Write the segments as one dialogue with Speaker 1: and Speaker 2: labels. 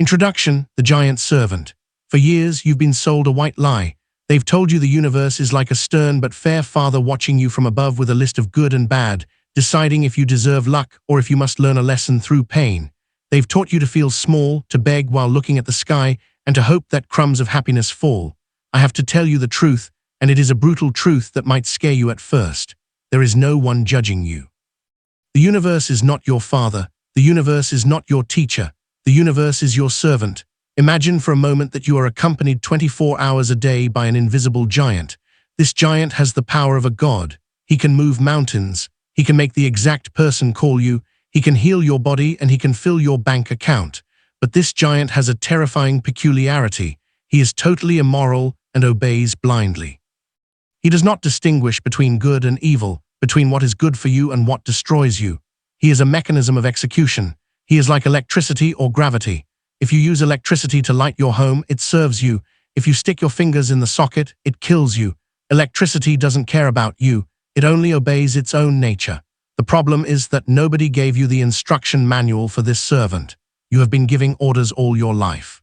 Speaker 1: Introduction: The Giant Servant. For years, you've been sold a white lie. They've told you the universe is like a stern but fair father watching you from above with a list of good and bad, deciding if you deserve luck or if you must learn a lesson through pain. They've taught you to feel small, to beg while looking at the sky, and to hope that crumbs of happiness fall. I have to tell you the truth, and it is a brutal truth that might scare you at first. There is no one judging you. The universe is not your father. The universe is not your teacher. The universe is your servant. Imagine for a moment that you are accompanied 24 hours a day by an invisible giant. This giant has the power of a god. He can move mountains. He can make the exact person call you. He can heal your body and he can fill your bank account. But this giant has a terrifying peculiarity. He is totally immoral and obeys blindly. He does not distinguish between good and evil, between what is good for you and what destroys you. He is a mechanism of execution. He is like electricity or gravity. If you use electricity to light your home, it serves you. If you stick your fingers in the socket, it kills you. Electricity doesn't care about you. It only obeys its own nature. The problem is that nobody gave you the instruction manual for this servant. You have been giving orders all your life.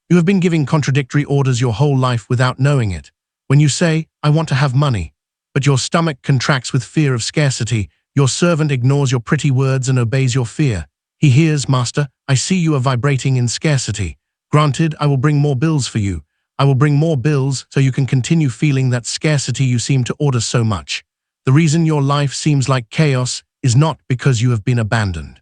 Speaker 1: You have been giving contradictory orders your whole life without knowing it. When you say, "I want to have money," but your stomach contracts with fear of scarcity, your servant ignores your pretty words and obeys your fear. He hears, "Master, I see you are vibrating in scarcity. Granted, I will bring more bills for you. I will bring more bills so you can continue feeling that scarcity you seem to order so much." The reason your life seems like chaos is not because you have been abandoned.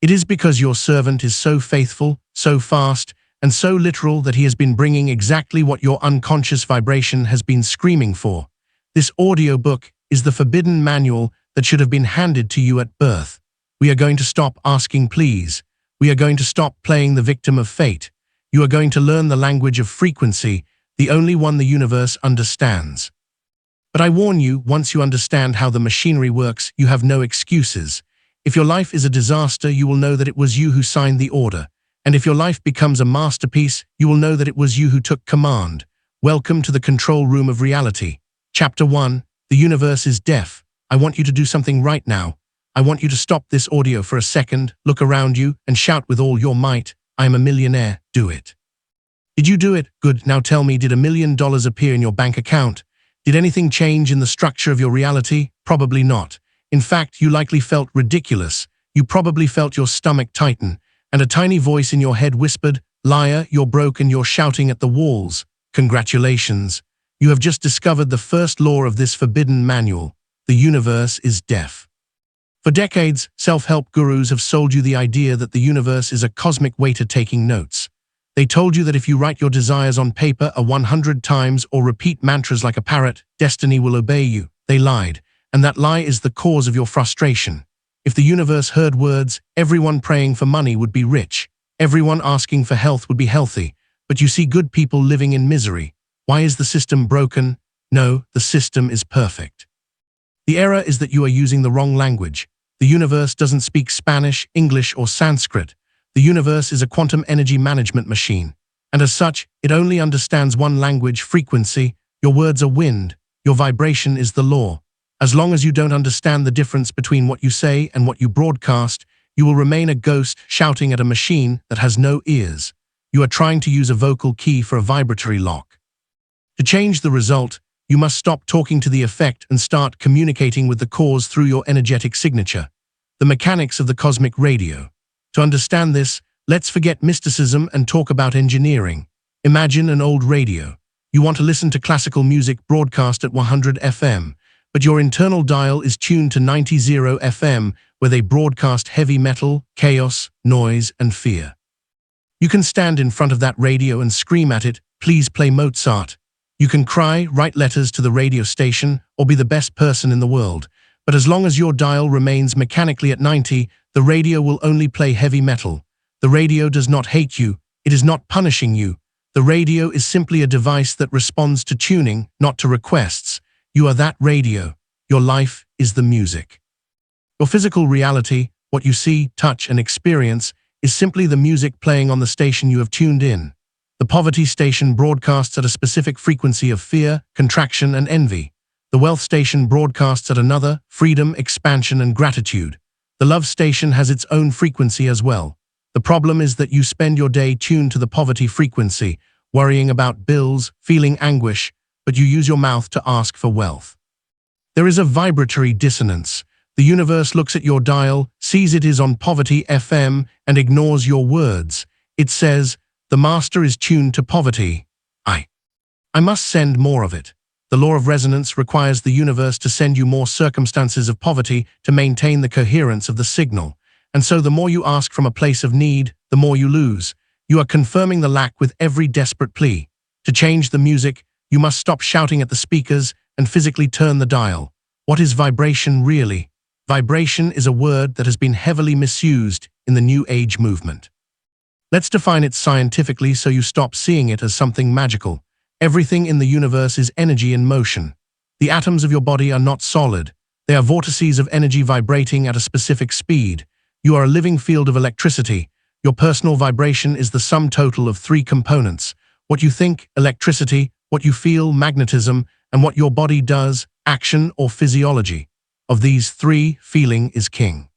Speaker 1: It is because your servant is so faithful, so fast, and so literal that he has been bringing exactly what your unconscious vibration has been screaming for. This audiobook is the forbidden manual that should have been handed to you at birth. We are going to stop asking please. We are going to stop playing the victim of fate. You are going to learn the language of frequency, the only one the universe understands. But I warn you, once you understand how the machinery works, you have no excuses. If your life is a disaster, you will know that it was you who signed the order. And if your life becomes a masterpiece, you will know that it was you who took command. Welcome to the control room of reality. Chapter 1. The universe is deaf. I want you to do something right now. I want you to stop this audio for a second, look around you, and shout with all your might, "I am a millionaire." Do it. Did you do it? Good. Now tell me, did $1 million appear in your bank account? Did anything change in the structure of your reality? Probably not. In fact, you likely felt ridiculous. You probably felt your stomach tighten, and a tiny voice in your head whispered, "Liar, you're broke and you're shouting at the walls." Congratulations. You have just discovered the first law of this forbidden manual. The universe is deaf. For decades, self-help gurus have sold you the idea that the universe is a cosmic waiter taking notes. They told you that if you write your desires on paper 100 times or repeat mantras like a parrot, destiny will obey you. They lied, and that lie is the cause of your frustration. If the universe heard words, everyone praying for money would be rich. Everyone asking for health would be healthy. But you see good people living in misery. Why is the system broken? No, the system is perfect. The error is that you are using the wrong language. The universe doesn't speak Spanish, English, or Sanskrit. The universe is a quantum energy management machine. And as such, it only understands one language, frequency. Your words are wind. Your vibration is the law. As long as you don't understand the difference between what you say and what you broadcast, you will remain a ghost shouting at a machine that has no ears. You are trying to use a vocal key for a vibratory lock. To change the result, you must stop talking to the effect and start communicating with the cause through your energetic signature. The mechanics of the cosmic radio. To understand this, let's forget mysticism and talk about engineering. Imagine an old radio. You want to listen to classical music broadcast at 100 FM, but your internal dial is tuned to 90 FM, where they broadcast heavy metal, chaos, noise, and fear. You can stand in front of that radio and scream at it, "Please play Mozart." You can cry, write letters to the radio station, or be the best person in the world. But as long as your dial remains mechanically at 90, the radio will only play heavy metal. The radio does not hate you. It is not punishing you. The radio is simply a device that responds to tuning, not to requests. You are that radio. Your life is the music. Your physical reality, what you see, touch, and experience, is simply the music playing on the station you have tuned in. The poverty station broadcasts at a specific frequency of fear, contraction, and envy. The wealth station broadcasts at another, freedom, expansion, and gratitude. The love station has its own frequency as well. The problem is that you spend your day tuned to the poverty frequency, worrying about bills, feeling anguish, but you use your mouth to ask for wealth. There is a vibratory dissonance. The universe looks at your dial, sees it is on poverty FM, and ignores your words. It says, "The master is tuned to poverty. I must send more of it." The law of resonance requires the universe to send you more circumstances of poverty to maintain the coherence of the signal. And so the more you ask from a place of need, the more you lose. You are confirming the lack with every desperate plea. To change the music, you must stop shouting at the speakers and physically turn the dial. What is vibration really? Vibration is a word that has been heavily misused in the New Age movement. Let's define it scientifically so you stop seeing it as something magical. Everything in the universe is energy in motion. The atoms of your body are not solid. They are vortices of energy vibrating at a specific speed. You are a living field of electricity. Your personal vibration is the sum total of three components: what you think, electricity; what you feel, magnetism; and what your body does, action or physiology. Of these three, feeling is king.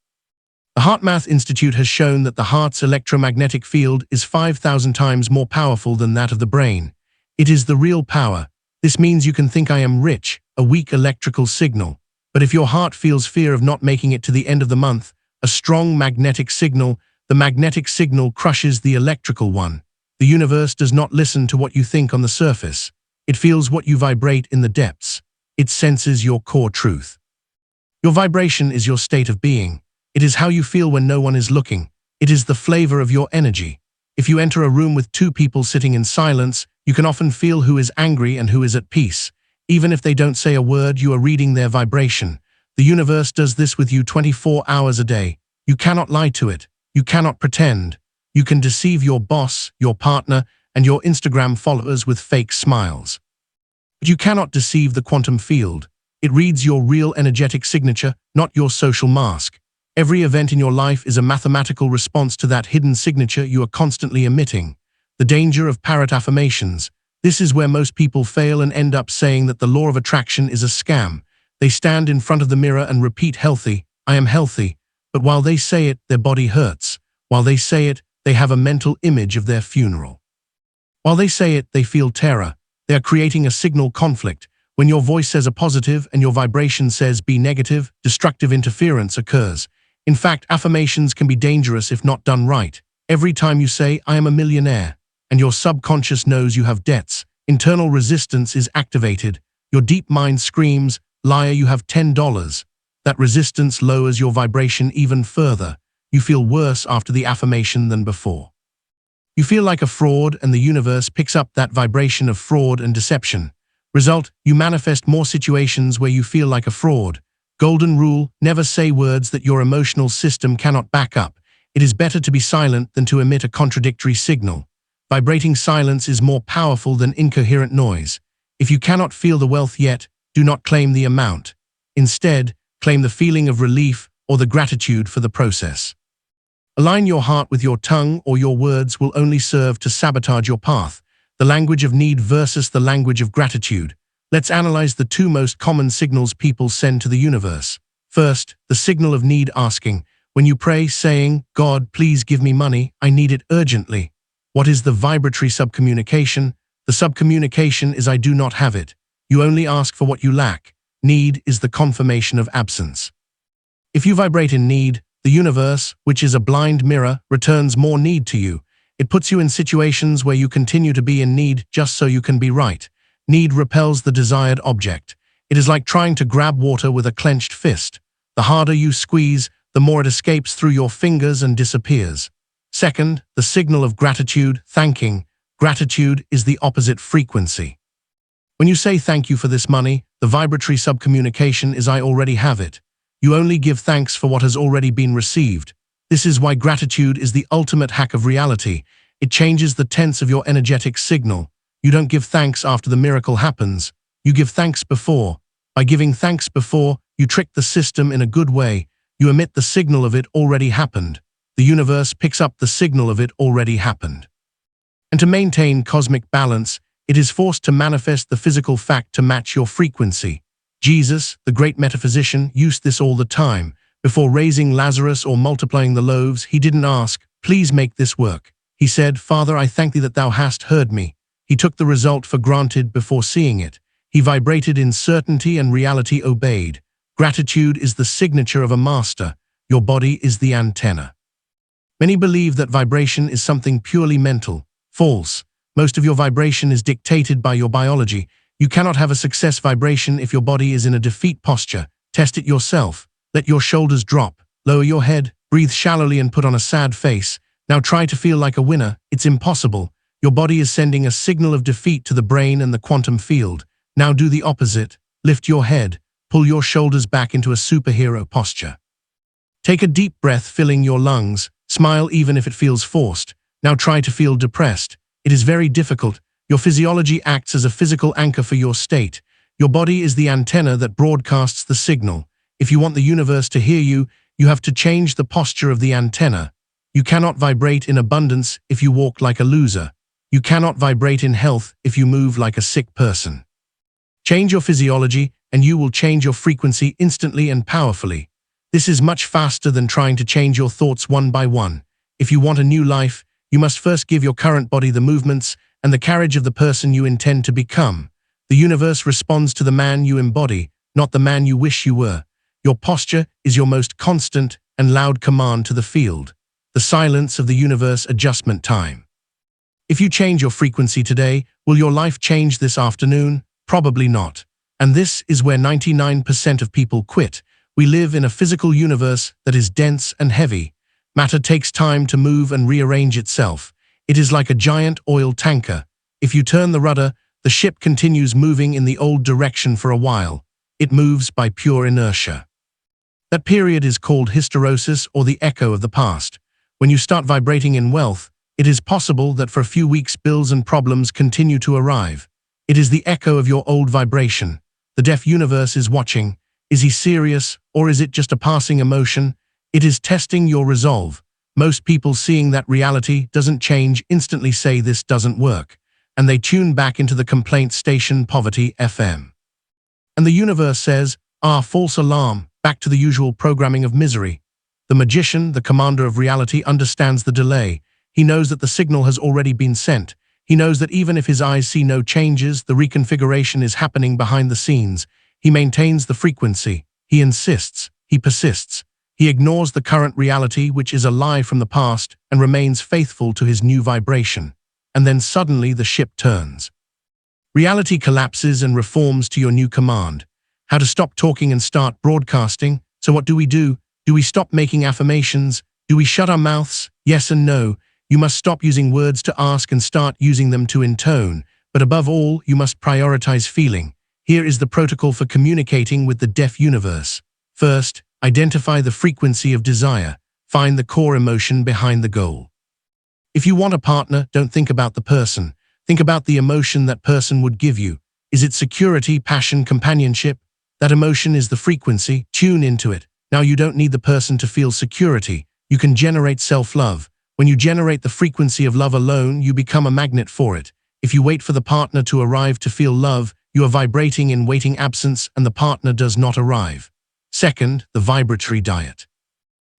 Speaker 1: The HeartMath Institute has shown that the heart's electromagnetic field is 5,000 times more powerful than that of the brain. It is the real power. This means you can think "I am rich," a weak electrical signal. But if your heart feels fear of not making it to the end of the month, a strong magnetic signal, the magnetic signal crushes the electrical one. The universe does not listen to what you think on the surface. It feels what you vibrate in the depths. It senses your core truth. Your vibration is your state of being. It is how you feel when no one is looking. It is the flavor of your energy. If you enter a room with two people sitting in silence, you can often feel who is angry and who is at peace. Even if they don't say a word, you are reading their vibration. The universe does this with you 24 hours a day. You cannot lie to it. You cannot pretend. You can deceive your boss, your partner, and your Instagram followers with fake smiles. But you cannot deceive the quantum field. It reads your real energetic signature, not your social mask. Every event in your life is a mathematical response to that hidden signature you are constantly emitting. The danger of parrot affirmations. This is where most people fail and end up saying that the law of attraction is a scam. They stand in front of the mirror and repeat "healthy, I am healthy." But while they say it, their body hurts. While they say it, they have a mental image of their funeral. While they say it, they feel terror. They are creating a signal conflict. When your voice says a positive and your vibration says be negative, destructive interference occurs. In fact, affirmations can be dangerous if not done right. Every time you say, "I am a millionaire," and your subconscious knows you have debts, internal resistance is activated. Your deep mind screams, "Liar, you have $10. That resistance lowers your vibration even further. You feel worse after the affirmation than before. You feel like a fraud, and the universe picks up that vibration of fraud and deception. Result, you manifest more situations where you feel like a fraud. Golden rule: never say words that your emotional system cannot back up. It is better to be silent than to emit a contradictory signal. Vibrating silence is more powerful than incoherent noise. If you cannot feel the wealth yet, do not claim the amount. Instead, claim the feeling of relief or the gratitude for the process. Align your heart with your tongue, or your words will only serve to sabotage your path. The language of need versus the language of gratitude. Let's analyze the two most common signals people send to the universe. First, the signal of need, asking. When you pray saying, "God, please give me money, I need it urgently." What is the vibratory subcommunication? The subcommunication is "I do not have it." You only ask for what you lack. Need is the confirmation of absence. If you vibrate in need, the universe, which is a blind mirror, returns more need to you. It puts you in situations where you continue to be in need just so you can be right. Need repels the desired object. It is like trying to grab water with a clenched fist. The harder you squeeze, the more it escapes through your fingers and disappears. Second, the signal of gratitude, thanking. Gratitude is the opposite frequency. When you say "thank you for this money," the vibratory subcommunication is "I already have it." You only give thanks for what has already been received. This is why gratitude is the ultimate hack of reality. It changes the tense of your energetic signal. You don't give thanks after the miracle happens. You give thanks before. By giving thanks before, you trick the system in a good way. You emit the signal of "it already happened." The universe picks up the signal of "it already happened." And to maintain cosmic balance, it is forced to manifest the physical fact to match your frequency. Jesus, the great metaphysician, used this all the time. Before raising Lazarus or multiplying the loaves, he didn't ask, Please make this work." He said, "Father, I thank thee that thou hast heard me." He took the result for granted before seeing it. He vibrated in certainty and reality obeyed. Gratitude is the signature of a master. Your body is the antenna. Many believe that vibration is something purely mental. False. Most of your vibration is dictated by your biology. You cannot have a success vibration if your body is in a defeat posture. Test it yourself. Let your shoulders drop. Lower your head. Breathe shallowly and put on a sad face. Now try to feel like a winner. It's impossible. Your body is sending a signal of defeat to the brain and the quantum field. Now do the opposite. Lift your head. Pull your shoulders back into a superhero posture. Take a deep breath, filling your lungs. Smile even if it feels forced. Now try to feel depressed. It is very difficult. Your physiology acts as a physical anchor for your state. Your body is the antenna that broadcasts the signal. If you want the universe to hear you, you have to change the posture of the antenna. You cannot vibrate in abundance if you walk like a loser. You cannot vibrate in health if you move like a sick person. Change your physiology and you will change your frequency instantly and powerfully. This is much faster than trying to change your thoughts one by one. If you want a new life, you must first give your current body the movements and the carriage of the person you intend to become. The universe responds to the man you embody, not the man you wish you were. Your posture is your most constant and loud command to the field. The silence of the universe adjustment time. If you change your frequency today, will your life change this afternoon? Probably not. And this is where 99% of people quit. We live in a physical universe that is dense and heavy. Matter takes time to move and rearrange itself. It is like a giant oil tanker. If you turn the rudder, the ship continues moving in the old direction for a while. It moves by pure inertia. That period is called hysteresis, or the echo of the past. When you start vibrating in wealth, it is possible that for a few weeks bills and problems continue to arrive. It is the echo of your old vibration. The deaf universe is watching. Is he serious, or is it just a passing emotion? It is testing your resolve. Most people seeing that reality doesn't change instantly say this doesn't work, and they tune back into the complaint station Poverty FM. And the universe says, false alarm, back to the usual programming of misery. The magician, the commander of reality, understands the delay. He knows that the signal has already been sent. He knows that even if his eyes see no changes, the reconfiguration is happening behind the scenes. He maintains the frequency. He insists. He persists. He ignores the current reality, which is a lie from the past, and remains faithful to his new vibration. And then suddenly the ship turns. Reality collapses and reforms to your new command. How to stop talking and start broadcasting. So what do? Do we stop making affirmations? Do we shut our mouths? Yes and no. You must stop using words to ask and start using them to intone. But above all, you must prioritize feeling. Here is the protocol for communicating with the deaf universe. First, identify the frequency of desire. Find the core emotion behind the goal. If you want a partner, don't think about the person. Think about the emotion that person would give you. Is it security, passion, companionship? That emotion is the frequency. Tune into it. Now you don't need the person to feel security. You can generate self-love. When you generate the frequency of love alone, you become a magnet for it. If you wait for the partner to arrive to feel love, you are vibrating in waiting absence and the partner does not arrive. Second, the vibratory diet.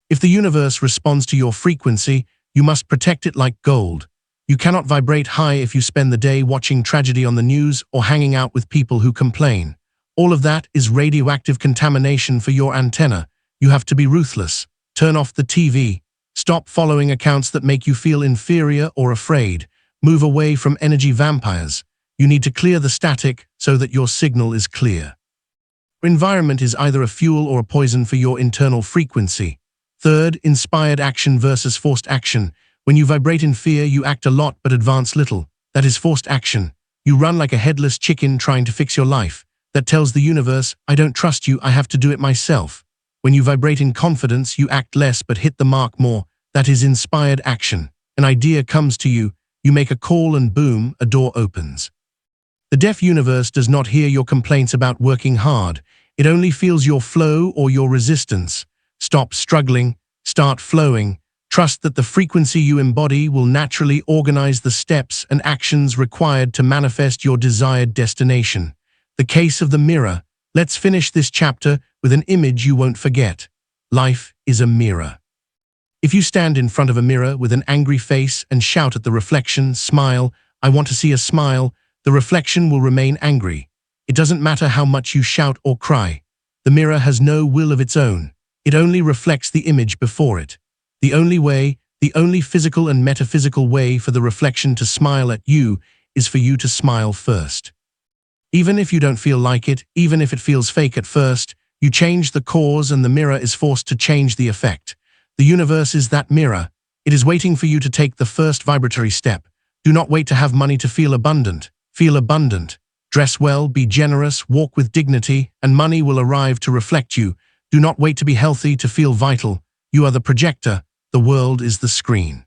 Speaker 1: If the universe responds to your frequency, you must protect it like gold. You cannot vibrate high if you spend the day watching tragedy on the news or hanging out with people who complain. All of that is radioactive contamination for your antenna. You have to be ruthless. Turn off the TV. Stop following accounts that make you feel inferior or afraid. Move away from energy vampires. You need to clear the static so that your signal is clear. Your environment is either a fuel or a poison for your internal frequency. Third, inspired action versus forced action. When you vibrate in fear, you act a lot but advance little. That is forced action. You run like a headless chicken trying to fix your life. That tells the universe, I don't trust you, I have to do it myself. When you vibrate in confidence, you act less but hit the mark more. That is inspired action. An idea comes to you, you make a call and boom, a door opens. The deaf universe does not hear your complaints about working hard. It only feels your flow or your resistance. Stop struggling, start flowing. Trust that the frequency you embody will naturally organize the steps and actions required to manifest your desired destination. The case of the mirror. Let's finish this chapter with an image you won't forget. Life is a mirror. If you stand in front of a mirror with an angry face and shout at the reflection, "Smile, I want to see a smile," the reflection will remain angry. It doesn't matter how much you shout or cry. The mirror has no will of its own. It only reflects the image before it. The only physical and metaphysical way for the reflection to smile at you is for you to smile first. Even if you don't feel like it, even if it feels fake at first, you change the cause and the mirror is forced to change the effect. The universe is that mirror. It is waiting for you to take the first vibratory step. Do not wait to have money to feel abundant. Feel abundant. Dress well, be generous, walk with dignity, and money will arrive to reflect you. Do not wait to be healthy to feel vital. You are the projector. The world is the screen.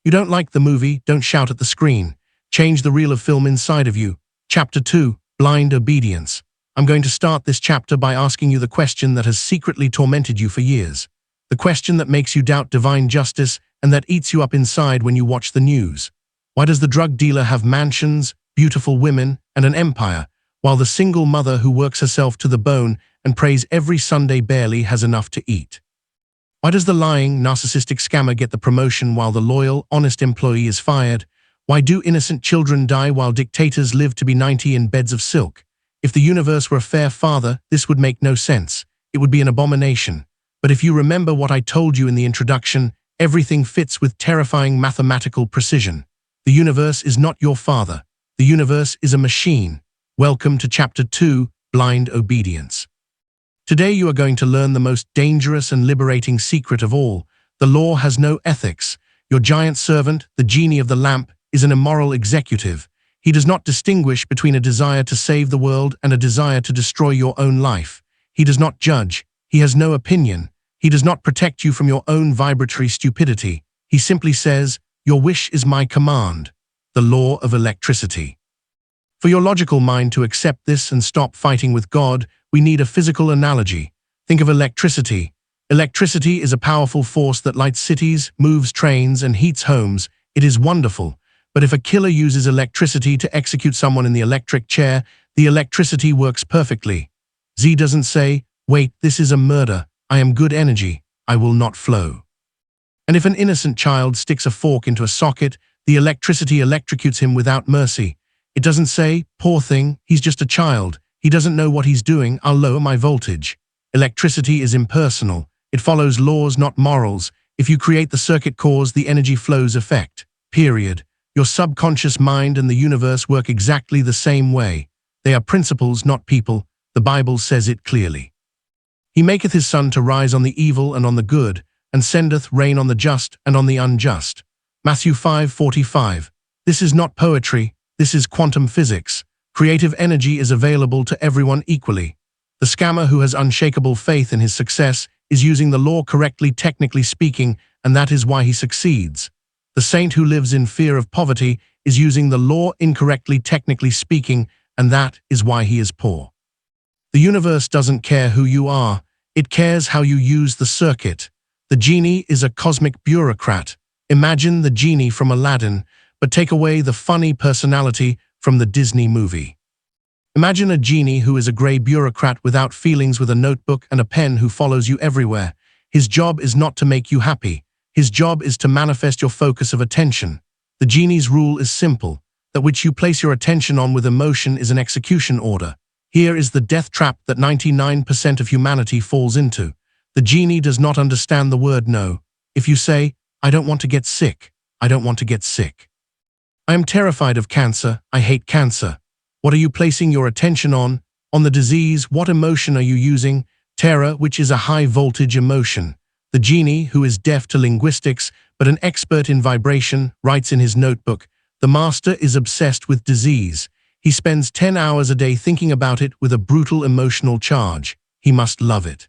Speaker 1: You don't like the movie, don't shout at the screen. Change the reel of film inside of you. Chapter 2, Blind Obedience. I'm going to start this chapter by asking you the question that has secretly tormented you for years. The question that makes you doubt divine justice and that eats you up inside when you watch the news. Why does the drug dealer have mansions, beautiful women, and an empire, while the single mother who works herself to the bone and prays every Sunday barely has enough to eat? Why does the lying, narcissistic scammer get the promotion while the loyal, honest employee is fired? Why do innocent children die while dictators live to be 90 in beds of silk? If the universe were a fair father, this would make no sense. It would be an abomination. But if you remember what I told you in the introduction, everything fits with terrifying mathematical precision. The universe is not your father. The universe is a machine. Welcome to Chapter 2, Blind Obedience. Today you are going to learn the most dangerous and liberating secret of all. The law has no ethics. Your giant servant, the genie of the lamp, is an immoral executive. He does not distinguish between a desire to save the world and a desire to destroy your own life. He does not judge. He has no opinion. He does not protect you from your own vibratory stupidity. He simply says, "Your wish is my command." The law of electricity. For your logical mind to accept this and stop fighting with God, we need a physical analogy. Think of electricity. Electricity is a powerful force that lights cities, moves trains, and heats homes. It is wonderful. But if a killer uses electricity to execute someone in the electric chair, the electricity works perfectly. Z doesn't say, "Wait, this is a murder. I am good energy. I will not flow." And if an innocent child sticks a fork into a socket, the electricity electrocutes him without mercy. It doesn't say, "Poor thing, he's just a child. He doesn't know what he's doing. I'll lower my voltage." Electricity is impersonal. It follows laws, not morals. If you create the circuit cause, the energy flows effect. Period. Your subconscious mind and the universe work exactly the same way. They are principles, not people. The Bible says it clearly. He maketh his sun to rise on the evil and on the good, and sendeth rain on the just and on the unjust. Matthew 5:45. This is not poetry. This is quantum physics. Creative energy is available to everyone equally. The scammer who has unshakable faith in his success is using the law correctly, technically speaking, and that is why he succeeds. The saint who lives in fear of poverty is using the law incorrectly, technically speaking, and that is why he is poor. The universe doesn't care who you are. It cares how you use the circuit. The genie is a cosmic bureaucrat. Imagine the genie from Aladdin, but take away the funny personality from the Disney movie. Imagine a genie who is a grey bureaucrat without feelings, with a notebook and a pen, who follows you everywhere. His job is not to make you happy. His job is to manifest your focus of attention. The genie's rule is simple. That which you place your attention on with emotion is an execution order. Here is the death trap that 99% of humanity falls into. The genie does not understand the word no. If you say, "I don't want to get sick," I don't want to get sick. I am terrified of cancer. I hate cancer. What are you placing your attention on? On the disease. What emotion are you using? Terror, which is a high-voltage emotion. The genie, who is deaf to linguistics but an expert in vibration, writes in his notebook, "The master is obsessed with disease. He spends 10 hours a day thinking about it with a brutal emotional charge. He must love it."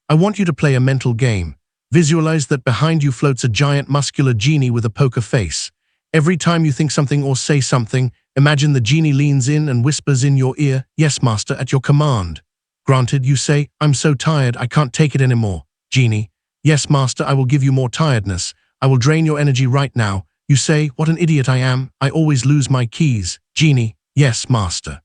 Speaker 1: I want you to play a mental game. Visualize that behind you floats a giant muscular genie with a poker face. Every time you think something or say something, imagine the genie leans in and whispers in your ear, "Yes, master, at your command." Granted, you say, "I'm so tired, I can't take it anymore." Genie, "Yes, master, I will give you more tiredness. I will drain your energy right now." You say, "What an idiot I am. I always lose my keys." Genie, "Yes, master.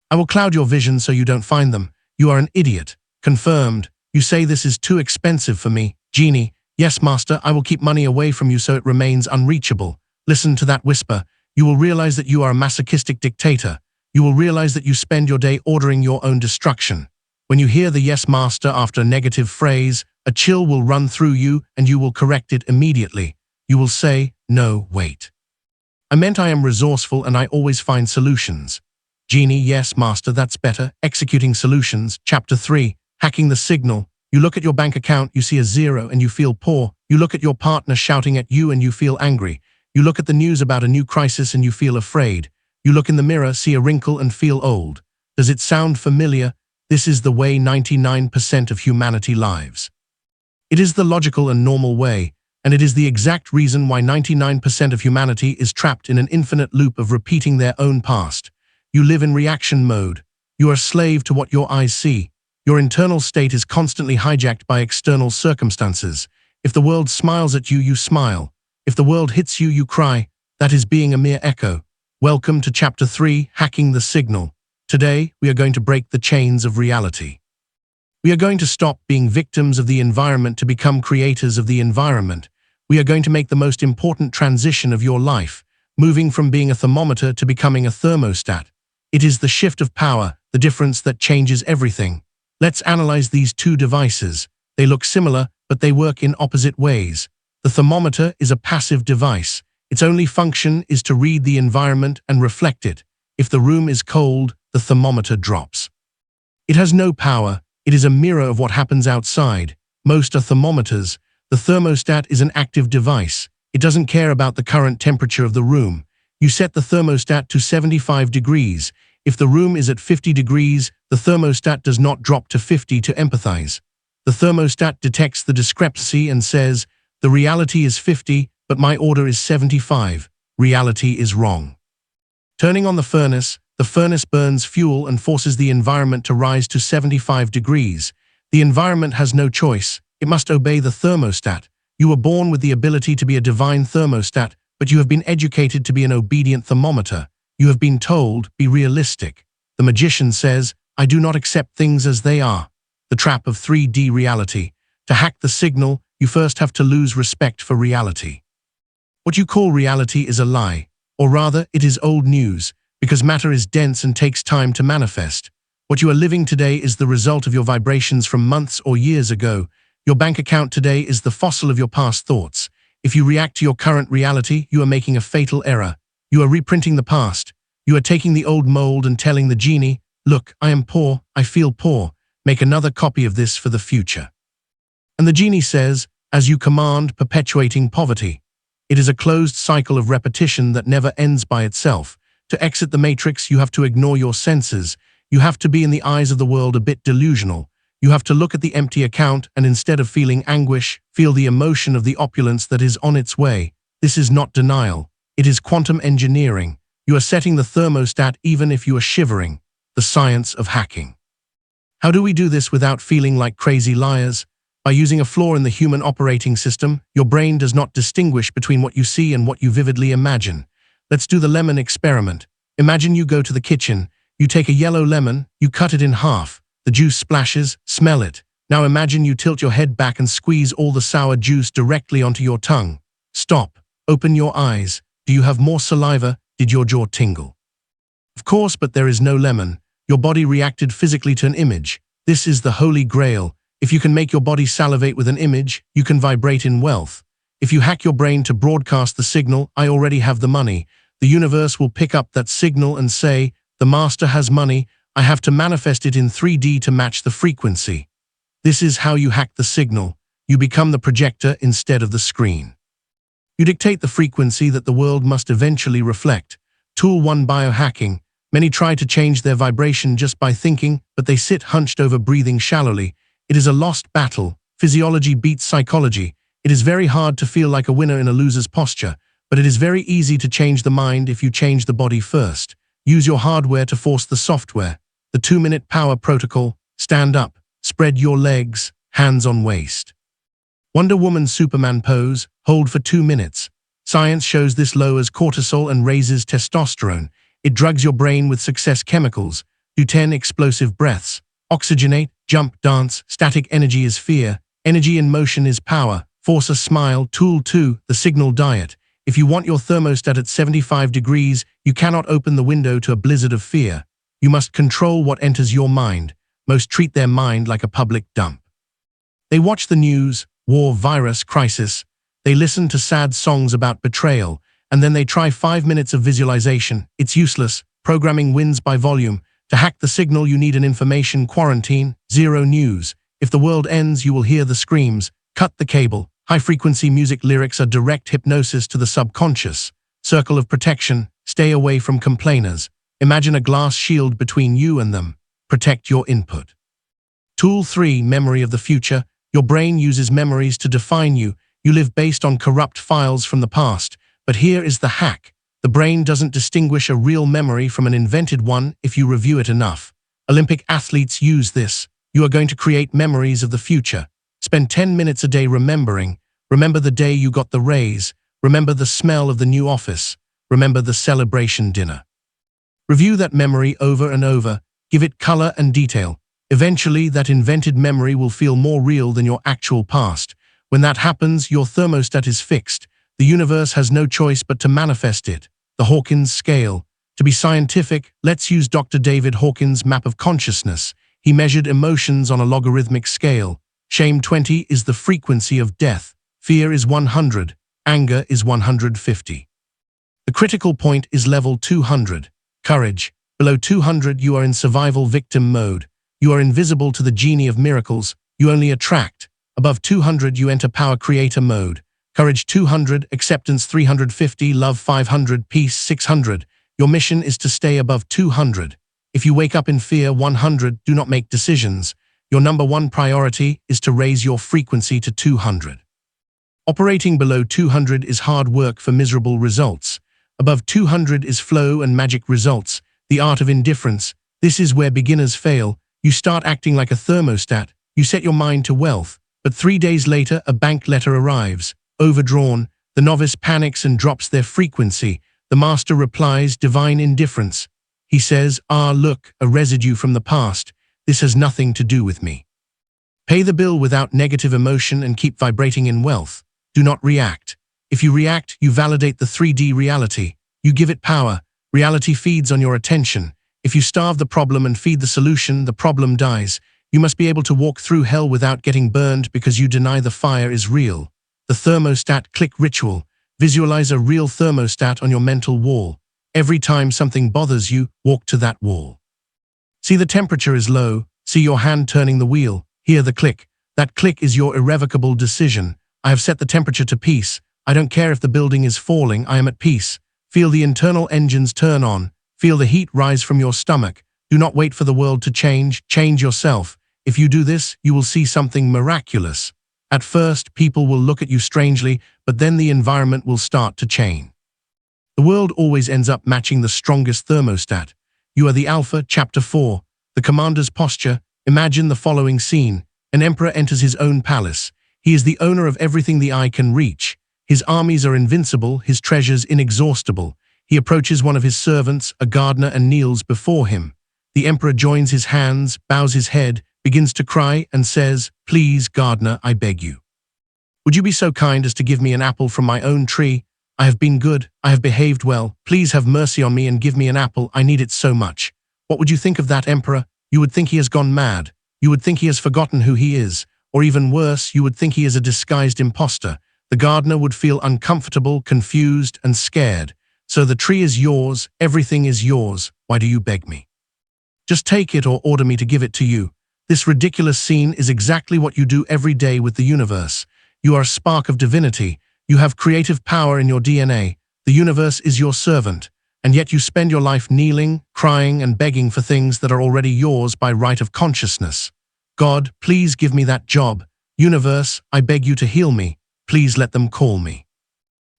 Speaker 1: I will cloud your vision so you don't find them." You are an idiot. Confirmed. You say, "This is too expensive for me." Genie, Yes, master, I will keep money away from you so it remains unreachable. Listen to that whisper. You will realize that you are a masochistic dictator. You will realize that you spend your day ordering your own destruction. When you hear the yes, master after a negative phrase, a chill will run through you and you will correct it immediately. You will say, no, wait. I meant I am resourceful and I always find solutions. Genie, yes, master, that's better. Executing solutions. Chapter 3, hacking the signal. You look at your bank account, you see a zero and you feel poor. You look at your partner shouting at you and you feel angry. You look at the news about a new crisis and you feel afraid. You look in the mirror, see a wrinkle and feel old. Does it sound familiar? This is the way 99% of humanity lives. It is the logical and normal way, and it is the exact reason why 99% of humanity is trapped in an infinite loop of repeating their own past. You live in reaction mode. You are a slave to what your eyes see. Your internal state is constantly hijacked by external circumstances. If the world smiles at you, you smile. If the world hits you, you cry. That is being a mere echo. Welcome to Chapter 3, Hacking the Signal. Today, we are going to break the chains of reality. We are going to stop being victims of the environment to become creators of the environment. We are going to make the most important transition of your life, moving from being a thermometer to becoming a thermostat. It is the shift of power, the difference that changes everything. Let's analyze these two devices. They look similar, but they work in opposite ways. The thermometer is a passive device. Its only function is to read the environment and reflect it. If the room is cold, the thermometer drops. It has no power. It is a mirror of what happens outside. Most are thermometers. The thermostat is an active device. It doesn't care about the current temperature of the room. You set the thermostat to 75 degrees. If the room is at 50 degrees, the thermostat does not drop to 50 to empathize. The thermostat detects the discrepancy and says, the reality is 50, but my order is 75. Reality is wrong. Turning on the furnace burns fuel and forces the environment to rise to 75 degrees. The environment has no choice. It must obey the thermostat. You were born with the ability to be a divine thermostat, but you have been educated to be an obedient thermometer. You have been told, be realistic. The magician says, I do not accept things as they are. The trap of 3D reality. To hack the signal, you first have to lose respect for reality. What you call reality is a lie, or rather, it is old news, because matter is dense and takes time to manifest. What you are living today is the result of your vibrations from months or years ago. Your bank account today is the fossil of your past thoughts. If you react to your current reality, you are making a fatal error. You are reprinting the past. You are taking the old mold and telling the genie, look, I am poor, I feel poor. Make another copy of this for the future. And the genie says, as you command, perpetuating poverty. It is a closed cycle of repetition that never ends by itself. To exit the matrix, you have to ignore your senses. You have to be in the eyes of the world a bit delusional. You have to look at the empty account and instead of feeling anguish, feel the emotion of the opulence that is on its way. This is not denial. It is quantum engineering. You are setting the thermostat even if you are shivering. The science of hacking. How do we do this without feeling like crazy liars? By using a flaw in the human operating system, your brain does not distinguish between what you see and what you vividly imagine. Let's do the lemon experiment. Imagine you go to the kitchen. You take a yellow lemon, you cut it in half. The juice splashes, smell it. Now imagine you tilt your head back and squeeze all the sour juice directly onto your tongue. Stop. Open your eyes. Do you have more saliva? Did your jaw tingle? Of course, but there is no lemon. Your body reacted physically to an image. This is the holy grail. If you can make your body salivate with an image, you can vibrate in wealth. If you hack your brain to broadcast the signal, I already have the money, the universe will pick up that signal and say, the master has money, I have to manifest it in 3D to match the frequency. This is how you hack the signal. You become the projector instead of the screen. You dictate the frequency that the world must eventually reflect. Tool 1 biohacking. Many try to change their vibration just by thinking, but they sit hunched over breathing shallowly. It is a lost battle. Physiology beats psychology. It is very hard to feel like a winner in a loser's posture, but it is very easy to change the mind if you change the body first. Use your hardware to force the software. The 2-minute power protocol. Stand up. Spread your legs. Hands on waist. Wonder Woman Superman pose. Hold for 2 minutes. Science shows this lowers cortisol and raises testosterone. It drugs your brain with success chemicals. Do 10 explosive breaths. Oxygenate, jump, dance. Static energy is fear. Energy in motion is power. Force a smile. Tool 2, the signal diet. If you want your thermostat at 75 degrees, you cannot open the window to a blizzard of fear. You must control what enters your mind. Most treat their mind like a public dump. They watch the news, war, virus, crisis. They listen to sad songs about betrayal, and then they try 5 minutes of visualization. It's useless. Programming wins by volume. To hack the signal, you need an information quarantine. Zero news. If the world ends, you will hear the screams. Cut the cable. High-frequency music lyrics are direct hypnosis to the subconscious. Circle of protection. Stay away from complainers. Imagine a glass shield between you and them. Protect your input. Tool 3, memory of the future. Your brain uses memories to define you. You live based on corrupt files from the past. But here is the hack. The brain doesn't distinguish a real memory from an invented one if you review it enough. Olympic athletes use this. You are going to create memories of the future. Spend 10 minutes a day remembering. Remember the day you got the raise. Remember the smell of the new office. Remember the celebration dinner. Review that memory over and over. Give it color and detail. Eventually, that invented memory will feel more real than your actual past. When that happens, your thermostat is fixed. The universe has no choice but to manifest it. The Hawkins scale. To be scientific, let's use Dr. David Hawkins' map of consciousness. He measured emotions on a logarithmic scale. Shame 20 is the frequency of death. Fear is 100. Anger is 150. The critical point is level 200. Courage. Below 200, you are in survival victim mode. You are invisible to the genie of miracles. You only attract. Above 200, you enter power creator mode. Courage 200, acceptance 350, love 500, peace 600. Your mission is to stay above 200. If you wake up in fear 100, do not make decisions. Your number one priority is to raise your frequency to 200. Operating below 200 is hard work for miserable results. Above 200 is flow and magic results, the art of indifference. This is where beginners fail. You start acting like a thermostat. You set your mind to wealth, but 3 days later a bank letter arrives. Overdrawn, the novice panics and drops their frequency. The master replies, divine indifference. He says, look, a residue from the past. This has nothing to do with me. Pay the bill without negative emotion and keep vibrating in wealth. Do not react. If you react, you validate the 3D reality. You give it power. Reality feeds on your attention. If you starve the problem and feed the solution, the problem dies. You must be able to walk through hell without getting burned because you deny the fire is real. The thermostat click ritual. Visualize a real thermostat on your mental wall. Every time something bothers you, walk to that wall. See the temperature is low. See your hand turning the wheel. Hear the click. That click is your irrevocable decision. I have set the temperature to peace. I don't care if the building is falling. I am at peace. Feel the internal engines turn on. Feel the heat rise from your stomach. Do not wait for the world to change. Change yourself. If you do this, you will see something miraculous. At first, people will look at you strangely, but then the environment will start to change. The world always ends up matching the strongest thermostat. You are the Alpha, Chapter 4. The commander's posture. Imagine the following scene. An emperor enters his own palace. He is the owner of everything the eye can reach. His armies are invincible, his treasures inexhaustible. He approaches one of his servants, a gardener, and kneels before him. The emperor joins his hands, bows his head, begins to cry, and says, "Please, gardener, I beg you. Would you be so kind as to give me an apple from my own tree? I have been good, I have behaved well. Please have mercy on me and give me an apple, I need it so much." What would you think of that, emperor? You would think he has gone mad. You would think he has forgotten who he is. Or even worse, you would think he is a disguised imposter. The gardener would feel uncomfortable, confused, and scared. So the tree is yours, everything is yours. Why do you beg me? Just take it or order me to give it to you. This ridiculous scene is exactly what you do every day with the universe. You are a spark of divinity. You have creative power in your DNA. The universe is your servant. And yet you spend your life kneeling, crying, and begging for things that are already yours by right of consciousness. God, please give me that job. Universe, I beg you to heal me. Please let them call me.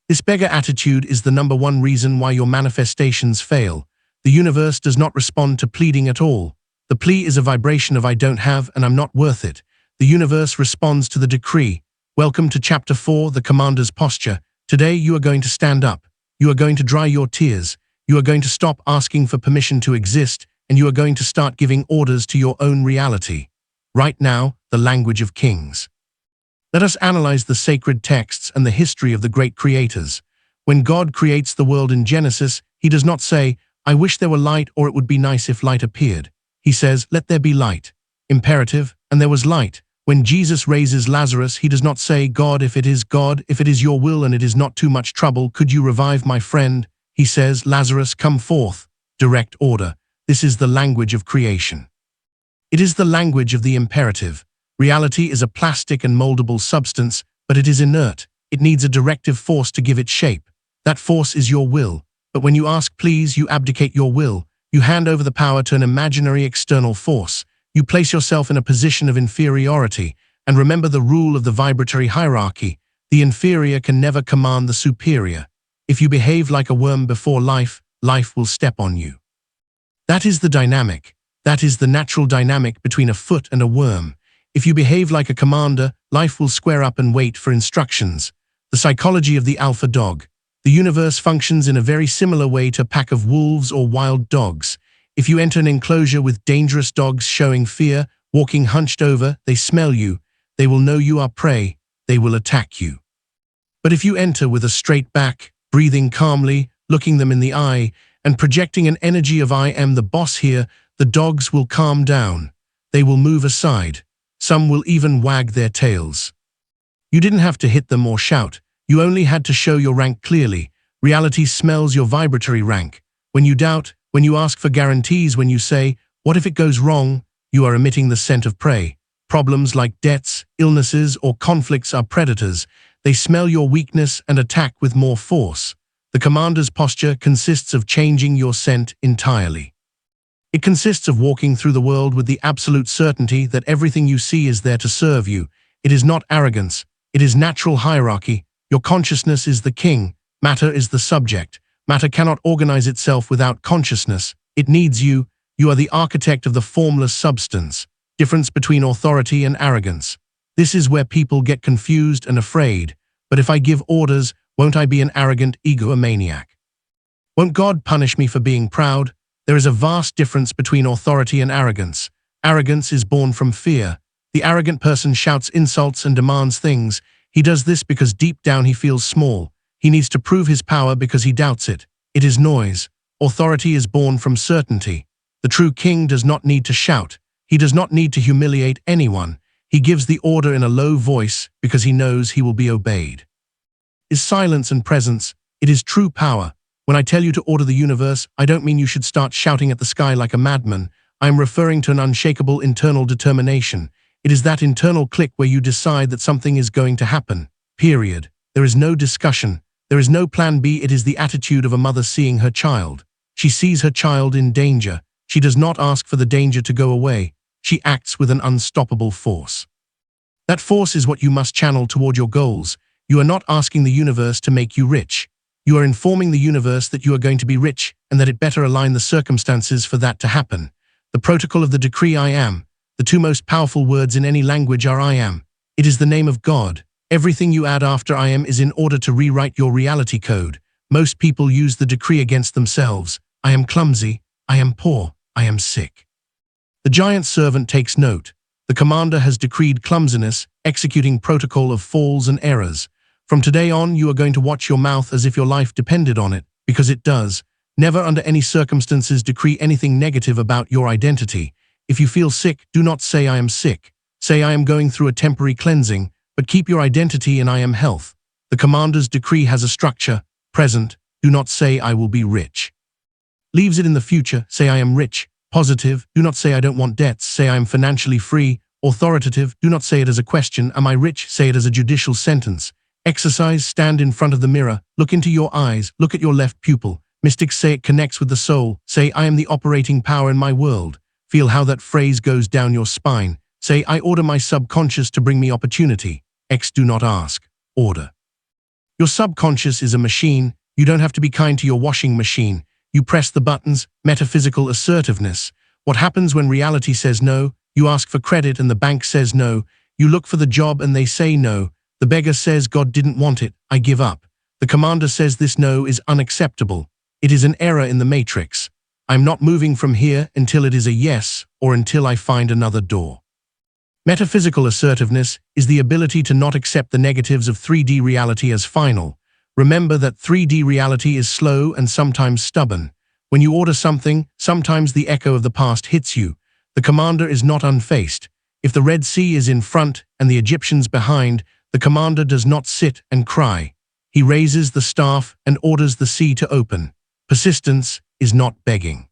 Speaker 1: This beggar attitude is the number one reason why your manifestations fail. The universe does not respond to pleading at all. The plea is a vibration of I don't have and I'm not worth it. The universe responds to the decree. Welcome to Chapter 4, the commander's posture. Today you are going to stand up. You are going to dry your tears. You are going to stop asking for permission to exist, and you are going to start giving orders to your own reality. Right now, the language of kings. Let us analyze the sacred texts and the history of the great creators. When God creates the world in Genesis, he does not say, "I wish there were light," or "it would be nice if light appeared." He says, "Let there be light." Imperative, and there was light. When Jesus raises Lazarus, he does not say, "God, if it is your will and it is not too much trouble, could you revive my friend?" He says, "Lazarus, come forth." Direct order. This is the language of creation. It is the language of the imperative. Reality is a plastic and moldable substance, but it is inert. It needs a directive force to give it shape. That force is your will. But when you ask please, you abdicate your will. You hand over the power to an imaginary external force. You place yourself in a position of inferiority. And remember the rule of the vibratory hierarchy. The inferior can never command the superior. If you behave like a worm before life, life will step on you. That is the dynamic. That is the natural dynamic between a foot and a worm. If you behave like a commander, life will square up and wait for instructions. The psychology of the alpha dog. The universe functions in a very similar way to a pack of wolves or wild dogs. If you enter an enclosure with dangerous dogs showing fear, walking hunched over, they smell you. They will know you are prey. They will attack you. But if you enter with a straight back, breathing calmly, looking them in the eye, and projecting an energy of "I am the boss here," the dogs will calm down. They will move aside. Some will even wag their tails. You didn't have to hit them or shout. You only had to show your rank clearly. Reality smells your vibratory rank. When you doubt, when you ask for guarantees, when you say, "What if it goes wrong?" you are emitting the scent of prey. Problems like debts, illnesses, or conflicts are predators. They smell your weakness and attack with more force. The commander's posture consists of changing your scent entirely. It consists of walking through the world with the absolute certainty that everything you see is there to serve you. It is not arrogance. It is natural hierarchy. Your consciousness is the king. Matter is the subject. Matter cannot organize itself without consciousness. It needs you. You are the architect of the formless substance. Difference between authority and arrogance. This is where people get confused and afraid. But if I give orders, won't I be an arrogant egomaniac? Won't God punish me for being proud? There is a vast difference between authority and arrogance. Arrogance is born from fear. The arrogant person shouts insults and demands things. He does this because deep down he feels small. He needs to prove his power because he doubts it. It is noise. Authority is born from certainty. The true king does not need to shout. He does not need to humiliate anyone. He gives the order in a low voice because he knows he will be obeyed. Is silence and presence. It is true power. When I tell you to order the universe, I don't mean you should start shouting at the sky like a madman. I am referring to an unshakable internal determination. It is that internal click where you decide that something is going to happen. Period. There is no discussion. There is no plan B. It is the attitude of a mother seeing her child. She sees her child in danger. She does not ask for the danger to go away. She acts with an unstoppable force. That force is what you must channel toward your goals. You are not asking the universe to make you rich. You are informing the universe that you are going to be rich and that it better align the circumstances for that to happen. The protocol of the decree I am. The two most powerful words in any language are I am. It is the name of God. Everything you add after I am is in order to rewrite your reality code. Most people use the decree against themselves. I am clumsy. I am poor. I am sick. The giant servant takes note. The commander has decreed clumsiness, executing protocol of falls and errors. From today on, you are going to watch your mouth as if your life depended on it, because it does. Never under any circumstances decree anything negative about your identity. If you feel sick, do not say I am sick. Say I am going through a temporary cleansing, but keep your identity in I am health. The commander's decree has a structure, present. Do not say I will be rich. Leaves it in the future, say I am rich. Positive, do not say I don't want debts, say I am financially free. Authoritative, do not say it as a question, am I rich, say it as a judicial sentence. Exercise, stand in front of the mirror, look into your eyes, look at your left pupil. Mystics say it connects with the soul, say I am the operating power in my world. Feel how that phrase goes down your spine. Say I order my subconscious to bring me opportunity. X do not ask, order. Your subconscious is a machine. You don't have to be kind to your washing machine. You press the buttons, metaphysical assertiveness. What happens when reality says no? You ask for credit and the bank says no. You look for the job and they say no. The beggar says God didn't want it, I give up. The commander says this no is unacceptable. It is an error in the matrix. I'm not moving from here until it is a yes or until I find another door. Metaphysical assertiveness is the ability to not accept the negatives of 3D reality as final. Remember that 3D reality is slow and sometimes stubborn. When you order something, sometimes the echo of the past hits you. The commander is not unfazed. If the Red Sea is in front and the Egyptians behind, the commander does not sit and cry. He raises the staff and orders the sea to open. Persistence is not begging.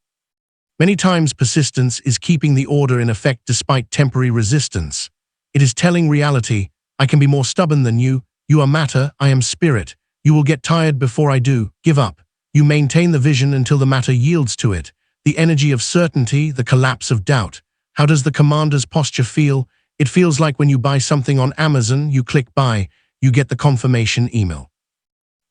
Speaker 1: Many times persistence is keeping the order in effect despite temporary resistance. It is telling reality, I can be more stubborn than you, you are matter, I am spirit. You will get tired before I do, give up. You maintain the vision until the matter yields to it. The energy of certainty, the collapse of doubt. How does the commander's posture feel? It feels like when you buy something on Amazon, you click buy, you get the confirmation email.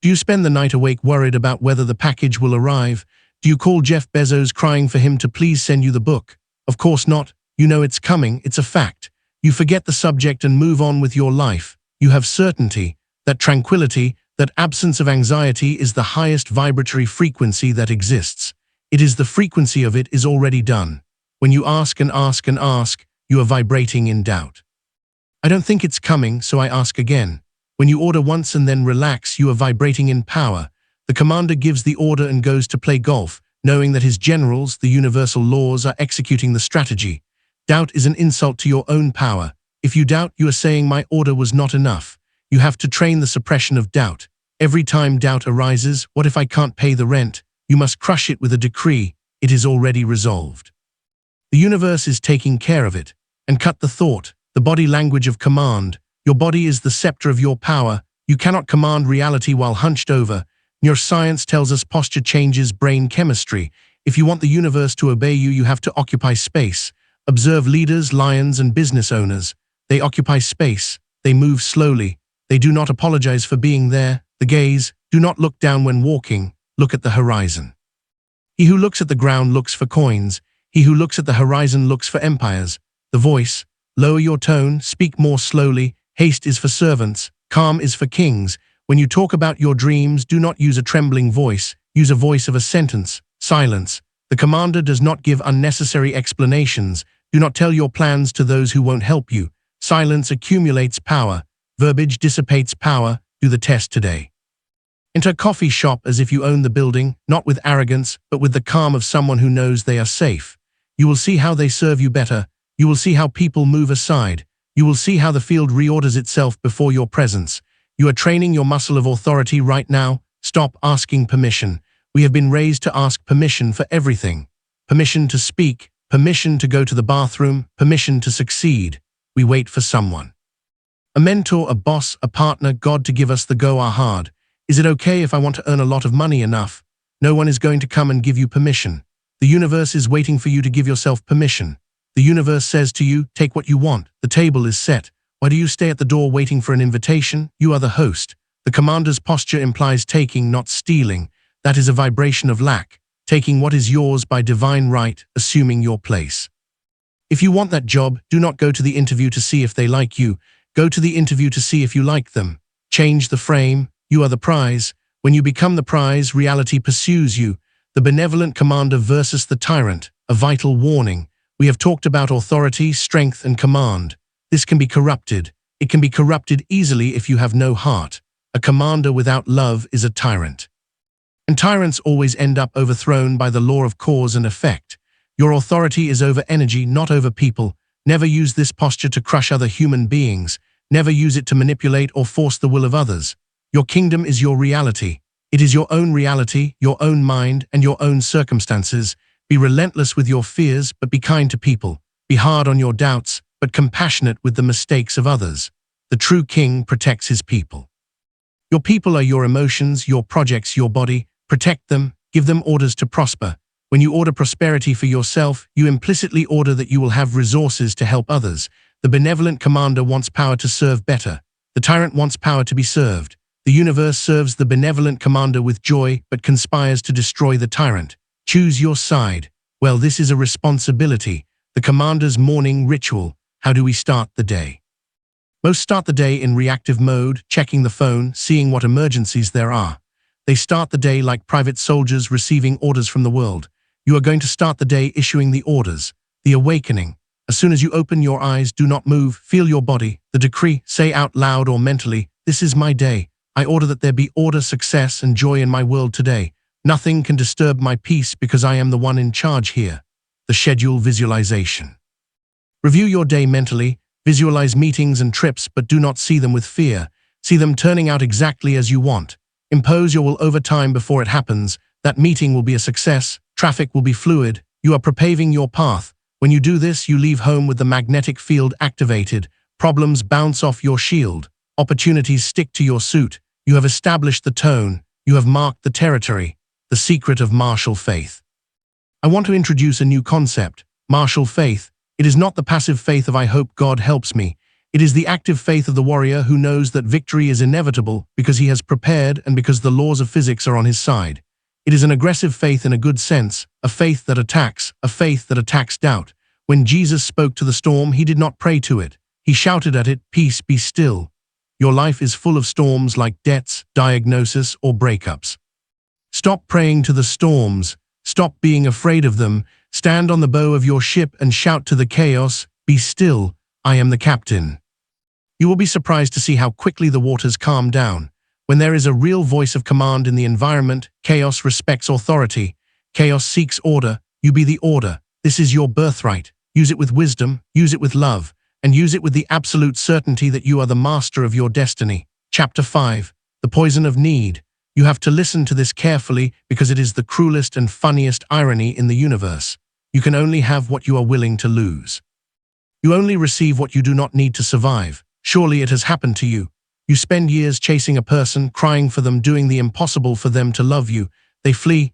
Speaker 1: Do you spend the night awake worried about whether the package will arrive? Do you call Jeff Bezos crying for him to please send you the book? Of course not. You know it's coming, it's a fact. You forget the subject and move on with your life. You have certainty, that tranquility, that absence of anxiety is the highest vibratory frequency that exists. It is the frequency of it is already done. When you ask and ask and ask, you are vibrating in doubt. I don't think it's coming, so I ask again. When you order once and then relax, you are vibrating in power. The commander gives the order and goes to play golf, knowing that his generals, the universal laws, are executing the strategy. Doubt is an insult to your own power. If you doubt, you are saying my order was not enough. You have to train the suppression of doubt. Every time doubt arises, what if I can't pay the rent? You must crush it with a decree. It is already resolved. The universe is taking care of it. And cut the thought, the body language of command. Your body is the scepter of your power. You cannot command reality while hunched over. Neuroscience tells us posture changes brain chemistry. If you want the universe to obey you, you have to occupy space. Observe leaders, lions, and business owners. They occupy space. They move slowly. They do not apologize for being there. The gaze, do not look down when walking. Look at the horizon. He who looks at the ground looks for coins. He who looks at the horizon looks for empires. The voice, lower your tone, speak more slowly. Haste is for servants. Calm is for kings. When you talk about your dreams, do not use a trembling voice. Use a voice of a sentence. Silence. The commander does not give unnecessary explanations. Do not tell your plans to those who won't help you. Silence accumulates power. Verbiage dissipates power. Do the test today. Enter a coffee shop as if you own the building, not with arrogance, but with the calm of someone who knows they are safe. You will see how they serve you better. You will see how people move aside. You will see how the field reorders itself before your presence. You are training your muscle of authority right now. Stop asking permission. We have been raised to ask permission for everything. Permission to speak, permission to go to the bathroom, permission to succeed. We wait for someone. A mentor, a boss, a partner, God to give us the go are hard. Is it okay if I want to earn a lot of money enough? No one is going to come and give you permission. The universe is waiting for you to give yourself permission. The universe says to you, take what you want. The table is set. Why do you stay at the door waiting for an invitation? You are the host. The commander's posture implies taking, not stealing. That is a vibration of lack. Taking what is yours by divine right, assuming your place. If you want that job, do not go to the interview to see if they like you. Go to the interview to see if you like them. Change the frame. You are the prize. When you become the prize, reality pursues you. The benevolent commander versus the tyrant, a vital warning. We have talked about authority, strength, and command. This can be corrupted. It can be corrupted easily if you have no heart. A commander without love is a tyrant. And tyrants always end up overthrown by the law of cause and effect. Your authority is over energy, not over people. Never use this posture to crush other human beings. Never use it to manipulate or force the will of others. Your kingdom is your reality. It is your own reality, your own mind, and your own circumstances. Be relentless with your fears, but be kind to people. Be hard on your doubts, but compassionate with the mistakes of others. The true king protects his people. Your people are your emotions, your projects, your body. Protect them, give them orders to prosper. When you order prosperity for yourself, you implicitly order that you will have resources to help others. The benevolent commander wants power to serve better. The tyrant wants power to be served. The universe serves the benevolent commander with joy, but conspires to destroy the tyrant. Choose your side. Well, this is a responsibility. The commander's morning ritual. How do we start the day? Most start the day in reactive mode, checking the phone, seeing what emergencies there are. They start the day like private soldiers receiving orders from the world. You are going to start the day issuing the orders. The awakening. As soon as you open your eyes, do not move, feel your body. The decree, say out loud or mentally, "This is my day. I order that there be order, success, and joy in my world today. Nothing can disturb my peace because I am the one in charge here." The schedule visualization. Review your day mentally, visualize meetings and trips, but do not see them with fear. See them turning out exactly as you want. Impose your will over time before it happens. That meeting will be a success, traffic will be fluid, you are paving your path. When you do this, you leave home with the magnetic field activated, problems bounce off your shield, opportunities stick to your suit, you have established the tone, you have marked the territory. The secret of martial faith. I want to introduce a new concept, martial faith. It is not the passive faith of "I hope God helps me." It is the active faith of the warrior who knows that victory is inevitable because he has prepared and because the laws of physics are on his side. It is an aggressive faith in a good sense, a faith that attacks doubt. When Jesus spoke to the storm, he did not pray to it. He shouted at it, "Peace, be still." Your life is full of storms like debts, diagnosis, or breakups. Stop praying to the storms. Stop being afraid of them. Stand on the bow of your ship and shout to the chaos, "Be still, I am the captain." You will be surprised to see how quickly the waters calm down. When there is a real voice of command in the environment, chaos respects authority. Chaos seeks order, you be the order. This is your birthright. Use it with wisdom, use it with love, and use it with the absolute certainty that you are the master of your destiny. Chapter 5. The Poison of Need. You have to listen to this carefully because it is the cruelest and funniest irony in the universe. You can only have what you are willing to lose. You only receive what you do not need to survive. Surely it has happened to you. You spend years chasing a person, crying for them, doing the impossible for them to love you. They flee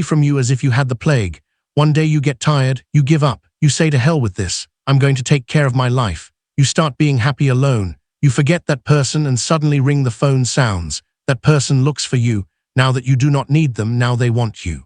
Speaker 1: from you as if you had the plague. One day you get tired, you give up, you say to hell with this, I'm going to take care of my life. You start being happy alone. You forget that person and suddenly ring the phone sounds. That person looks for you. Now that you do not need them, now they want you.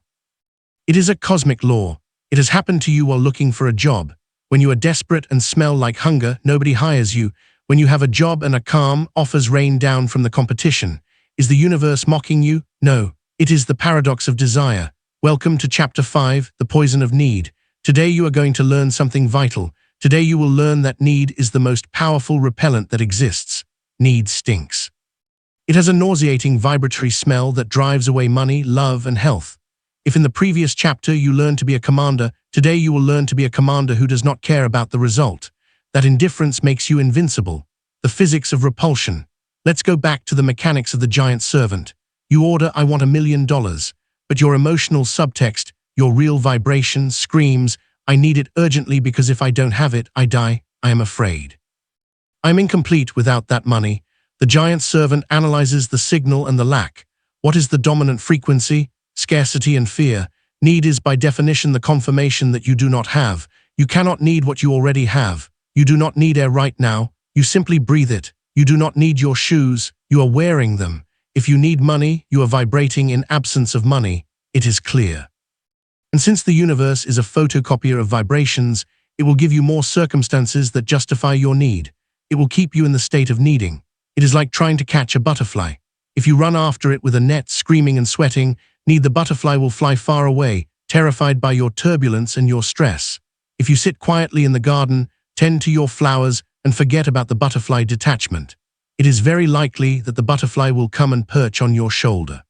Speaker 1: It is a cosmic law. It has happened to you while looking for a job. When you are desperate and smell like hunger, nobody hires you. When you have a job and a calm, offers rain down from the competition. Is the universe mocking you? No. It is the paradox of desire. Welcome to Chapter 5, The Poison of Need. Today you are going to learn something vital. Today you will learn that need is the most powerful repellent that exists. Need stinks. It has a nauseating vibratory smell that drives away money, love, and health. If in the previous chapter you learned to be a commander, today you will learn to be a commander who does not care about the result. That indifference makes you invincible. The physics of repulsion. Let's go back to the mechanics of the giant servant. You order, "I want $1 million," but your emotional subtext, your real vibration, screams, "I need it urgently because if I don't have it, I die. I am afraid. I am incomplete without that money." The giant servant analyzes the signal and the lack. What is the dominant frequency? Scarcity and fear. Need is by definition the confirmation that you do not have. You cannot need what you already have. You do not need air right now. You simply breathe it. You do not need your shoes. You are wearing them. If you need money, you are vibrating in absence of money. It is clear. And since the universe is a photocopier of vibrations, it will give you more circumstances that justify your need. It will keep you in the state of needing. It is like trying to catch a butterfly. If you run after it with a net, screaming and sweating, the butterfly will fly far away, terrified by your turbulence and your stress. If you sit quietly in the garden, tend to your flowers, and forget about the butterfly detachment, it is very likely that the butterfly will come and perch on your shoulder.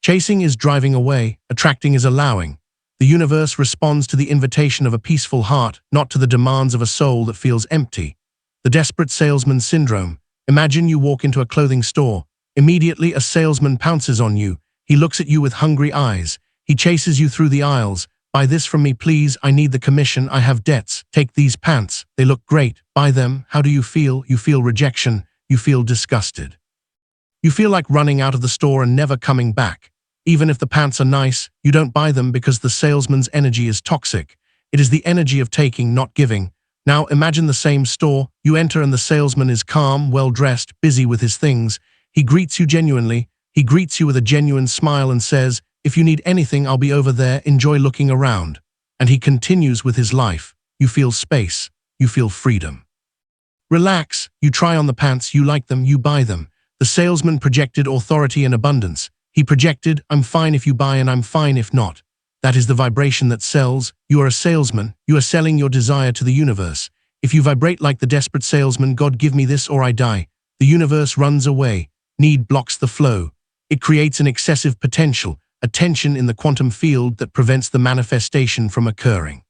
Speaker 1: Chasing is driving away, attracting is allowing. The universe responds to the invitation of a peaceful heart, not to the demands of a soul that feels empty. The desperate salesman syndrome. Imagine you walk into a clothing store. Immediately a salesman pounces on you. He looks at you with hungry eyes. He chases you through the aisles. "Buy this from me, please. I need the commission. I have debts. Take these pants. They look great. Buy them." How do you feel? You feel rejection. You feel disgusted. You feel like running out of the store and never coming back. Even if the pants are nice, you don't buy them because the salesman's energy is toxic. It is the energy of taking, not giving. Now imagine the same store. You enter and the salesman is calm, well-dressed, busy with his things. He greets you genuinely. He greets you with a genuine smile and says, "If you need anything, I'll be over there. Enjoy looking around." And he continues with his life. You feel space. You feel freedom. Relax. You try on the pants. You like them. You buy them. The salesman projected authority and abundance. He projected, "I'm fine if you buy and I'm fine if not." That is the vibration that sells. You are a salesman. You are selling your desire to the universe. If you vibrate like the desperate salesman, God give me this or I die, the universe runs away. Need blocks the flow. It creates an excessive potential, a tension in the quantum field that prevents the manifestation from occurring.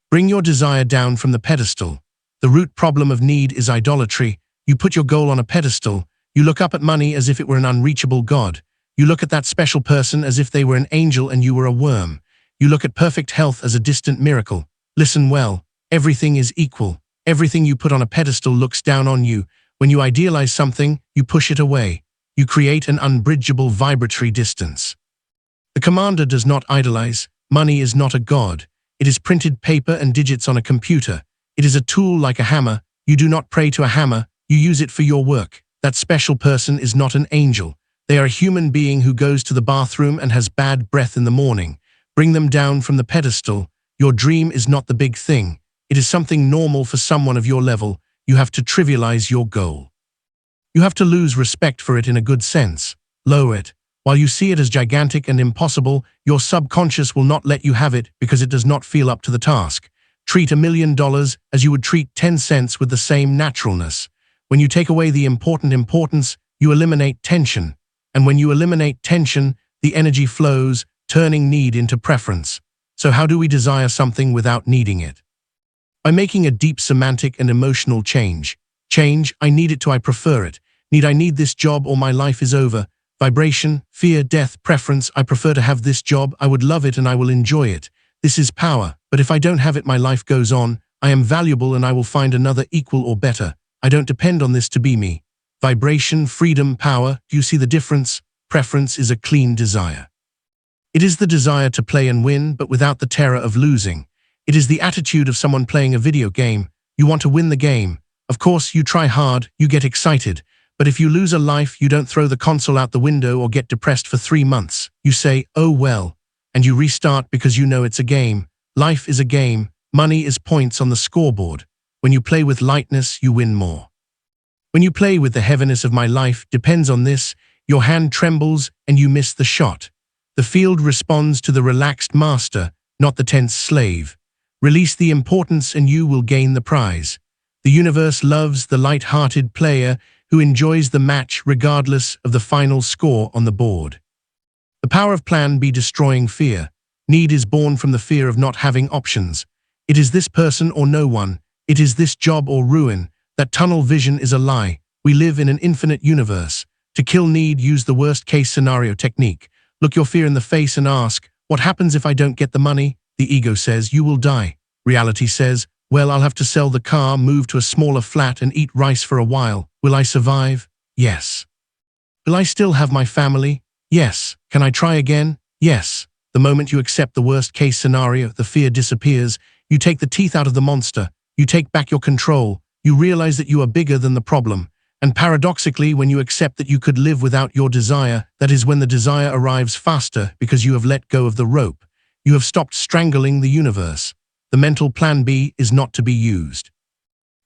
Speaker 1: Bring your desire down from the pedestal. The root problem of need is idolatry. You put your goal on a pedestal. You look up at money as if it were an unreachable god. You look at that special person as if they were an angel and you were a worm. You look at perfect health as a distant miracle. Listen well, everything is equal. Everything you put on a pedestal looks down on you. When you idealize something, you push it away. You create an unbridgeable vibratory distance. The commander does not idolize. Money is not a god. It is printed paper and digits on a computer. It is a tool like a hammer. You do not pray to a hammer. You use it for your work. That special person is not an angel. They are a human being who goes to the bathroom and has bad breath in the morning. Bring them down from the pedestal. Your dream is not the big thing. It is something normal for someone of your level. You have to trivialize your goal. You have to lose respect for it in a good sense. Lower it. While you see it as gigantic and impossible, your subconscious will not let you have it because it does not feel up to the task. Treat $1 million as you would treat 10 cents with the same naturalness. When you take away the importance, you eliminate tension. And when you eliminate tension, the energy flows, turning need into preference. So how do we desire something without needing it? By making a deep semantic and emotional change. Change, I need it to I prefer it. I need this job or my life is over. Vibration, fear, death, preference, I prefer to have this job, I would love it and I will enjoy it. This is power, but if I don't have it my life goes on. I am valuable and I will find another equal or better. I don't depend on this to be me. Vibration, freedom, power, do you see the difference? Preference is a clean desire. It is the desire to play and win, but without the terror of losing. It is the attitude of someone playing a video game. You want to win the game. Of course, you try hard, you get excited. But if you lose a life, you don't throw the console out the window or get depressed for 3 months. You say, oh well, and you restart because you know it's a game. Life is a game. Money is points on the scoreboard. When you play with lightness, you win more. When you play with the heaviness of my life depends on this, your hand trembles and you miss the shot. The field responds to the relaxed master, not the tense slave. Release the importance and you will gain the prize. The universe loves the light-hearted player who enjoys the match regardless of the final score on the board. The power of Plan B destroying fear. Need is born from the fear of not having options. It is this person or no one. It is this job or ruin. That tunnel vision is a lie. We live in an infinite universe. To kill need, use the worst-case scenario technique. Look your fear in the face and ask, what happens if I don't get the money? The ego says, you will die. Reality says, well, I'll have to sell the car, move to a smaller flat and eat rice for a while. Will I survive? Yes. Will I still have my family? Yes. Can I try again? Yes. The moment you accept the worst-case scenario, the fear disappears. You take the teeth out of the monster. You take back your control. You realize that you are bigger than the problem. And paradoxically, when you accept that you could live without your desire, that is when the desire arrives faster because you have let go of the rope. You have stopped strangling the universe. The mental Plan B is not to be used.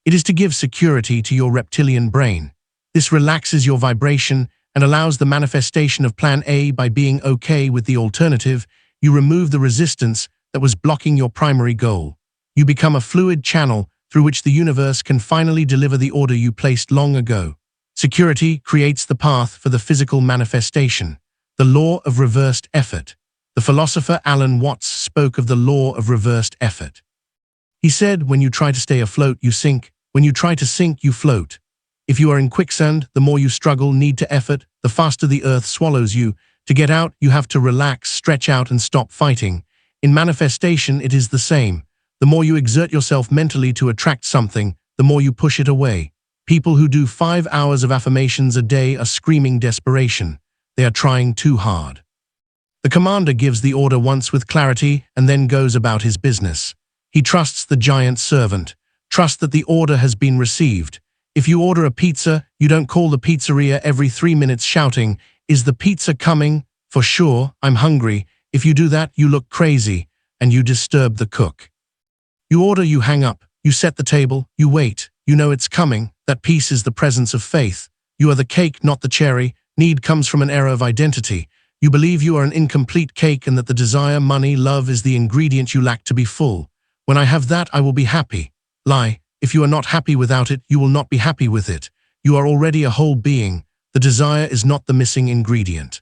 Speaker 1: It is to give security to your reptilian brain. This relaxes your vibration and allows the manifestation of Plan A by being okay with the alternative. You remove the resistance that was blocking your primary goal. You become a fluid channel through which the universe can finally deliver the order you placed long ago. Security creates the path for the physical manifestation. The law of reversed effort. The philosopher Alan Watts spoke of the law of reversed effort. He said, when you try to stay afloat, you sink. When you try to sink, you float. If you are in quicksand, the more you struggle, need to effort, the faster the earth swallows you. To get out, you have to relax, stretch out, and stop fighting. In manifestation, it is the same. The more you exert yourself mentally to attract something, the more you push it away. People who do 5 hours of affirmations a day are screaming desperation. They are trying too hard. The commander gives the order once with clarity and then goes about his business. He trusts the giant servant. Trust that the order has been received. If you order a pizza, you don't call the pizzeria every 3 minutes shouting, "Is the pizza coming? For sure, I'm hungry." If you do that, you look crazy and you disturb the cook. You order, you hang up, you set the table, you wait, you know it's coming. That peace is the presence of faith. You are the cake, not the cherry. Need comes from an error of identity. You believe you are an incomplete cake and that the desire, money, love is the ingredient you lack to be full. When I have that, I will be happy. Lie. If you are not happy without it, you will not be happy with it. You are already a whole being. The desire is not the missing ingredient.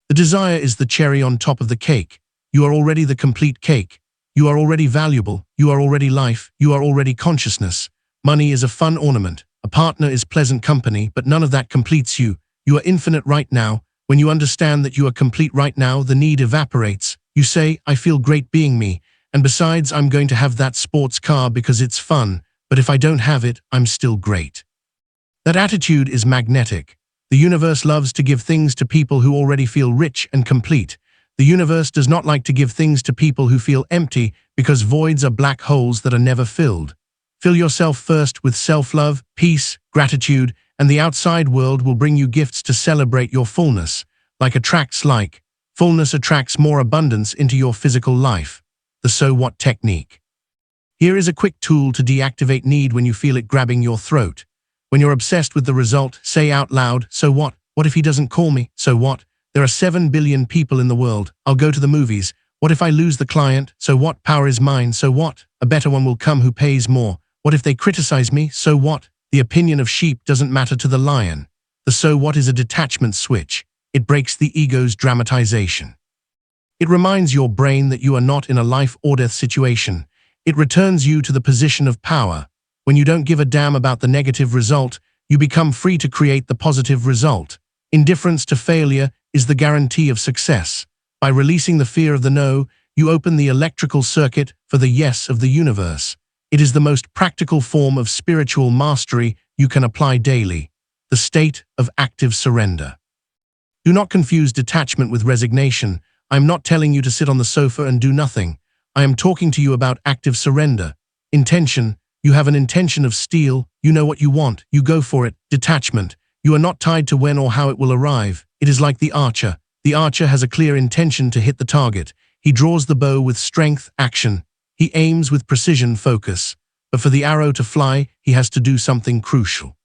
Speaker 1: The desire is the cherry on top of the cake. You are already the complete cake. You are already valuable. You are already life. You are already consciousness. Money is a fun ornament. A partner is pleasant company, but none of that completes you. You are infinite right now. When you understand that you are complete right now, the need evaporates. You say, I feel great being me. And besides, I'm going to have that sports car because it's fun. But if I don't have it, I'm still great. That attitude is magnetic. The universe loves to give things to people who already feel rich and complete. The universe does not like to give things to people who feel empty because voids are black holes that are never filled. Fill yourself first with self-love, peace, gratitude, and the outside world will bring you gifts to celebrate your fullness. Like attracts like. Fullness attracts more abundance into your physical life. The so what technique. Here is a quick tool to deactivate need when you feel it grabbing your throat. When you're obsessed with the result, say out loud, so what? What if he doesn't call me? So what? There are 7 billion people in the world. I'll go to the movies. What if I lose the client? So what? Power is mine. So what? A better one will come who pays more. What if they criticize me? So what? The opinion of sheep doesn't matter to the lion. The so what is a detachment switch. It breaks the ego's dramatization. It reminds your brain that you are not in a life or death situation. It returns you to the position of power. When you don't give a damn about the negative result, you become free to create the positive result. Indifference to failure is the guarantee of success. By releasing the fear of the no, you open the electrical circuit for the yes of the universe. It is the most practical form of spiritual mastery you can apply daily. The state of active surrender. Do not confuse detachment with resignation. I am not telling you to sit on the sofa and do nothing. I am talking to you about active surrender. Intention. You have an intention of steel. You know what you want. You go for it. Detachment. You are not tied to when or how it will arrive. It is like the archer. The archer has a clear intention to hit the target. He draws the bow with strength, action. He aims with precision, focus. But for the arrow to fly, he has to do something crucial.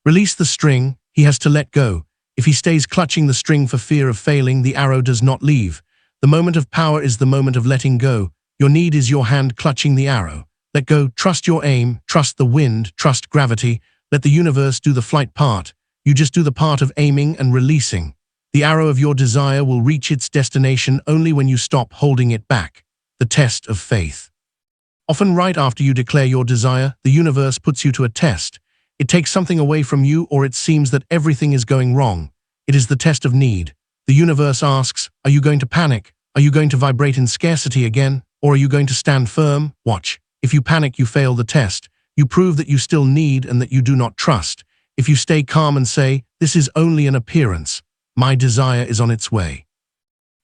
Speaker 1: Release the string. He has to let go. If he stays clutching the string for fear of failing, the arrow does not leave. The moment of power is the moment of letting go. Your need is your hand clutching the arrow. Let go, trust your aim, trust the wind, trust gravity. Let the universe do the flight part. You just do the part of aiming and releasing. The arrow of your desire will reach its destination only when you stop holding it back. The test of faith. Often right after you declare your desire, the universe puts you to a test. It takes something away from you or it seems that everything is going wrong. It is the test of need. The universe asks, are you going to panic? Are you going to vibrate in scarcity again? Or are you going to stand firm? Watch. If you panic, you fail the test. You prove that you still need and that you do not trust. If you stay calm and say, this is only an appearance. My desire is on its way.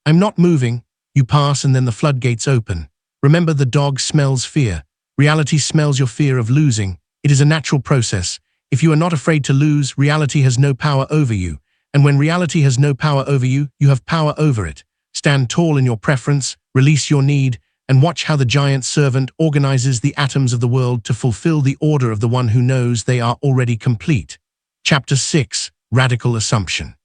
Speaker 1: I'm not moving. You pass and then the floodgates open. Remember, the dog smells fear. Reality smells your fear of losing. It is a natural process. If you are not afraid to lose, reality has no power over you. And when reality has no power over you, you have power over it. Stand tall in your preference, release your need, and watch how the giant servant organizes the atoms of the world to fulfill the order of the one who knows they are already complete. Chapter 6. Radical Assumption.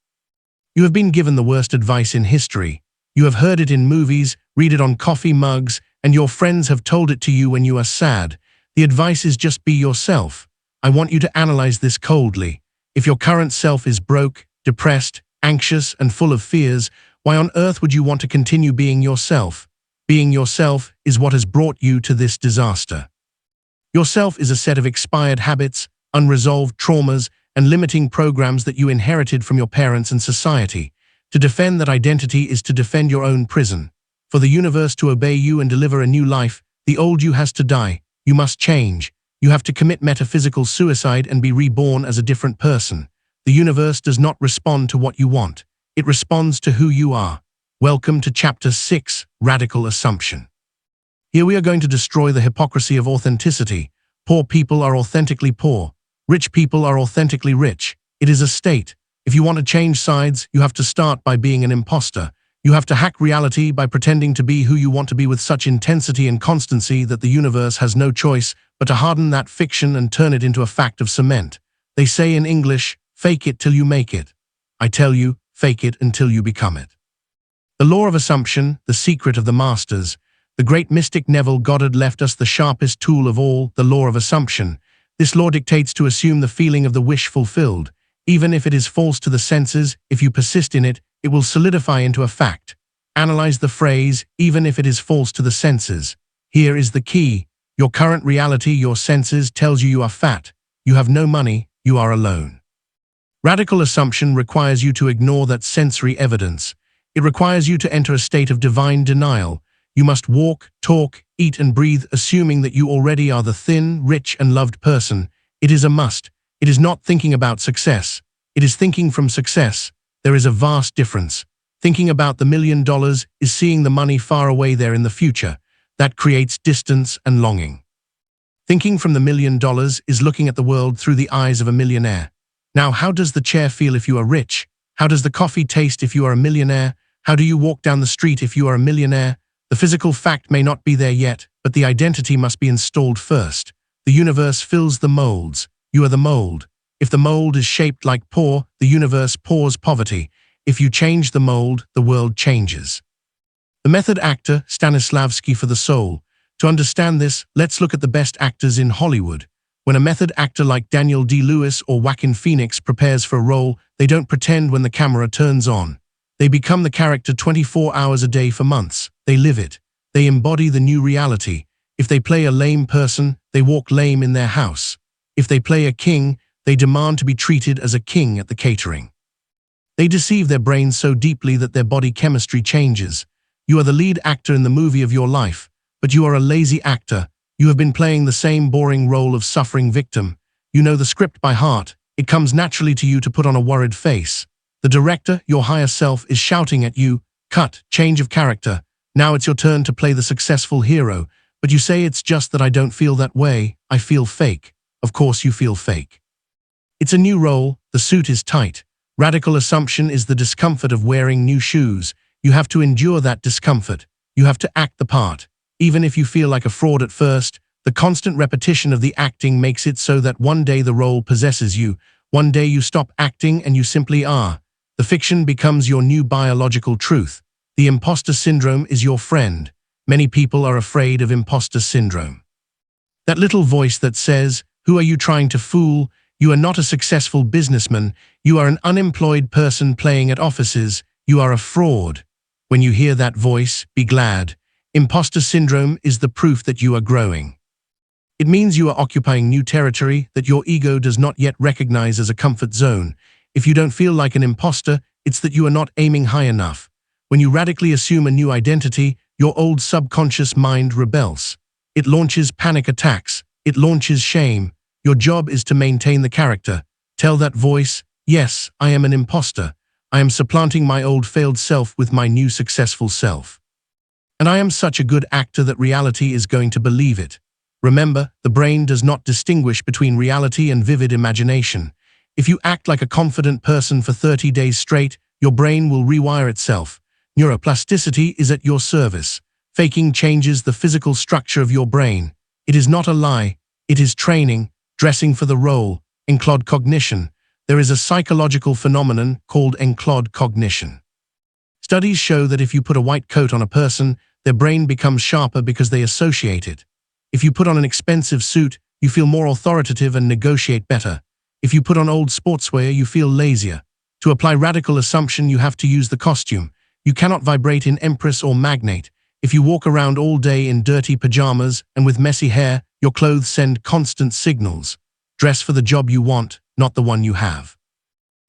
Speaker 1: You have been given the worst advice in history. You have heard it in movies, read it on coffee mugs, and your friends have told it to you when you are sad. The advice is just be yourself. I want you to analyze this coldly. If your current self is broke, depressed, anxious, and full of fears, why on earth would you want to continue being yourself? Being yourself is what has brought you to this disaster. Yourself is a set of expired habits, unresolved traumas, and limiting programs that you inherited from your parents and society. To defend that identity is to defend your own prison. For the universe to obey you and deliver a new life, the old you has to die. You must change. You have to commit metaphysical suicide and be reborn as a different person. The universe does not respond to what you want. It responds to who you are. Welcome to Chapter 6, Radical Assumption. Here we are going to destroy the hypocrisy of authenticity. Poor people are authentically poor. Rich people are authentically rich. It is a state. If you want to change sides, you have to start by being an imposter. You have to hack reality by pretending to be who you want to be with such intensity and constancy that the universe has no choice but to harden that fiction and turn it into a fact of cement. They say in English, fake it till you make it. I tell you, fake it until you become it. The law of assumption, the secret of the masters. The great mystic Neville Goddard left us the sharpest tool of all, the law of assumption. This law dictates to assume the feeling of the wish fulfilled. Even if it is false to the senses, if you persist in it, it will solidify into a fact. Analyze the phrase, even if it is false to the senses. Here is the key. Your current reality, your senses, tells you you are fat, you have no money, you are alone. Radical assumption requires you to ignore that sensory evidence. It requires you to enter a state of divine denial. You must walk, talk, eat and breathe, assuming that you already are the thin, rich and loved person. It is a must. It is not thinking about success. It is thinking from success. There is a vast difference. Thinking about the $1 million is seeing the money far away there in the future. That creates distance and longing. Thinking from the $1 million is looking at the world through the eyes of a millionaire. Now, how does the chair feel if you are rich? How does the coffee taste if you are a millionaire? How do you walk down the street if you are a millionaire? The physical fact may not be there yet, but the identity must be installed first. The universe fills the molds. You are the mold. If the mold is shaped like poor, the universe pours poverty. If you change the mold, the world changes. The method actor, Stanislavski for the soul. To understand this, let's look at the best actors in Hollywood. When a method actor like Daniel Day-Lewis or Joaquin Phoenix prepares for a role, they don't pretend when the camera turns on. They become the character 24 hours a day for months. They live it. They embody the new reality. If they play a lame person, they walk lame in their house. If they play a king, they demand to be treated as a king at the catering. They deceive their brains so deeply that their body chemistry changes. You are the lead actor in the movie of your life, but you are a lazy actor. You have been playing the same boring role of suffering victim. You know the script by heart. It comes naturally to you to put on a worried face. The director, your higher self, is shouting at you, "Cut, change of character. Now it's your turn to play the successful hero." But you say, "It's just that I don't feel that way. I feel fake." Of course you feel fake. It's a new role. The suit is tight. Radical assumption is the discomfort of wearing new shoes. You have to endure that discomfort. You have to act the part. Even if you feel like a fraud at first, the constant repetition of the acting makes it so that one day the role possesses you. One day you stop acting and you simply are. The fiction becomes your new biological truth. The imposter syndrome is your friend. Many people are afraid of imposter syndrome. That little voice that says, "Who are you trying to fool? You are not a successful businessman. You are an unemployed person playing at offices. You are a fraud." When you hear that voice, be glad. Imposter syndrome is the proof that you are growing. It means you are occupying new territory that your ego does not yet recognize as a comfort zone. If you don't feel like an imposter, it's that you are not aiming high enough. When you radically assume a new identity, your old subconscious mind rebels. It launches panic attacks. It launches shame. Your job is to maintain the character. Tell that voice, "Yes, I am an imposter. I am supplanting my old failed self with my new successful self. And I am such a good actor that reality is going to believe it." Remember, the brain does not distinguish between reality and vivid imagination. If you act like a confident person for 30 days straight, your brain will rewire itself. Neuroplasticity is at your service. Faking changes the physical structure of your brain. It is not a lie. It is training, dressing for the role, enclod cognition. There is a psychological phenomenon called enclod cognition. Studies show that if you put a white coat on a person, their brain becomes sharper because they associate it. If you put on an expensive suit, you feel more authoritative and negotiate better. If you put on old sportswear, you feel lazier. To apply radical assumption, you have to use the costume. You cannot vibrate in Empress or Magnate. If you walk around all day in dirty pajamas and with messy hair, your clothes send constant signals. Dress for the job you want, not the one you have.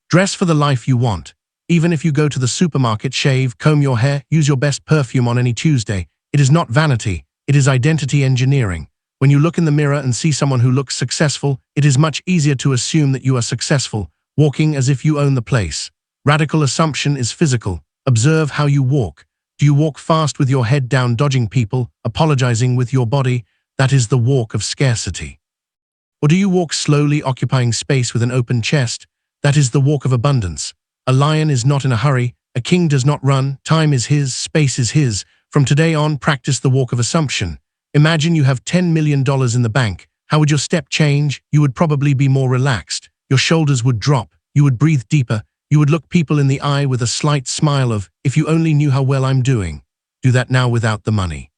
Speaker 1: Dress for the life you want. Even if you go to the supermarket, shave, comb your hair, use your best perfume on any Tuesday, it is not vanity, it is identity engineering. When you look in the mirror and see someone who looks successful, it is much easier to assume that you are successful, walking as if you own the place. Radical assumption is physical. Observe how you walk. Do you walk fast with your head down, dodging people, apologizing with your body? That is the walk of scarcity. Or do you walk slowly, occupying space with an open chest? That is the walk of abundance. A lion is not in a hurry. A king does not run. Time is his. Space is his. From today on, practice the walk of assumption. Imagine you have $10 million in the bank. How would your step change? You would probably be more relaxed. Your shoulders would drop. You would breathe deeper. You would look people in the eye with a slight smile of, if you only knew how well I'm doing. Do that now without the money.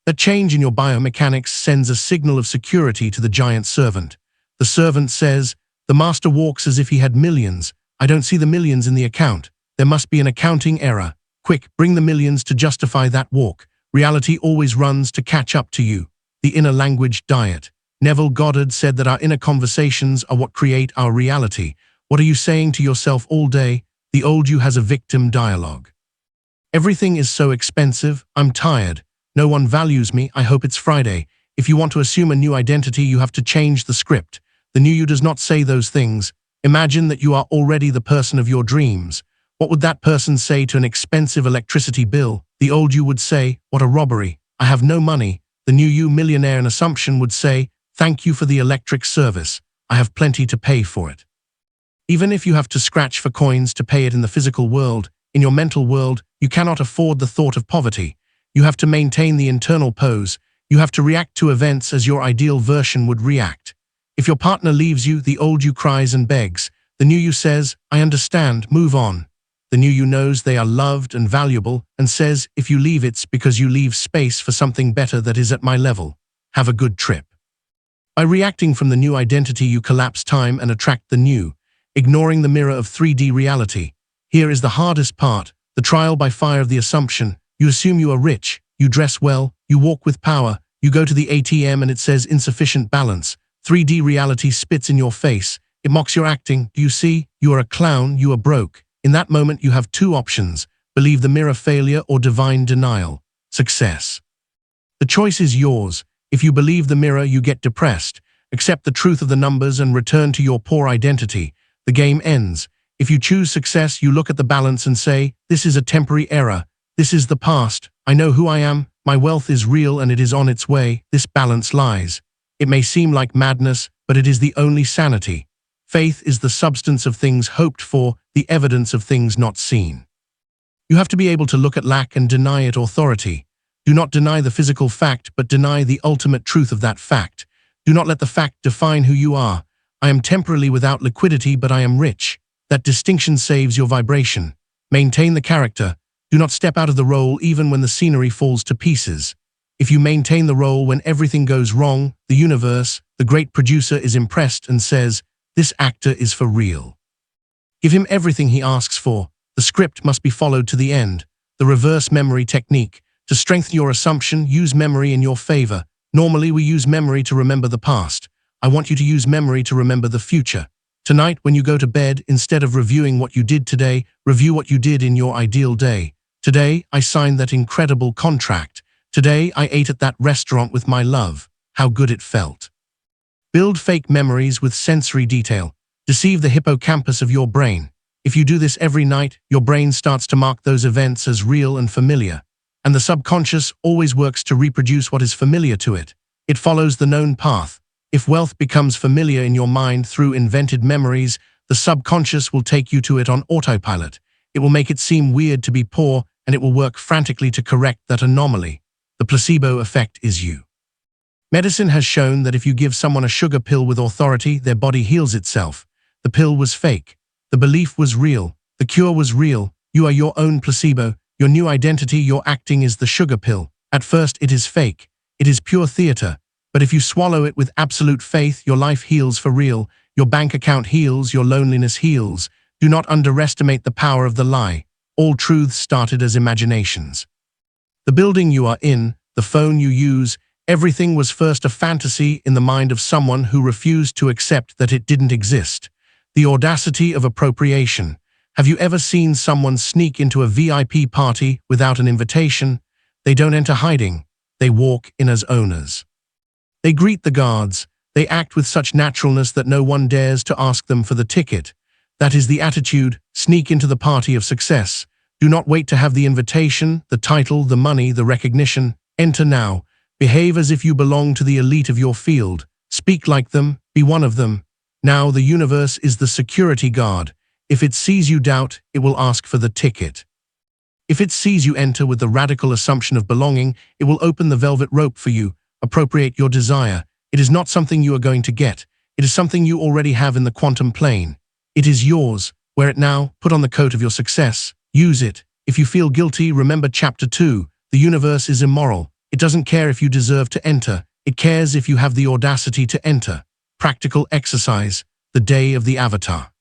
Speaker 1: That change in your biomechanics sends a signal of security to the giant servant. The servant says, the master walks as if he had millions. I don't see the millions in the account. There must be an accounting error. Quick, bring the millions to justify that walk. Reality always runs to catch up to you. The inner language diet. Neville Goddard said that our inner conversations are what create our reality. What are you saying to yourself all day? The old you has a victim dialogue. Everything is so expensive. I'm tired. No one values me. I hope it's Friday. If you want to assume a new identity, you have to change the script. The new you does not say those things. Imagine that you are already the person of your dreams. What would that person say to an expensive electricity bill? The old you would say, what a robbery. I have no money. The new you, millionaire in assumption, would say, thank you for the electric service. I have plenty to pay for it. Even if you have to scratch for coins to pay it in the physical world, in your mental world, you cannot afford the thought of poverty. You have to maintain the internal pose. You have to react to events as your ideal version would react. If your partner leaves you, the old you cries and begs. The new you says, I understand, move on. The new you knows they are loved and valuable and says, if you leave, it's because you leave space for something better that is at my level. Have a good trip. By reacting from the new identity, you collapse time and attract the new, ignoring the mirror of 3D reality. Here is the hardest part, the trial by fire of the assumption. You assume you are rich, you dress well, you walk with power, you go to the ATM and it says insufficient balance. 3D reality spits in your face. It mocks your acting. Do you see? You are a clown, you are broke. In that moment, you have two options: believe the mirror failure or divine denial, success. The choice is yours. If you believe the mirror, you get depressed. Accept the truth of the numbers and return to your poor identity. The game ends. If you choose success, you look at the balance and say, this is a temporary error. This is the past. I know who I am. My wealth is real and it is on its way. This balance lies. It may seem like madness, but it is the only sanity. Faith is the substance of things hoped for, the evidence of things not seen. You have to be able to look at lack and deny it authority. Do not deny the physical fact, but deny the ultimate truth of that fact. Do not let the fact define who you are. I am temporarily without liquidity, but I am rich. That distinction saves your vibration. Maintain the character. Do not step out of the role even when the scenery falls to pieces. If you maintain the role when everything goes wrong, the universe, the great producer, is impressed and says, this actor is for real. Give him everything he asks for. The script must be followed to the end. The reverse memory technique. To strengthen your assumption, use memory in your favor. Normally, we use memory to remember the past. I want you to use memory to remember the future. Tonight, when you go to bed, instead of reviewing what you did today, review what you did in your ideal day. Today, I signed that incredible contract. Today, I ate at that restaurant with my love. How good it felt. Build fake memories with sensory detail. Deceive the hippocampus of your brain. If you do this every night, your brain starts to mark those events as real and familiar. And the subconscious always works to reproduce what is familiar to it. It follows the known path. If wealth becomes familiar in your mind through invented memories, the subconscious will take you to it on autopilot. It will make it seem weird to be poor, and it will work frantically to correct that anomaly. The placebo effect is you. Medicine has shown that if you give someone a sugar pill with authority, their body heals itself. The pill was fake. The belief was real. The cure was real. You are your own placebo. Your new identity, your acting is the sugar pill. At first, it is fake. It is pure theater. But if you swallow it with absolute faith, your life heals for real. Your bank account heals. Your loneliness heals. Do not underestimate the power of the lie. All truths started as imaginations. The building you are in, the phone you use, everything was first a fantasy in the mind of someone who refused to accept that it didn't exist. The audacity of appropriation. Have you ever seen someone sneak into a VIP party without an invitation? They don't enter hiding. They walk in as owners. They greet the guards. They act with such naturalness that no one dares to ask them for the ticket. That is the attitude. Sneak into the party of success. Do not wait to have the invitation, the title, the money, the recognition. Enter now. Behave as if you belong to the elite of your field. Speak like them. Be one of them. Now the universe is the security guard. If it sees you doubt, it will ask for the ticket. If it sees you enter with the radical assumption of belonging, it will open the velvet rope for you. Appropriate your desire. It is not something you are going to get. It is something you already have in the quantum plane. It is yours. Wear it now, put on the coat of your success. Use it. If you feel guilty, remember Chapter 2. The universe is immoral. It doesn't care if you deserve to enter. It cares if you have the audacity to enter. Practical exercise. The day of the avatar.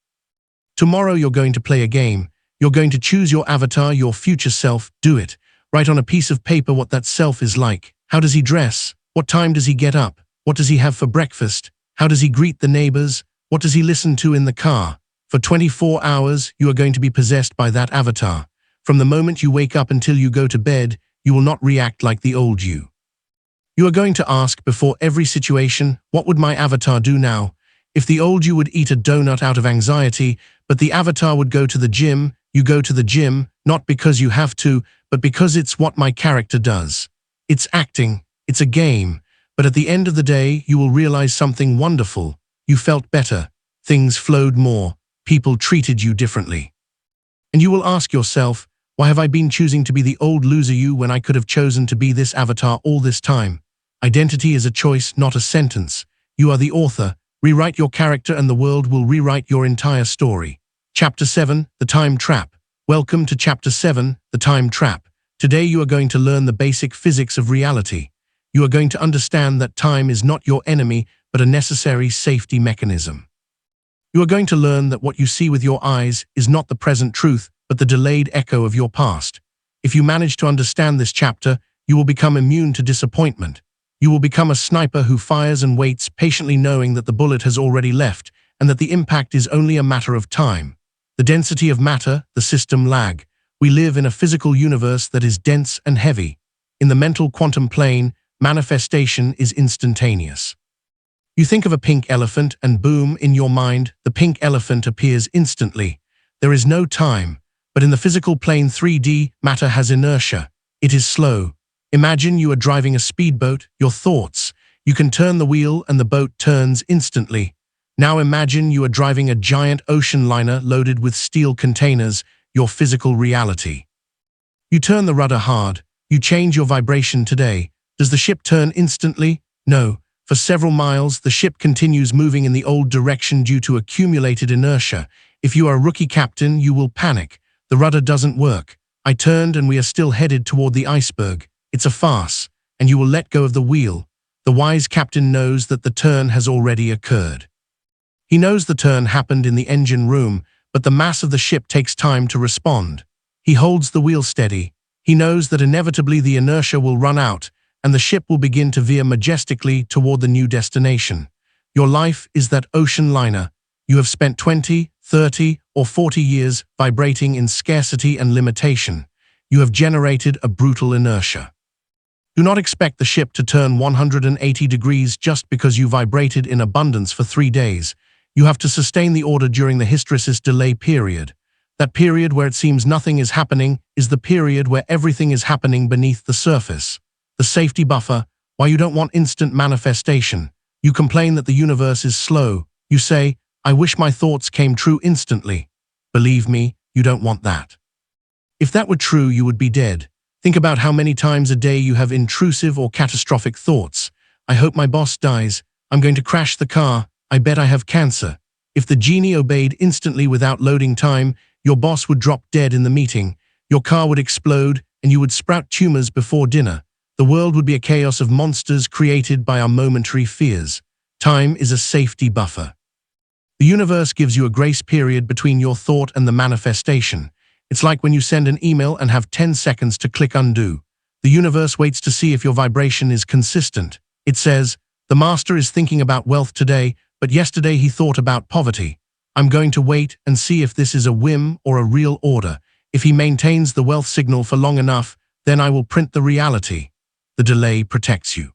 Speaker 1: Tomorrow you're going to play a game. You're going to choose your avatar, your future self. Do it. Write on a piece of paper what that self is like. How does he dress? What time does he get up? What does he have for breakfast? How does he greet the neighbors? What does he listen to in the car? For 24 hours, you are going to be possessed by that avatar. From the moment you wake up until you go to bed, you will not react like the old you. You are going to ask before every situation, what would my avatar do now? If the old you would eat a donut out of anxiety, but the avatar would go to the gym, you go to the gym, not because you have to, but because it's what my character does. It's acting, it's a game, but at the end of the day, you will realize something wonderful. You felt better, things flowed more, people treated you differently. And you will ask yourself, why have I been choosing to be the old loser you when I could have chosen to be this avatar all this time? Identity is a choice, not a sentence. You are the author. Rewrite your character and the world will rewrite your entire story. Chapter 7, The Time Trap. Welcome to Chapter 7, The Time Trap. Today you are going to learn the basic physics of reality. You are going to understand that time is not your enemy, but a necessary safety mechanism. You are going to learn that what you see with your eyes is not the present truth, but the delayed echo of your past. If you manage to understand this chapter, you will become immune to disappointment. You will become a sniper who fires and waits, patiently knowing that the bullet has already left and that the impact is only a matter of time. The density of matter, the system lag. We live in a physical universe that is dense and heavy. In the mental quantum plane, manifestation is instantaneous. You think of a pink elephant and boom, in your mind, the pink elephant appears instantly. There is no time, but in the physical plane 3D, matter has inertia. It is slow. Imagine you are driving a speedboat, your thoughts. You can turn the wheel and the boat turns instantly. Now imagine you are driving a giant ocean liner loaded with steel containers, your physical reality. You turn the rudder hard. You change your vibration today. Does the ship turn instantly? No. For several miles, the ship continues moving in the old direction due to accumulated inertia. If you are a rookie captain, you will panic. The rudder doesn't work. I turned and we are still headed toward the iceberg. It's a farce, and you will let go of the wheel. The wise captain knows that the turn has already occurred. He knows the turn happened in the engine room, but the mass of the ship takes time to respond. He holds the wheel steady. He knows that inevitably the inertia will run out, and the ship will begin to veer majestically toward the new destination. Your life is that ocean liner. You have spent 20, 30, or 40 years vibrating in scarcity and limitation. You have generated a brutal inertia. Do not expect the ship to turn 180 degrees just because you vibrated in abundance for 3 days. You have to sustain the order during the hysteresis delay period. That period where it seems nothing is happening is the period where everything is happening beneath the surface. The safety buffer, why you don't want instant manifestation. You complain that the universe is slow. You say, I wish my thoughts came true instantly. Believe me, you don't want that. If that were true, you would be dead. Think about how many times a day you have intrusive or catastrophic thoughts. I hope my boss dies. I'm going to crash the car. I bet I have cancer. If the genie obeyed instantly without loading time, your boss would drop dead in the meeting. Your car would explode and you would sprout tumors before dinner. The world would be a chaos of monsters created by our momentary fears. Time is a safety buffer. The universe gives you a grace period between your thought and the manifestation. It's like when you send an email and have 10 seconds to click undo. The universe waits to see if your vibration is consistent. It says, the master is thinking about wealth today, but yesterday he thought about poverty. I'm going to wait and see if this is a whim or a real order. If he maintains the wealth signal for long enough, then I will print the reality. The delay protects you.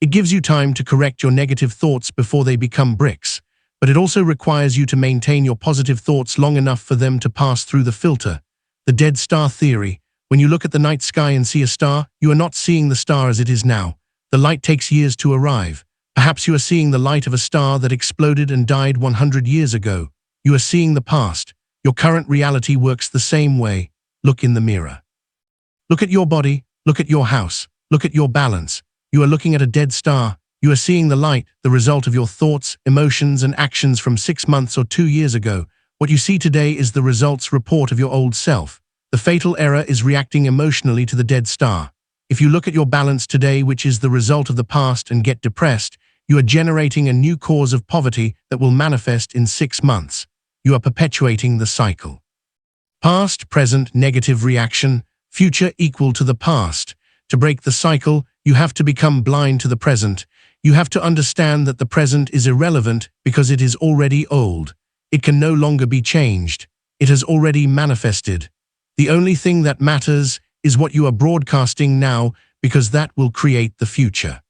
Speaker 1: It gives you time to correct your negative thoughts before they become bricks. But it also requires you to maintain your positive thoughts long enough for them to pass through the filter. The dead star theory. When you look at the night sky and see a star, you are not seeing the star as it is now. The light takes years to arrive. Perhaps you are seeing the light of a star that exploded and died 100 years ago. You are seeing the past. Your current reality works the same way. Look in the mirror. Look at your body. Look at your house. Look at your balance. You are looking at a dead star. You are seeing the light, the result of your thoughts, emotions, and actions from 6 months or 2 years ago. What you see today is the results report of your old self. The fatal error is reacting emotionally to the dead star. If you look at your balance today, which is the result of the past, and get depressed, you are generating a new cause of poverty that will manifest in 6 months. You are perpetuating the cycle. Past, present, negative reaction, future equal to the past. To break the cycle, you have to become blind to the present. You have to understand that the present is irrelevant because it is already old. It can no longer be changed. It has already manifested. The only thing that matters is what you are broadcasting now, because that will create the future.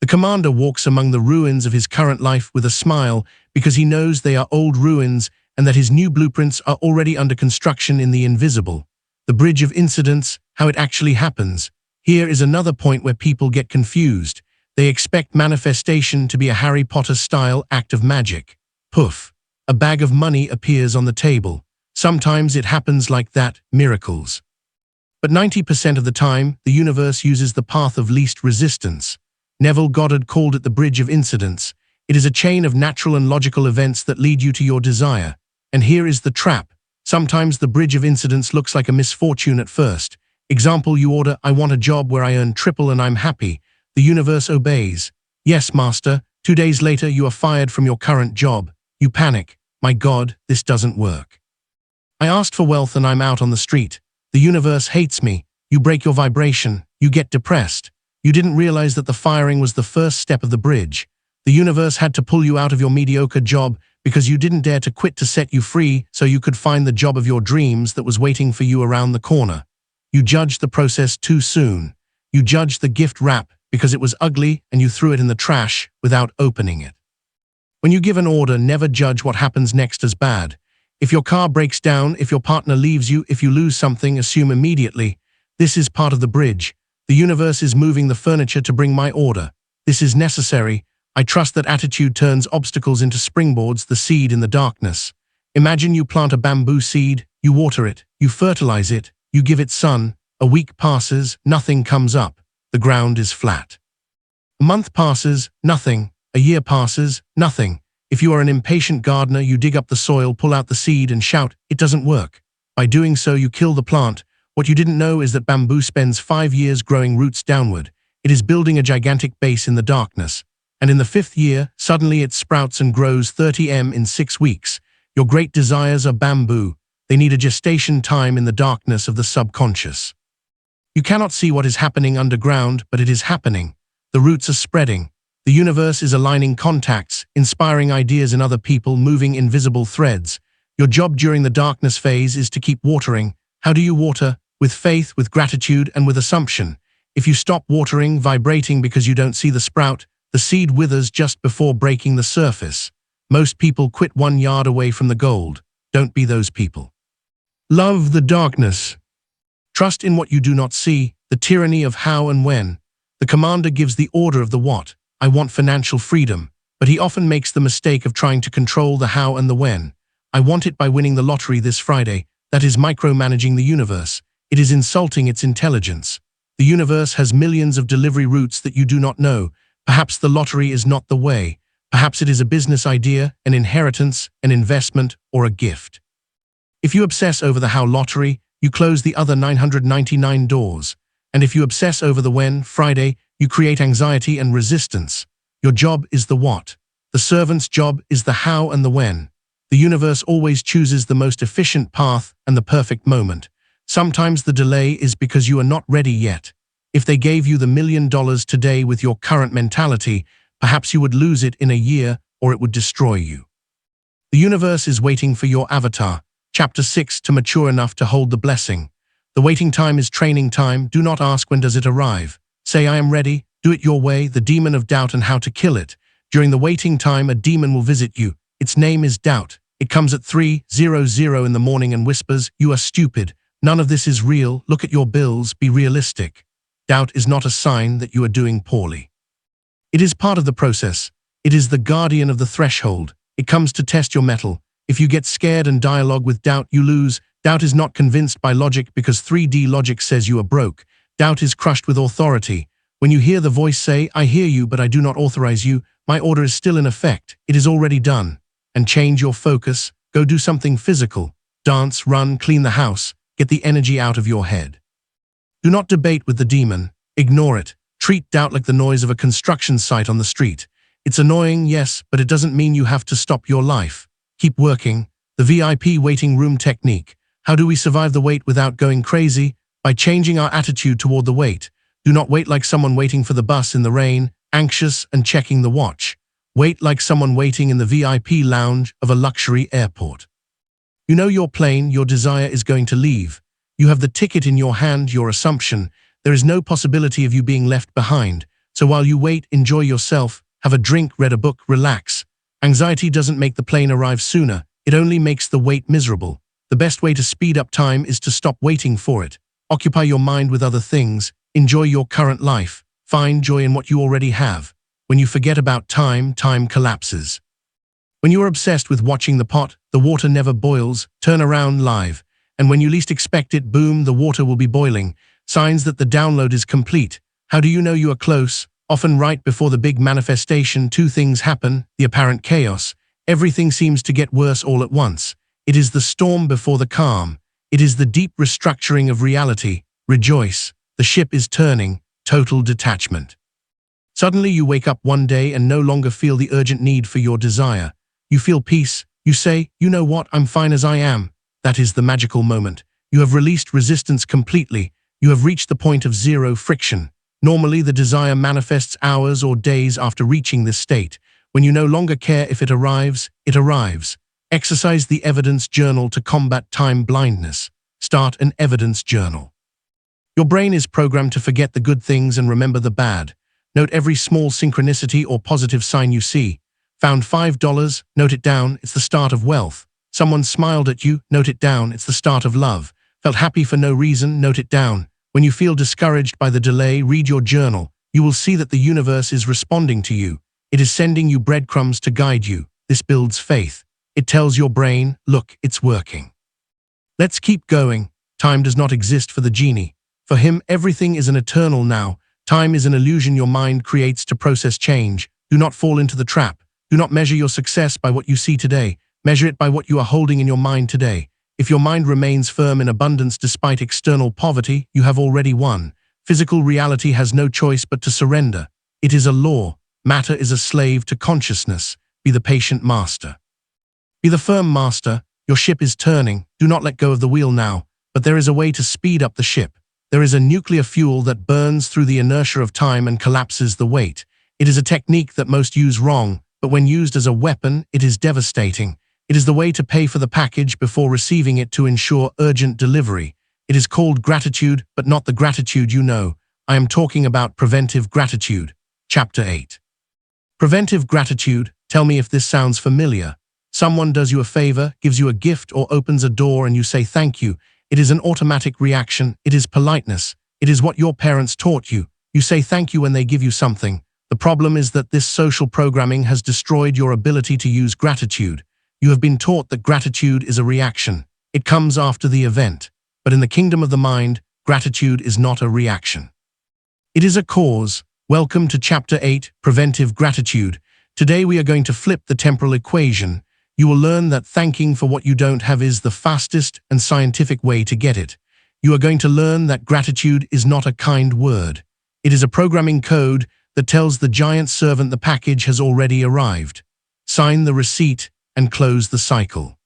Speaker 1: The commander walks among the ruins of his current life with a smile because he knows they are old ruins and that his new blueprints are already under construction in the invisible. The bridge of incidents, how it actually happens. Here is another point where people get confused. They expect manifestation to be a Harry Potter-style act of magic. Poof! A bag of money appears on the table. Sometimes it happens like that, miracles. But 90% of the time, the universe uses the path of least resistance. Neville Goddard called it the bridge of incidents. It is a chain of natural and logical events that lead you to your desire. And here is the trap. Sometimes the bridge of incidents looks like a misfortune at first. Example, you order, "I want a job where I earn triple and I'm happy." The universe obeys. "Yes, master." 2 days later, you are fired from your current job. You panic. "My God, this doesn't work. I asked for wealth and I'm out on the street. The universe hates me." You break your vibration. You get depressed. You didn't realize that the firing was the first step of the bridge. The universe had to pull you out of your mediocre job because you didn't dare to quit to set you free so you could find the job of your dreams that was waiting for you around the corner. You judged the process too soon. You judged the gift wrap because it was ugly and you threw it in the trash without opening it. When you give an order, never judge what happens next as bad. If your car breaks down, if your partner leaves you, if you lose something, assume immediately, this is part of the bridge. The universe is moving the furniture to bring my order. This is necessary. I trust that attitude turns obstacles into springboards, the seed in the darkness. Imagine you plant a bamboo seed, you water it, you fertilize it, you give it sun. A week passes, nothing comes up. The ground is flat. A month passes, nothing. A year passes, nothing. If you are an impatient gardener, you dig up the soil, pull out the seed and shout, "It doesn't work." By doing so, you kill the plant. What you didn't know is that bamboo spends 5 years growing roots downward. It is building a gigantic base in the darkness. And in the 5th year, suddenly it sprouts and grows 30 m in 6 weeks. Your great desires are bamboo. They need a gestation time in the darkness of the subconscious. You cannot see what is happening underground, but it is happening. The roots are spreading. The universe is aligning contacts, inspiring ideas in other people, moving invisible threads. Your job during the darkness phase is to keep watering. How do you water? With faith, with gratitude, and with assumption. If you stop watering, vibrating because you don't see the sprout, the seed withers just before breaking the surface. Most people quit 1 yard away from the gold. Don't be those people. Love the darkness. Trust in what you do not see, the tyranny of how and when. The commander gives the order of the what. I want financial freedom, but he often makes the mistake of trying to control the how and the when. I want it by winning the lottery this Friday. That is micromanaging the universe. It is insulting its intelligence. The universe has millions of delivery routes that you do not know. Perhaps the lottery is not the way. Perhaps it is a business idea, an inheritance, an investment, or a gift. If you obsess over the how lottery, you close the other 999 doors. And if you obsess over the when, Friday, you create anxiety and resistance. Your job is the what. The servant's job is the how and the when. The universe always chooses the most efficient path and the perfect moment. Sometimes the delay is because you are not ready yet. If they gave you the $1 million today with your current mentality, perhaps you would lose it in a year or it would destroy you. The universe is waiting for your avatar, Chapter 6, to mature enough to hold the blessing. The waiting time is training time. Do not ask when does it arrive. Say, I am ready. Do it your way. The demon of doubt and how to kill it. During the waiting time, a demon will visit you. Its name is doubt. It comes at 3:00 in the morning and whispers, you are stupid. None of this is real. Look at your bills. Be realistic. Doubt is not a sign that you are doing poorly. It is part of the process. It is the guardian of the threshold. It comes to test your mettle. If you get scared and dialogue with doubt, you lose. Doubt is not convinced by logic because 3D logic says you are broke. Doubt is crushed with authority. When you hear the voice say, I hear you, but I do not authorize you, my order is still in effect. It is already done. And change your focus. Go do something physical. Dance, run, clean the house. Get the energy out of your head. Do not debate with the demon. Ignore it. Treat doubt like the noise of a construction site on the street. It's annoying, yes, but it doesn't mean you have to stop your life. Keep working. The VIP waiting room technique. How do we survive the wait without going crazy? By changing our attitude toward the wait. Do not wait like someone waiting for the bus in the rain, anxious and checking the watch. Wait like someone waiting in the VIP lounge of a luxury airport. You know your plane, your desire is going to leave. You have the ticket in your hand, your assumption. There is no possibility of you being left behind. So while you wait, enjoy yourself, have a drink, read a book, relax. Anxiety doesn't make the plane arrive sooner. It only makes the wait miserable. The best way to speed up time is to stop waiting for it. Occupy your mind with other things. Enjoy your current life. Find joy in what you already have. When you forget about time, time collapses. When you are obsessed with watching the pot, the water never boils. Turn around live. And when you least expect it, boom, the water will be boiling. Signs that the download is complete. How do you know you are close? Often right before the big manifestation, two things happen, the apparent chaos. Everything seems to get worse all at once. It is the storm before the calm. It is the deep restructuring of reality. Rejoice. The ship is turning. Total detachment. Suddenly you wake up one day and no longer feel the urgent need for your desire. You feel peace. You say, you know what, I'm fine as I am. That is the magical moment. You have released resistance completely. You have reached the point of zero friction. Normally, the desire manifests hours or days after reaching this state. When you no longer care if it arrives, it arrives. Exercise the evidence journal to combat time blindness. Start an evidence journal. Your brain is programmed to forget the good things and remember the bad. Note every small synchronicity or positive sign you see. Found $5, note it down, it's the start of wealth. Someone smiled at you, note it down, it's the start of love. Felt happy for no reason, note it down. When you feel discouraged by the delay, read your journal. You will see that the universe is responding to you. It is sending you breadcrumbs to guide you. This builds faith. It tells your brain, look, it's working. Let's keep going. Time does not exist for the genie. For him, everything is an eternal now. Time is an illusion your mind creates to process change. Do not fall into the trap. Do not measure your success by what you see today. Measure it by what you are holding in your mind today. If your mind remains firm in abundance despite external poverty, you have already won. Physical reality has no choice but to surrender. It is a law. Matter is a slave to consciousness. Be the patient master. Be the firm master. Your ship is turning. Do not let go of the wheel now. But there is a way to speed up the ship. There is a nuclear fuel that burns through the inertia of time and collapses the weight. It is a technique that most use wrong, but when used as a weapon, it is devastating. It is the way to pay for the package before receiving it to ensure urgent delivery. It is called gratitude, but not the gratitude you know. I am talking about preventive gratitude. Chapter 8. Preventive gratitude. Tell me if this sounds familiar. Someone does you a favor, gives you a gift, or opens a door and you say thank you. It is an automatic reaction. It is politeness. It is what your parents taught you. You say thank you when they give you something. The problem is that this social programming has destroyed your ability to use gratitude. You have been taught that gratitude is a reaction. It comes after the event. But in the kingdom of the mind, gratitude is not a reaction. It is a cause. Welcome to Chapter 8, Preventive Gratitude. Today we are going to flip the temporal equation. You will learn that thanking for what you don't have is the fastest and scientific way to get it. You are going to learn that gratitude is not a kind word. It is a programming code that tells the giant servant the package has already arrived. Sign the receipt and close the cycle.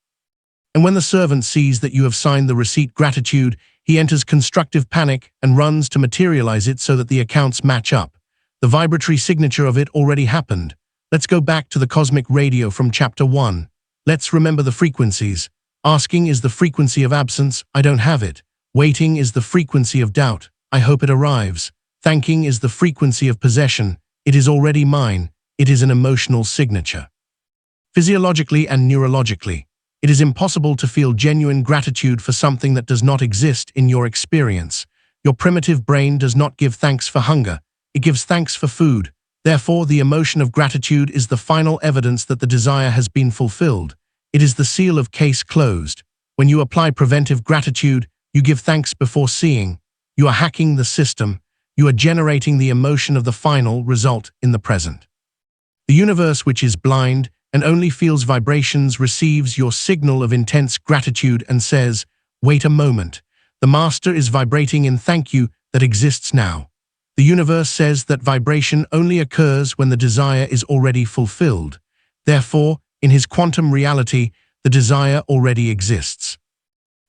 Speaker 1: And when the servant sees that you have signed the receipt gratitude, he enters constructive panic and runs to materialize it so that the accounts match up. The vibratory signature of it already happened. Let's go back to the cosmic radio from Chapter 1. Let's remember the frequencies. Asking is the frequency of absence, I don't have it. Waiting is the frequency of doubt, I hope it arrives. Thanking is the frequency of possession, it is already mine, it is an emotional signature. Physiologically and neurologically, it is impossible to feel genuine gratitude for something that does not exist in your experience. Your primitive brain does not give thanks for hunger, it gives thanks for food. Therefore, the emotion of gratitude is the final evidence that the desire has been fulfilled. It is the seal of case closed. When you apply preventive gratitude, you give thanks before seeing. You are hacking the system. You are generating the emotion of the final result in the present. The universe, which is blind, and only feels vibrations, receives your signal of intense gratitude and says, "Wait a moment. The master is vibrating in thank you that exists now." The universe says that vibration only occurs when the desire is already fulfilled. Therefore, in his quantum reality, the desire already exists.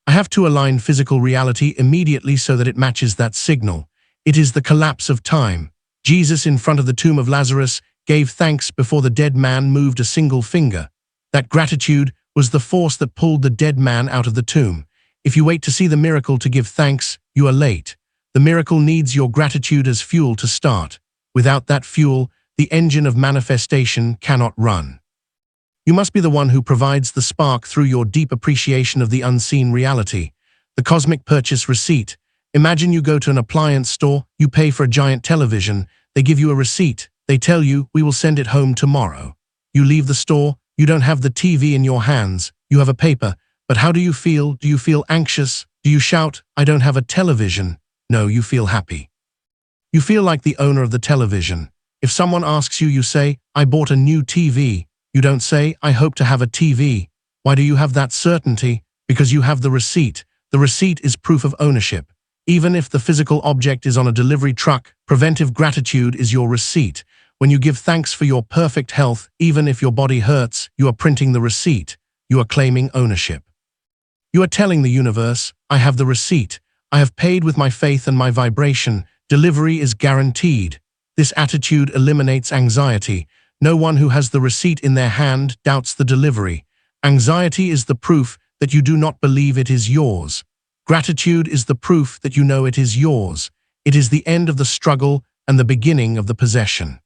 Speaker 1: I have to align physical reality immediately so that it matches that signal. It is the collapse of time. Jesus, in front of the tomb of Lazarus, gave thanks before the dead man moved a single finger. That gratitude was the force that pulled the dead man out of the tomb. If you wait to see the miracle to give thanks, you are late. The miracle needs your gratitude as fuel to start. Without that fuel, the engine of manifestation cannot run. You must be the one who provides the spark through your deep appreciation of the unseen reality. The cosmic purchase receipt. Imagine you go to an appliance store, you pay for a giant television, they give you a receipt, they tell you, "We will send it home tomorrow." You leave the store, you don't have the TV in your hands, you have a paper, but how do you feel? Do you feel anxious? Do you shout, "I don't have a television"? No, you feel happy. You feel like the owner of the television. If someone asks you, you say, "I bought a new TV." You don't say, "I hope to have a TV." Why do you have that certainty? Because you have the receipt. The receipt is proof of ownership. Even if the physical object is on a delivery truck, preventive gratitude is your receipt. When you give thanks for your perfect health, even if your body hurts, you are printing the receipt. You are claiming ownership. You are telling the universe, "I have the receipt. I have paid with my faith and my vibration. Delivery is guaranteed." This attitude eliminates anxiety. No one who has the receipt in their hand doubts the delivery. Anxiety is the proof that you do not believe it is yours. Gratitude is the proof that you know it is yours. It is the end of the struggle and the beginning of the possession.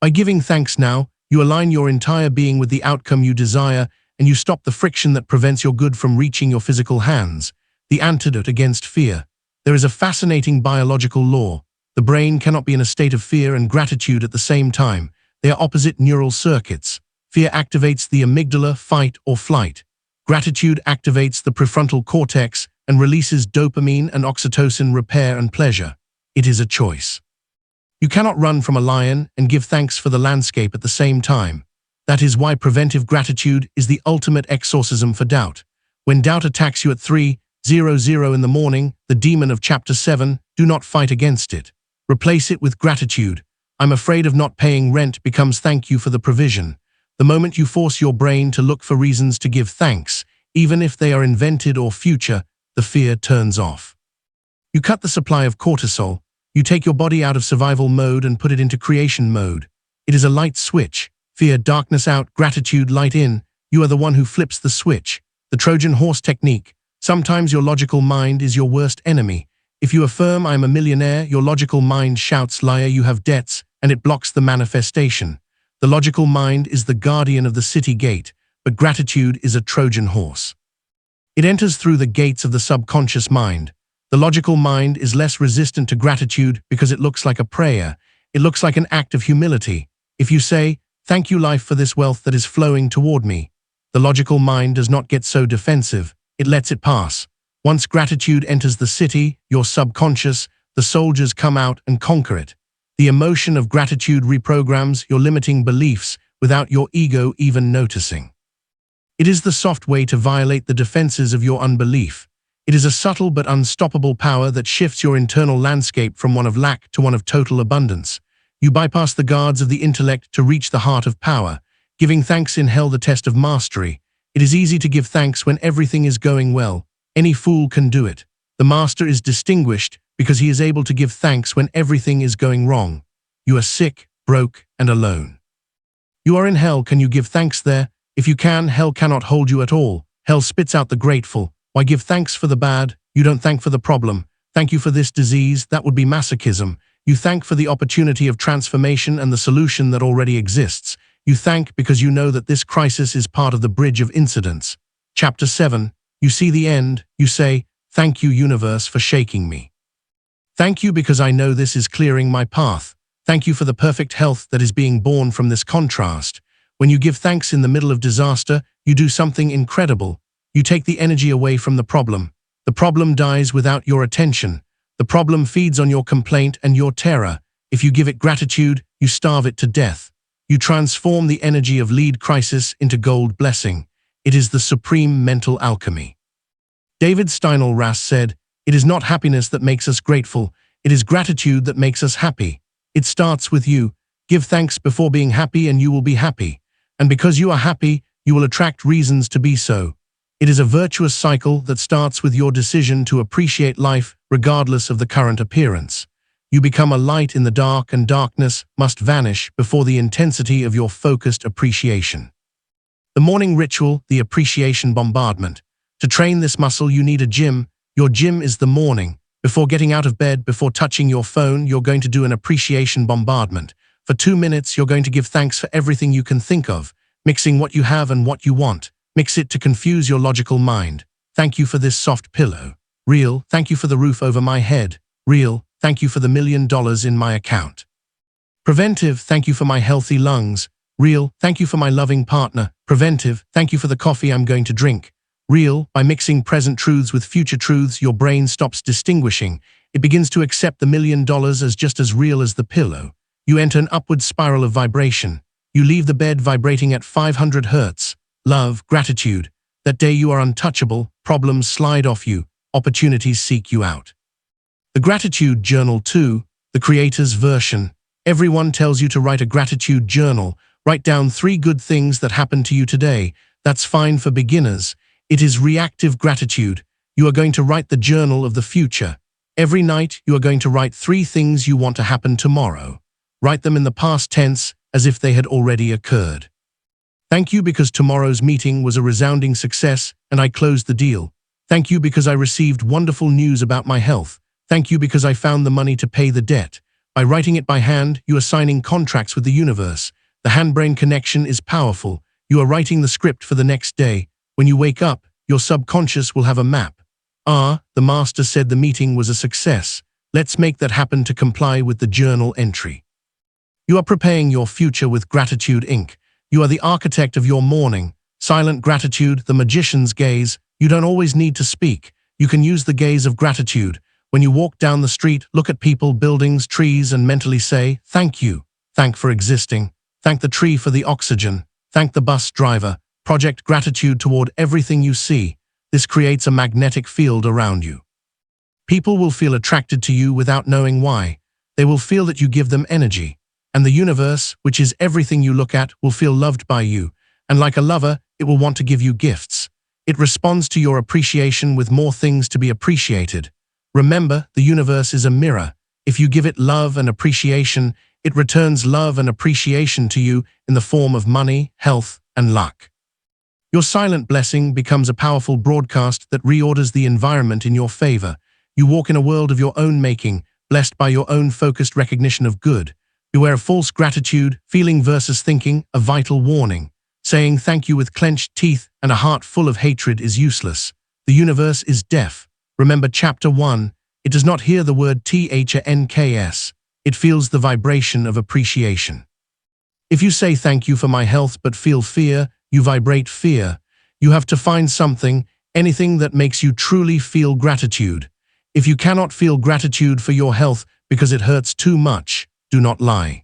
Speaker 1: By giving thanks now, you align your entire being with the outcome you desire, and you stop the friction that prevents your good from reaching your physical hands. The antidote against fear. There is a fascinating biological law. The brain cannot be in a state of fear and gratitude at the same time. They are opposite neural circuits. Fear activates the amygdala, fight or flight. Gratitude activates the prefrontal cortex and releases dopamine and oxytocin, repair and pleasure. It is a choice. You cannot run from a lion and give thanks for the landscape at the same time. That is why preventive gratitude is the ultimate exorcism for doubt. When doubt attacks you at 3:00 in the morning, the demon of chapter 7, do not fight against it. Replace it with gratitude. "I'm afraid of not paying rent" becomes "thank you for the provision." The moment you force your brain to look for reasons to give thanks, even if they are invented or future, the fear turns off. You cut the supply of cortisol. You take your body out of survival mode and put it into creation mode. It is a light switch. Fear, darkness out, gratitude, light in. You are the one who flips the switch. The Trojan horse technique. Sometimes your logical mind is your worst enemy. If you affirm, "I am a millionaire," your logical mind shouts, "Liar, you have debts," and it blocks the manifestation. The logical mind is the guardian of the city gate, but gratitude is a Trojan horse. It enters through the gates of the subconscious mind. The logical mind is less resistant to gratitude because it looks like a prayer. It looks like an act of humility. If you say, "Thank you, life, for this wealth that is flowing toward me," the logical mind does not get so defensive. It lets it pass. Once gratitude enters the city, your subconscious, the soldiers come out and conquer it. The emotion of gratitude reprograms your limiting beliefs without your ego even noticing. It is the soft way to violate the defenses of your unbelief. It is a subtle but unstoppable power that shifts your internal landscape from one of lack to one of total abundance. You bypass the guards of the intellect to reach the heart of power. Giving thanks in hell, the test of mastery. It is easy to give thanks when everything is going well. Any fool can do it. The master is distinguished because he is able to give thanks when everything is going wrong. You are sick, broke, and alone. You are in hell. Can you give thanks there? If you can, hell cannot hold you at all. Hell spits out the grateful. Why give thanks for the bad? You don't thank for the problem. "Thank you for this disease." That would be masochism. You thank for the opportunity of transformation and the solution that already exists. You thank because you know that this crisis is part of the bridge of incidents. Chapter 7. You see the end. You say, "Thank you, universe, for shaking me. Thank you because I know this is clearing my path. Thank you for the perfect health that is being born from this contrast." When you give thanks in the middle of disaster, you do something incredible. You take the energy away from the problem. The problem dies without your attention. The problem feeds on your complaint and your terror. If you give it gratitude, you starve it to death. You transform the energy of lead crisis into gold blessing. It is the supreme mental alchemy. David Steindl-Rast said, "It is not happiness that makes us grateful, it is gratitude that makes us happy. It starts with you. Give thanks before being happy and you will be happy. And because you are happy, you will attract reasons to be so." It is a virtuous cycle that starts with your decision to appreciate life regardless of the current appearance. You become a light in the dark, and darkness must vanish before the intensity of your focused appreciation. The morning ritual, the appreciation bombardment. To train this muscle, you need a gym. Your gym is the morning. Before getting out of bed, before touching your phone, you're going to do an appreciation bombardment. For 2 minutes, you're going to give thanks for everything you can think of, mixing what you have and what you want. Mix it to confuse your logical mind. Thank you for this soft pillow. Real, thank you for the roof over my head. Real, thank you for the $1 million in my account. Preventive, thank you for my healthy lungs. Real, thank you for my loving partner. Preventive, thank you for the coffee I'm going to drink. Real, by mixing present truths with future truths, your brain stops distinguishing. It begins to accept the $1 million as just as real as the pillow. You enter an upward spiral of vibration. You leave the bed vibrating at 500 hertz. Love, gratitude. That day you are untouchable, problems slide off you, opportunities seek you out. The Gratitude Journal 2, the creator's version. Everyone tells you to write a gratitude journal. Write down 3 good things that happened to you today. That's fine for beginners. It is reactive gratitude. You are going to write the journal of the future. Every night you are going to write 3 things you want to happen tomorrow. Write them in the past tense as if they had already occurred. Thank you because tomorrow's meeting was a resounding success and I closed the deal. Thank you because I received wonderful news about my health. Thank you because I found the money to pay the debt. By writing it by hand, you are signing contracts with the universe. The hand-brain connection is powerful. You are writing the script for the next day. When you wake up, your subconscious will have a map. The master said the meeting was a success. Let's make that happen to comply with the journal entry. You are preparing your future with Gratitude Inc. You are the architect of your morning. Silent gratitude, the magician's gaze. You don't always need to speak. You can use the gaze of gratitude. When you walk down the street, look at people, buildings, trees, and mentally say, "Thank you. Thank for existing. Thank the tree for the oxygen. Thank the bus driver." Project gratitude toward everything you see. This creates a magnetic field around you. People will feel attracted to you without knowing why. They will feel that you give them energy. And the universe, which is everything you look at, will feel loved by you. And like a lover, it will want to give you gifts. It responds to your appreciation with more things to be appreciated. Remember, the universe is a mirror. If you give it love and appreciation, it returns love and appreciation to you in the form of money, health, and luck. Your silent blessing becomes a powerful broadcast that reorders the environment in your favor. You walk in a world of your own making, blessed by your own focused recognition of good. Beware of false gratitude, feeling versus thinking, a vital warning. Saying thank you with clenched teeth and a heart full of hatred is useless. The universe is deaf. Remember chapter 1, it does not hear the word thanks. It feels the vibration of appreciation. If you say thank you for my health but feel fear, you vibrate fear. You have to find something, anything that makes you truly feel gratitude. If you cannot feel gratitude for your health because it hurts too much, do not lie.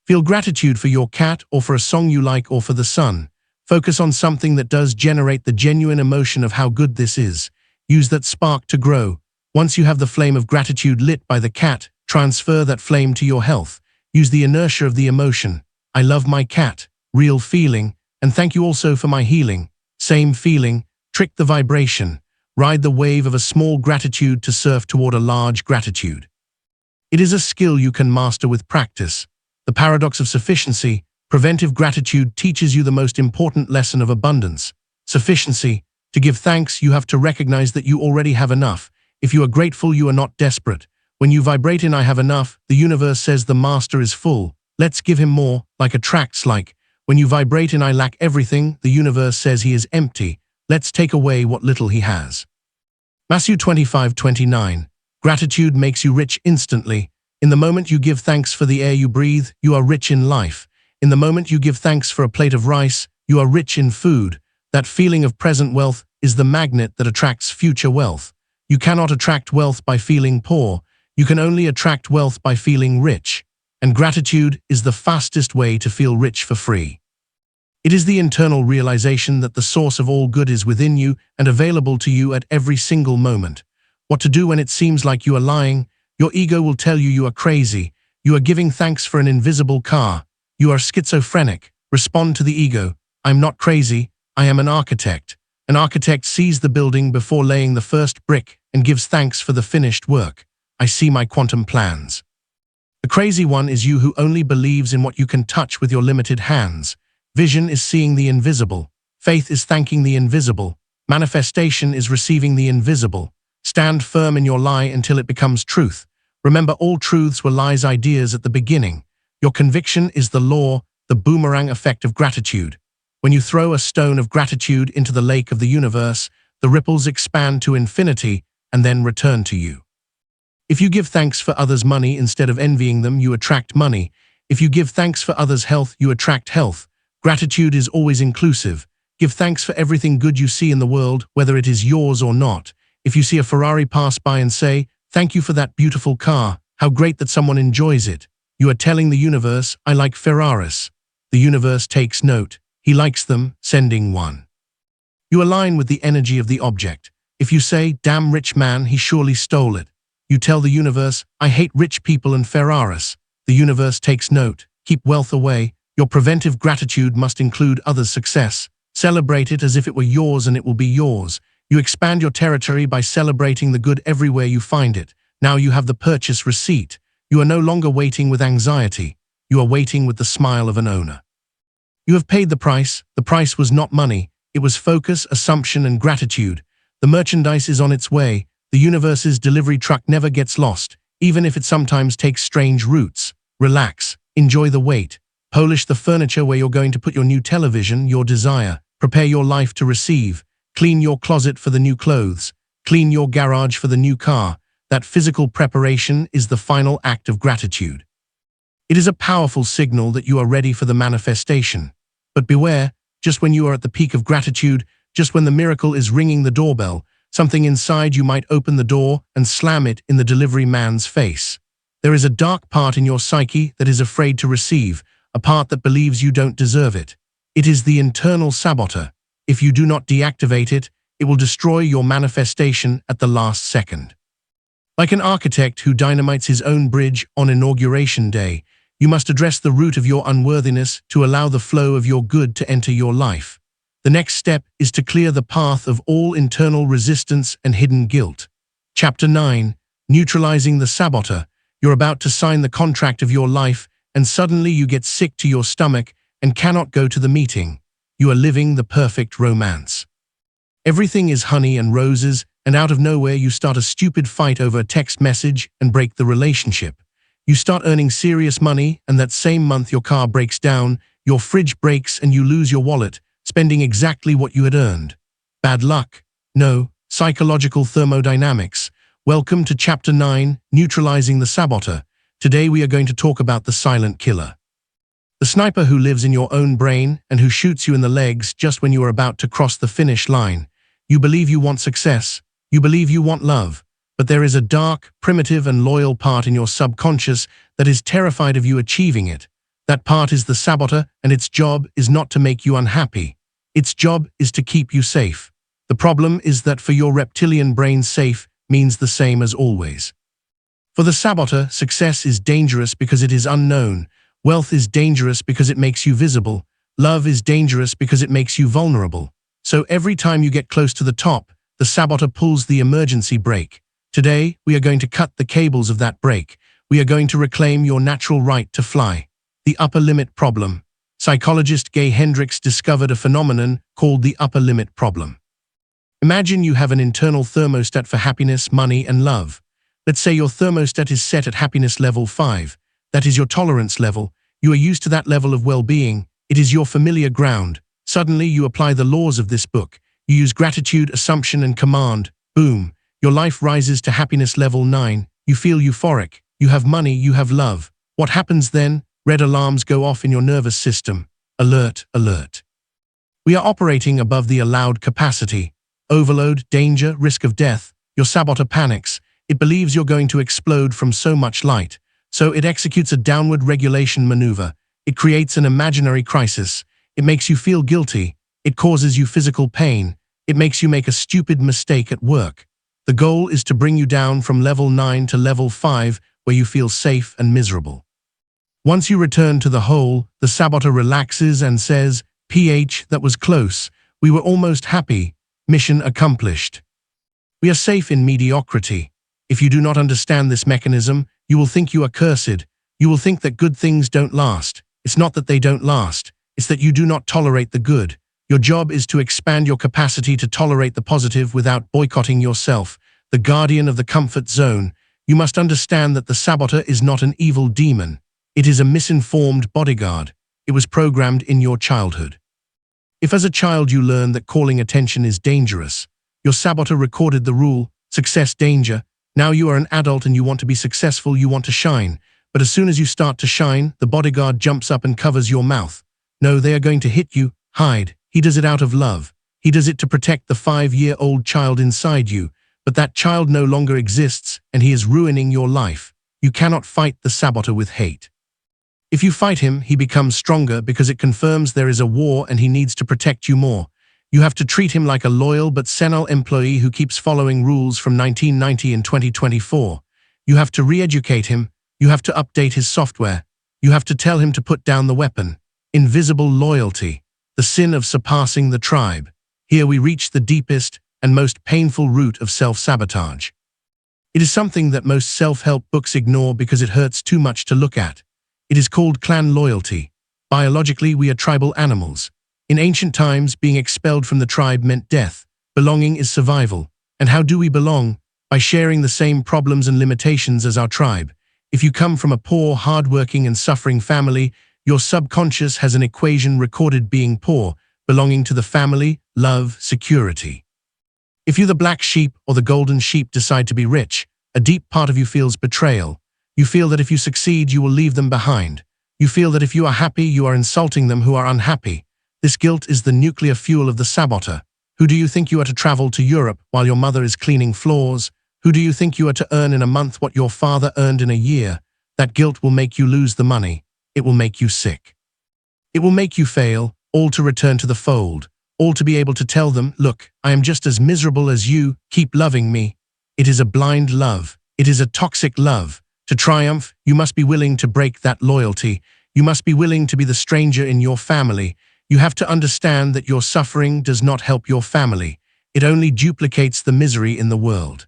Speaker 1: Feel gratitude for your cat or for a song you like or for the sun. Focus on something that does generate the genuine emotion of how good this is. Use that spark to grow. Once you have the flame of gratitude lit by the cat, transfer that flame to your health. Use the inertia of the emotion. I love my cat. Real feeling. And thank you also for my healing. Same feeling. Trick the vibration. Ride the wave of a small gratitude to surf toward a large gratitude. It is a skill you can master with practice. The paradox of sufficiency. Preventive gratitude teaches you the most important lesson of abundance. Sufficiency. To give thanks, you have to recognize that you already have enough. If you are grateful, you are not desperate. When you vibrate in I have enough, the universe says the master is full. Let's give him more, like attracts like. When you vibrate in I lack everything, the universe says he is empty. Let's take away what little he has. Matthew 25:29. Gratitude makes you rich instantly. In the moment you give thanks for the air you breathe, you are rich in life. In the moment you give thanks for a plate of rice, you are rich in food. That feeling of present wealth is the magnet that attracts future wealth. You cannot attract wealth by feeling poor. You can only attract wealth by feeling rich. and gratitude is the fastest way to feel rich for free. It is the internal realization that the source of all good is within you and available to you at every single moment. What to do when it seems like you are lying? Your ego will tell you you are crazy. You are giving thanks for an invisible car. You are schizophrenic. Respond to the ego. I'm not crazy. I am an architect. An architect sees the building before laying the first brick and gives thanks for the finished work. I see my quantum plans. The crazy one is you who only believes in what you can touch with your limited hands. Vision is seeing the invisible. Faith is thanking the invisible. Manifestation is receiving the invisible. Stand firm in your lie until it becomes truth. Remember, all truths were lies ideas at the beginning. Your conviction is the law, the boomerang effect of gratitude. When you throw a stone of gratitude into the lake of the universe, the ripples expand to infinity and then return to you. If you give thanks for others' money instead of envying them, you attract money. If you give thanks for others' health, you attract health. Gratitude is always inclusive. Give thanks for everything good you see in the world, whether it is yours or not. If you see a Ferrari pass by and say, "Thank you for that beautiful car. How great that someone enjoys it." You are telling the universe, "I like Ferraris." The universe takes note. He likes them, sending one. You align with the energy of the object. If you say, "Damn rich man, he surely stole it," you tell the universe, "I hate rich people and Ferraris." The universe takes note. Keep wealth away. Your preventive gratitude must include others' success. Celebrate it as if it were yours and it will be yours. You expand your territory by celebrating the good everywhere you find it. Now you have the purchase receipt. You are no longer waiting with anxiety. You are waiting with the smile of an owner. You have paid the price. The price was not money. It was focus, assumption, and gratitude. The merchandise is on its way. The universe's delivery truck never gets lost, even if it sometimes takes strange routes. Relax. Enjoy the wait. Polish the furniture where you're going to put your new television, your desire. Prepare your life to receive. Clean your closet for the new clothes. Clean your garage for the new car. That physical preparation is the final act of gratitude. It is a powerful signal that you are ready for the manifestation. But beware, just when you are at the peak of gratitude, just when the miracle is ringing the doorbell, something inside you might open the door and slam it in the delivery man's face. There is a dark part in your psyche that is afraid to receive, a part that believes you don't deserve it. It is the internal saboteur. If you do not deactivate it, it will destroy your manifestation at the last second. Like an architect who dynamites his own bridge on inauguration day, you must address the root of your unworthiness to allow the flow of your good to enter your life. The next step is to clear the path of all internal resistance and hidden guilt. Chapter 9. Neutralizing the saboteur. You're about to sign the contract of your life, and suddenly you get sick to your stomach and cannot go to the meeting. You are living the perfect romance. Everything is honey and roses, and out of nowhere you start a stupid fight over a text message and break the relationship. You start earning serious money, and that same month your car breaks down, your fridge breaks, and you lose your wallet, spending exactly what you had earned. Bad luck? No. Psychological thermodynamics. Welcome to Chapter 9, Neutralizing the Saboteur. Today we are going to talk about the silent killer. The sniper who lives in your own brain and who shoots you in the legs just when you are about to cross the finish line. You believe you want success. You believe you want love. But there is a dark, primitive, and loyal part in your subconscious that is terrified of you achieving it. That part is the saboteur, and its job is not to make you unhappy. Its job is to keep you safe. The problem is that for your reptilian brain, safe means the same as always. For the saboteur, success is dangerous because it is unknown. Wealth is dangerous because it makes you visible. Love is dangerous because it makes you vulnerable. So every time you get close to the top, the saboteur pulls the emergency brake. Today, we are going to cut the cables of that brake. We are going to reclaim your natural right to fly. The upper limit problem. Psychologist Gay Hendricks discovered a phenomenon called the upper limit problem. Imagine you have an internal thermostat for happiness, money, and love. Let's say your thermostat is set at happiness level 5. That is your tolerance level. You are used to that level of well-being. It is your familiar ground. Suddenly, you apply the laws of this book. You use gratitude, assumption, and command. Boom. Your life rises to happiness level 9. You feel euphoric. You have money. You have love. What happens then? Red alarms go off in your nervous system. Alert, alert. We are operating above the allowed capacity. Overload, danger, risk of death. Your saboteur panics. It believes you're going to explode from so much light. So it executes a downward regulation maneuver. It creates an imaginary crisis. It makes you feel guilty. It causes you physical pain. It makes you make a stupid mistake at work. The goal is to bring you down from level 9 to level 5, where you feel safe and miserable. Once you return to the hole, the saboteur relaxes and says, "PH, that was close. We were almost happy. Mission accomplished." We are safe in mediocrity. If you do not understand this mechanism, you will think you are cursed. You will think that good things don't last. It's not that they don't last. It's that you do not tolerate the good. Your job is to expand your capacity to tolerate the positive without boycotting yourself, the guardian of the comfort zone. You must understand that the saboteur is not an evil demon. It is a misinformed bodyguard. It was programmed in your childhood. If as a child you learn that calling attention is dangerous, your saboteur recorded the rule, success, danger. Now you are an adult and you want to be successful, you want to shine. But as soon as you start to shine, the bodyguard jumps up and covers your mouth. No, they are going to hit you, hide. He does it out of love. He does it to protect the 5-year-old child inside you. But that child no longer exists and he is ruining your life. You cannot fight the saboteur with hate. If you fight him, he becomes stronger because it confirms there is a war and he needs to protect you more. You have to treat him like a loyal but senile employee who keeps following rules from 1990 and 2024. You have to re-educate him. You have to update his software. You have to tell him to put down the weapon. Invisible loyalty, the sin of surpassing the tribe. Here we reach the deepest and most painful root of self-sabotage. It is something that most self-help books ignore because it hurts too much to look at. It is called clan loyalty. Biologically, we are tribal animals. In ancient times, being expelled from the tribe meant death. Belonging is survival. And how do we belong? By sharing the same problems and limitations as our tribe. If you come from a poor, hard-working and suffering family, your subconscious has an equation recorded being poor, belonging to the family, love, security. If you, the black sheep or the golden sheep, decide to be rich, a deep part of you feels betrayal. You feel that if you succeed, you will leave them behind. You feel that if you are happy, you are insulting them who are unhappy. This guilt is the nuclear fuel of the saboteur. Who do you think you are to travel to Europe while your mother is cleaning floors? Who do you think you are to earn in a month what your father earned in a year? That guilt will make you lose the money. It will make you sick. It will make you fail, all to return to the fold, all to be able to tell them, "Look, I am just as miserable as you, keep loving me." It is a blind love. It is a toxic love. To triumph, you must be willing to break that loyalty. You must be willing to be the stranger in your family. You have to understand that your suffering does not help your family. It only duplicates the misery in the world.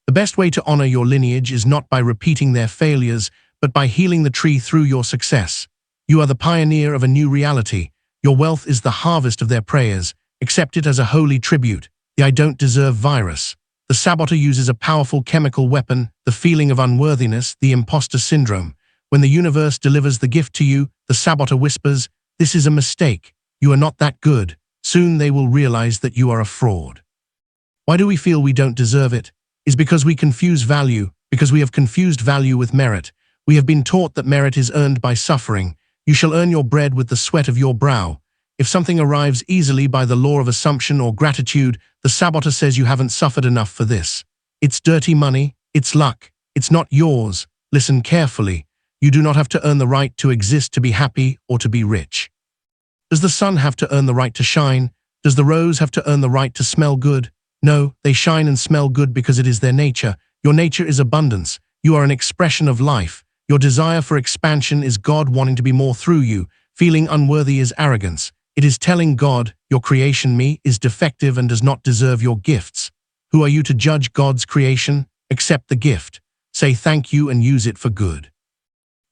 Speaker 1: The best way to honor your lineage is not by repeating their failures, but by healing the tree through your success. You are the pioneer of a new reality. Your wealth is the harvest of their prayers. Accept it as a holy tribute. The "I don't deserve" virus. The saboteur uses a powerful chemical weapon, the feeling of unworthiness, the imposter syndrome. When the universe delivers the gift to you, the saboteur whispers, "This is a mistake. You are not that good." Soon they will realize that you are a fraud. Why do we feel we don't deserve it? Is because we confuse value, because we have confused value with merit. We have been taught that merit is earned by suffering. You shall earn your bread with the sweat of your brow. If something arrives easily by the law of assumption or gratitude, the saboteur says you haven't suffered enough for this. It's dirty money, it's luck, it's not yours. Listen carefully. You do not have to earn the right to exist, to be happy, or to be rich. Does the sun have to earn the right to shine? Does the rose have to earn the right to smell good? No, they shine and smell good because it is their nature. Your nature is abundance. You are an expression of life. Your desire for expansion is God wanting to be more through you. Feeling unworthy is arrogance. It is telling God, your creation, me, is defective and does not deserve your gifts. Who are you to judge God's creation? Accept the gift. Say thank you and use it for good.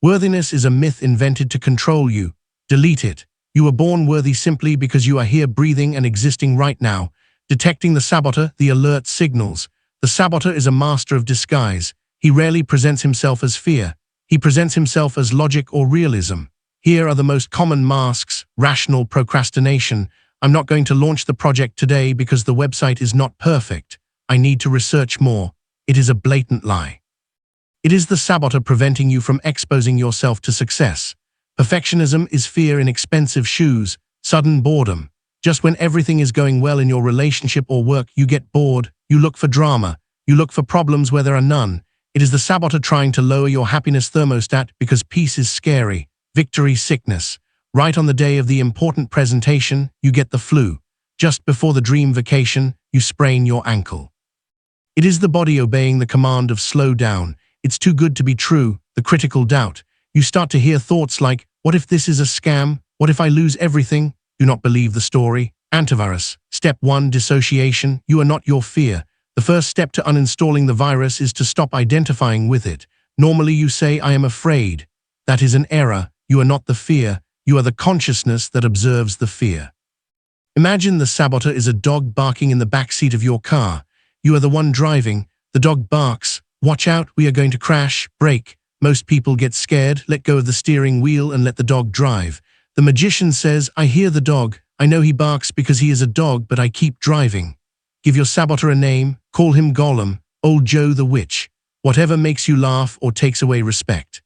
Speaker 1: Worthiness is a myth invented to control you. Delete it. You were born worthy simply because you are here breathing and existing right now. Detecting the saboteur, the alert signals. The saboteur is a master of disguise. He rarely presents himself as fear. He presents himself as logic or realism. Here are the most common masks: rational procrastination. I'm not going to launch the project today because the website is not perfect. I need to research more. It is a blatant lie. It is the saboteur preventing you from exposing yourself to success. Perfectionism is fear in expensive shoes, sudden boredom. Just when everything is going well in your relationship or work, you get bored. You look for drama. You look for problems where there are none. It is the saboteur trying to lower your happiness thermostat because peace is scary, victory sickness. Right on the day of the important presentation, you get the flu. Just before the dream vacation, you sprain your ankle. It is the body obeying the command of slow down. It's too good to be true, the critical doubt. You start to hear thoughts like, what if this is a scam? What if I lose everything? Do not believe the story. Antivirus. Step 1. Dissociation. You are not your fear. The first step to uninstalling the virus is to stop identifying with it. Normally you say, I am afraid. That is an error. You are not the fear. You are the consciousness that observes the fear. Imagine the saboteur is a dog barking in the back seat of your car. You are the one driving. The dog barks. Watch out, we are going to crash. Brake. Most people get scared, let go of the steering wheel and let the dog drive. The magician says, I hear the dog. I know he barks because he is a dog, but I keep driving. Give your saboteur a name. Call him Gollum, Old Joe the Witch. Whatever makes you laugh or takes away respect.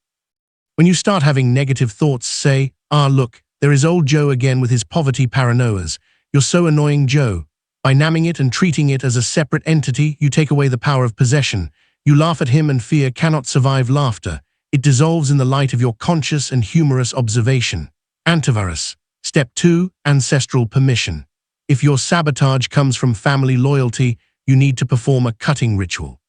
Speaker 1: When you start having negative thoughts, say, ah, look, there is Old Joe again with his poverty paranoias. You're so annoying, Joe. By naming it and treating it as a separate entity, you take away the power of possession. You laugh at him and fear cannot survive laughter. It dissolves in the light of your conscious and humorous observation. Antivirus. Step 2. Ancestral permission. If your sabotage comes from family loyalty, you need to perform a cutting ritual.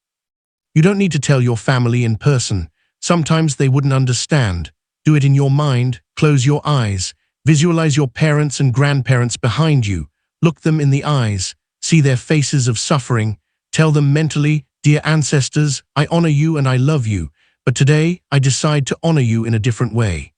Speaker 1: You don't need to tell your family in person. Sometimes they wouldn't understand. Do it in your mind. Close your eyes. Visualize your parents and grandparents behind you. Look them in the eyes. See their faces of suffering. Tell them mentally, dear ancestors, I honor you and I love you, but today I decide to honor you in a different way.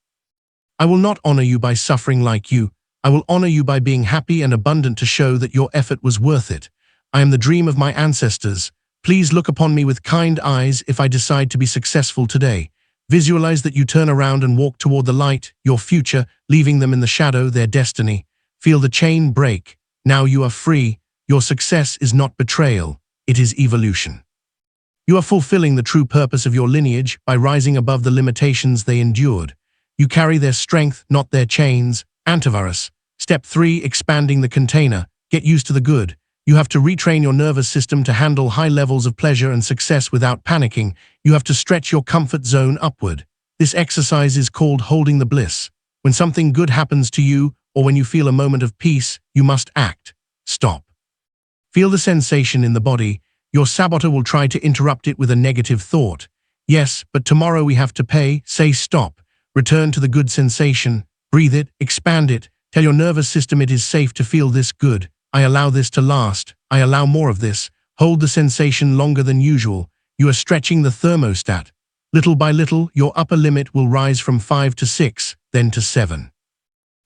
Speaker 1: I will not honor you by suffering like you. I will honor you by being happy and abundant to show that your effort was worth it. I am the dream of my ancestors. Please look upon me with kind eyes if I decide to be successful today. Visualize that you turn around and walk toward the light, your future, leaving them in the shadow, their destiny. Feel the chain break. Now you are free. Your success is not betrayal. It is evolution. You are fulfilling the true purpose of your lineage by rising above the limitations they endured. You carry their strength, not their chains. Antivirus. Step 3. Expanding the container. Get used to the good. You have to retrain your nervous system to handle high levels of pleasure and success without panicking. You have to stretch your comfort zone upward. This exercise is called holding the bliss. When something good happens to you, or when you feel a moment of peace, you must act. Stop. Feel the sensation in the body. Your saboteur will try to interrupt it with a negative thought. Yes, but tomorrow we have to pay. Say stop. Return to the good sensation. Breathe it, expand it. Tell your nervous system it is safe to feel this good. I allow this to last. I allow more of this. Hold the sensation longer than usual. You are stretching the thermostat. Little by little, your upper limit will rise from 5 to 6, then to 7.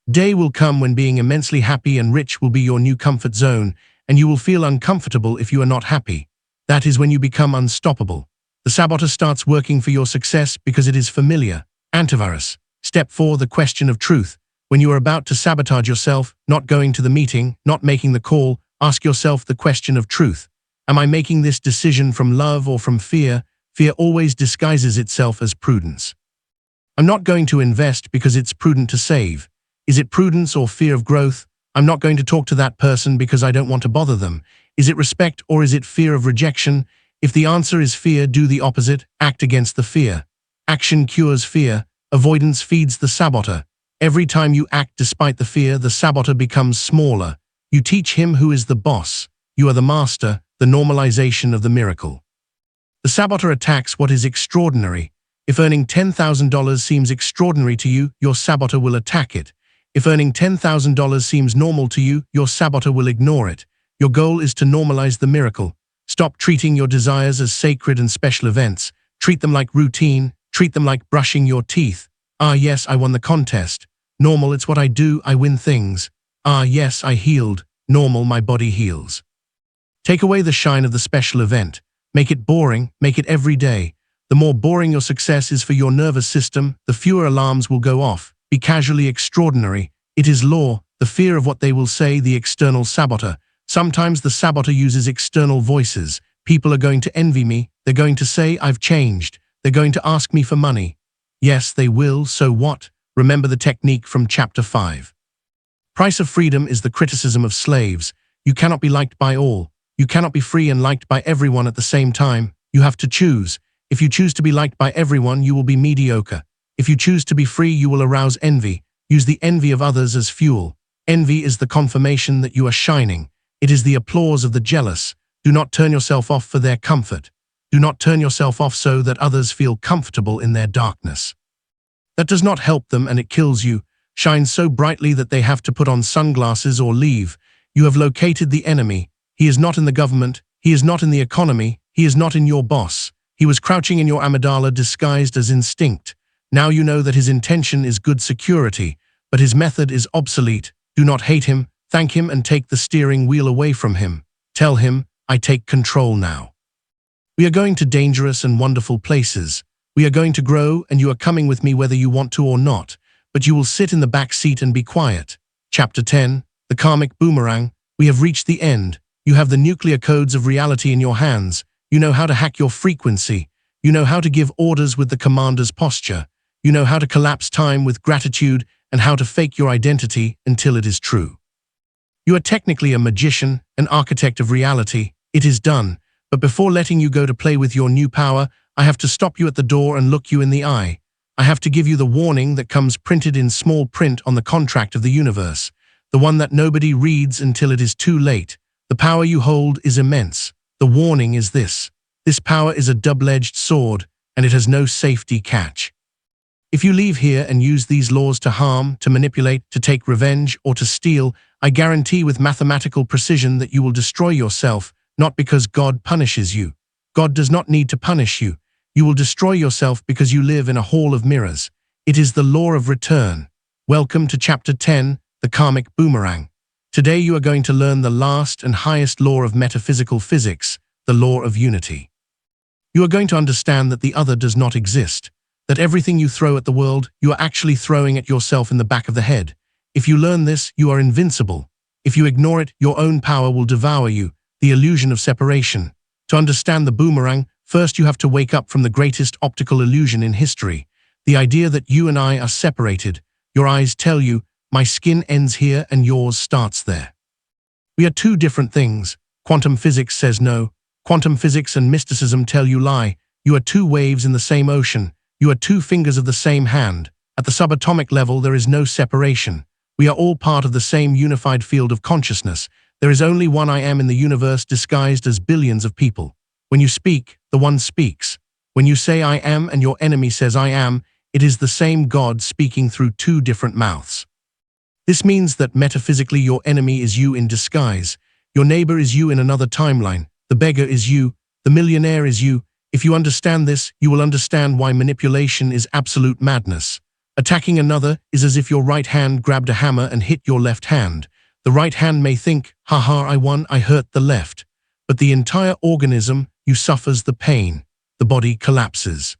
Speaker 1: Day will come when being immensely happy and rich will be your new comfort zone, and you will feel uncomfortable if you are not happy. That is when you become unstoppable. The saboteur starts working for your success because it is familiar. Antivirus. Step 4. The question of truth. When you are about to sabotage yourself, not going to the meeting, not making the call, ask yourself the question of truth. Am I making this decision from love or from fear? Fear always disguises itself as prudence. I'm not going to invest because it's prudent to save. Is it prudence or fear of growth? I'm not going to talk to that person because I don't want to bother them. Is it respect or is it fear of rejection? If the answer is fear, do the opposite. Act against the fear. Action cures fear. Avoidance feeds the saboteur. Every time you act despite the fear, the saboteur becomes smaller. You teach him who is the boss. You are the master, the normalization of the miracle. The saboteur attacks what is extraordinary. If earning $10,000 seems extraordinary to you, your saboteur will attack it. If earning $10,000 seems normal to you, your saboteur will ignore it. Your goal is to normalize the miracle. Stop treating your desires as sacred and special events. Treat them like routine. Treat them like brushing your teeth. Ah, yes, I won the contest. Normal, it's what I do, I win things. Ah, yes, I healed. Normal, my body heals. Take away the shine of the special event. Make it boring, make it every day. The more boring your success is for your nervous system, the fewer alarms will go off. Be casually extraordinary. It is law, the fear of what they will say, the external saboteur. Sometimes the saboteur uses external voices. People are going to envy me. They're going to say I've changed. They're going to ask me for money. Yes, they will, so what? Remember the technique from Chapter 5. Price of freedom is the criticism of slaves. You cannot be liked by all. You cannot be free and liked by everyone at the same time. You have to choose. If you choose to be liked by everyone, you will be mediocre. If you choose to be free, you will arouse envy. Use the envy of others as fuel. Envy is the confirmation that you are shining. It is the applause of the jealous. Do not turn yourself off for their comfort. Do not turn yourself off so that others feel comfortable in their darkness. That does not help them, and it kills you. Shine so brightly that they have to put on sunglasses or leave. You have located the enemy. He is not in the government. He is not in the economy. He is not in your boss. He was crouching in your amygdala disguised as instinct. Now you know that his intention is good security, but his method is obsolete. Do not hate him. Thank him and take the steering wheel away from him. Tell him, I take control now. We are going to dangerous and wonderful places. We are going to grow, and you are coming with me whether you want to or not, but you will sit in the back seat and be quiet. Chapter 10, The Karmic Boomerang. We have reached the end. You have the nuclear codes of reality in your hands. You know how to hack your frequency. You know how to give orders with the commander's posture. You know how to collapse time with gratitude and how to fake your identity until it is true. You are technically a magician, an architect of reality. It is done. But before letting you go to play with your new power, I have to stop you at the door and look you in the eye. I have to give you the warning that comes printed in small print on the contract of the universe, the one that nobody reads until it is too late. The power you hold is immense. The warning is this. This power is a double-edged sword, and it has no safety catch. If you leave here and use these laws to harm, to manipulate, to take revenge, or to steal, I guarantee with mathematical precision that you will destroy yourself, not because God punishes you. God does not need to punish you. You will destroy yourself because you live in a hall of mirrors. It is the law of return. Welcome to Chapter 10, The Karmic Boomerang. Today you are going to learn the last and highest law of metaphysical physics, the law of unity. You are going to understand that the other does not exist, that everything you throw at the world, you are actually throwing at yourself in the back of the head. If you learn this, you are invincible. If you ignore it, your own power will devour you, the illusion of separation. To understand the boomerang, first you have to wake up from the greatest optical illusion in history, the idea that you and I are separated. Your eyes tell you, my skin ends here and yours starts there. We are two different things. Quantum physics says no. Quantum physics and mysticism tell you lie. You are two waves in the same ocean. You are two fingers of the same hand. At the subatomic level, there is no separation. We are all part of the same unified field of consciousness. There is only one I am in the universe disguised as billions of people. When you speak, the one speaks. When you say I am and your enemy says I am, it is the same God speaking through two different mouths. This means that metaphysically your enemy is you in disguise. Your neighbor is you in another timeline. The beggar is you. The millionaire is you. If you understand this, you will understand why manipulation is absolute madness. Attacking another is as if your right hand grabbed a hammer and hit your left hand. The right hand may think, haha, I won, I hurt the left. But the entire organism, you suffers the pain. The body collapses.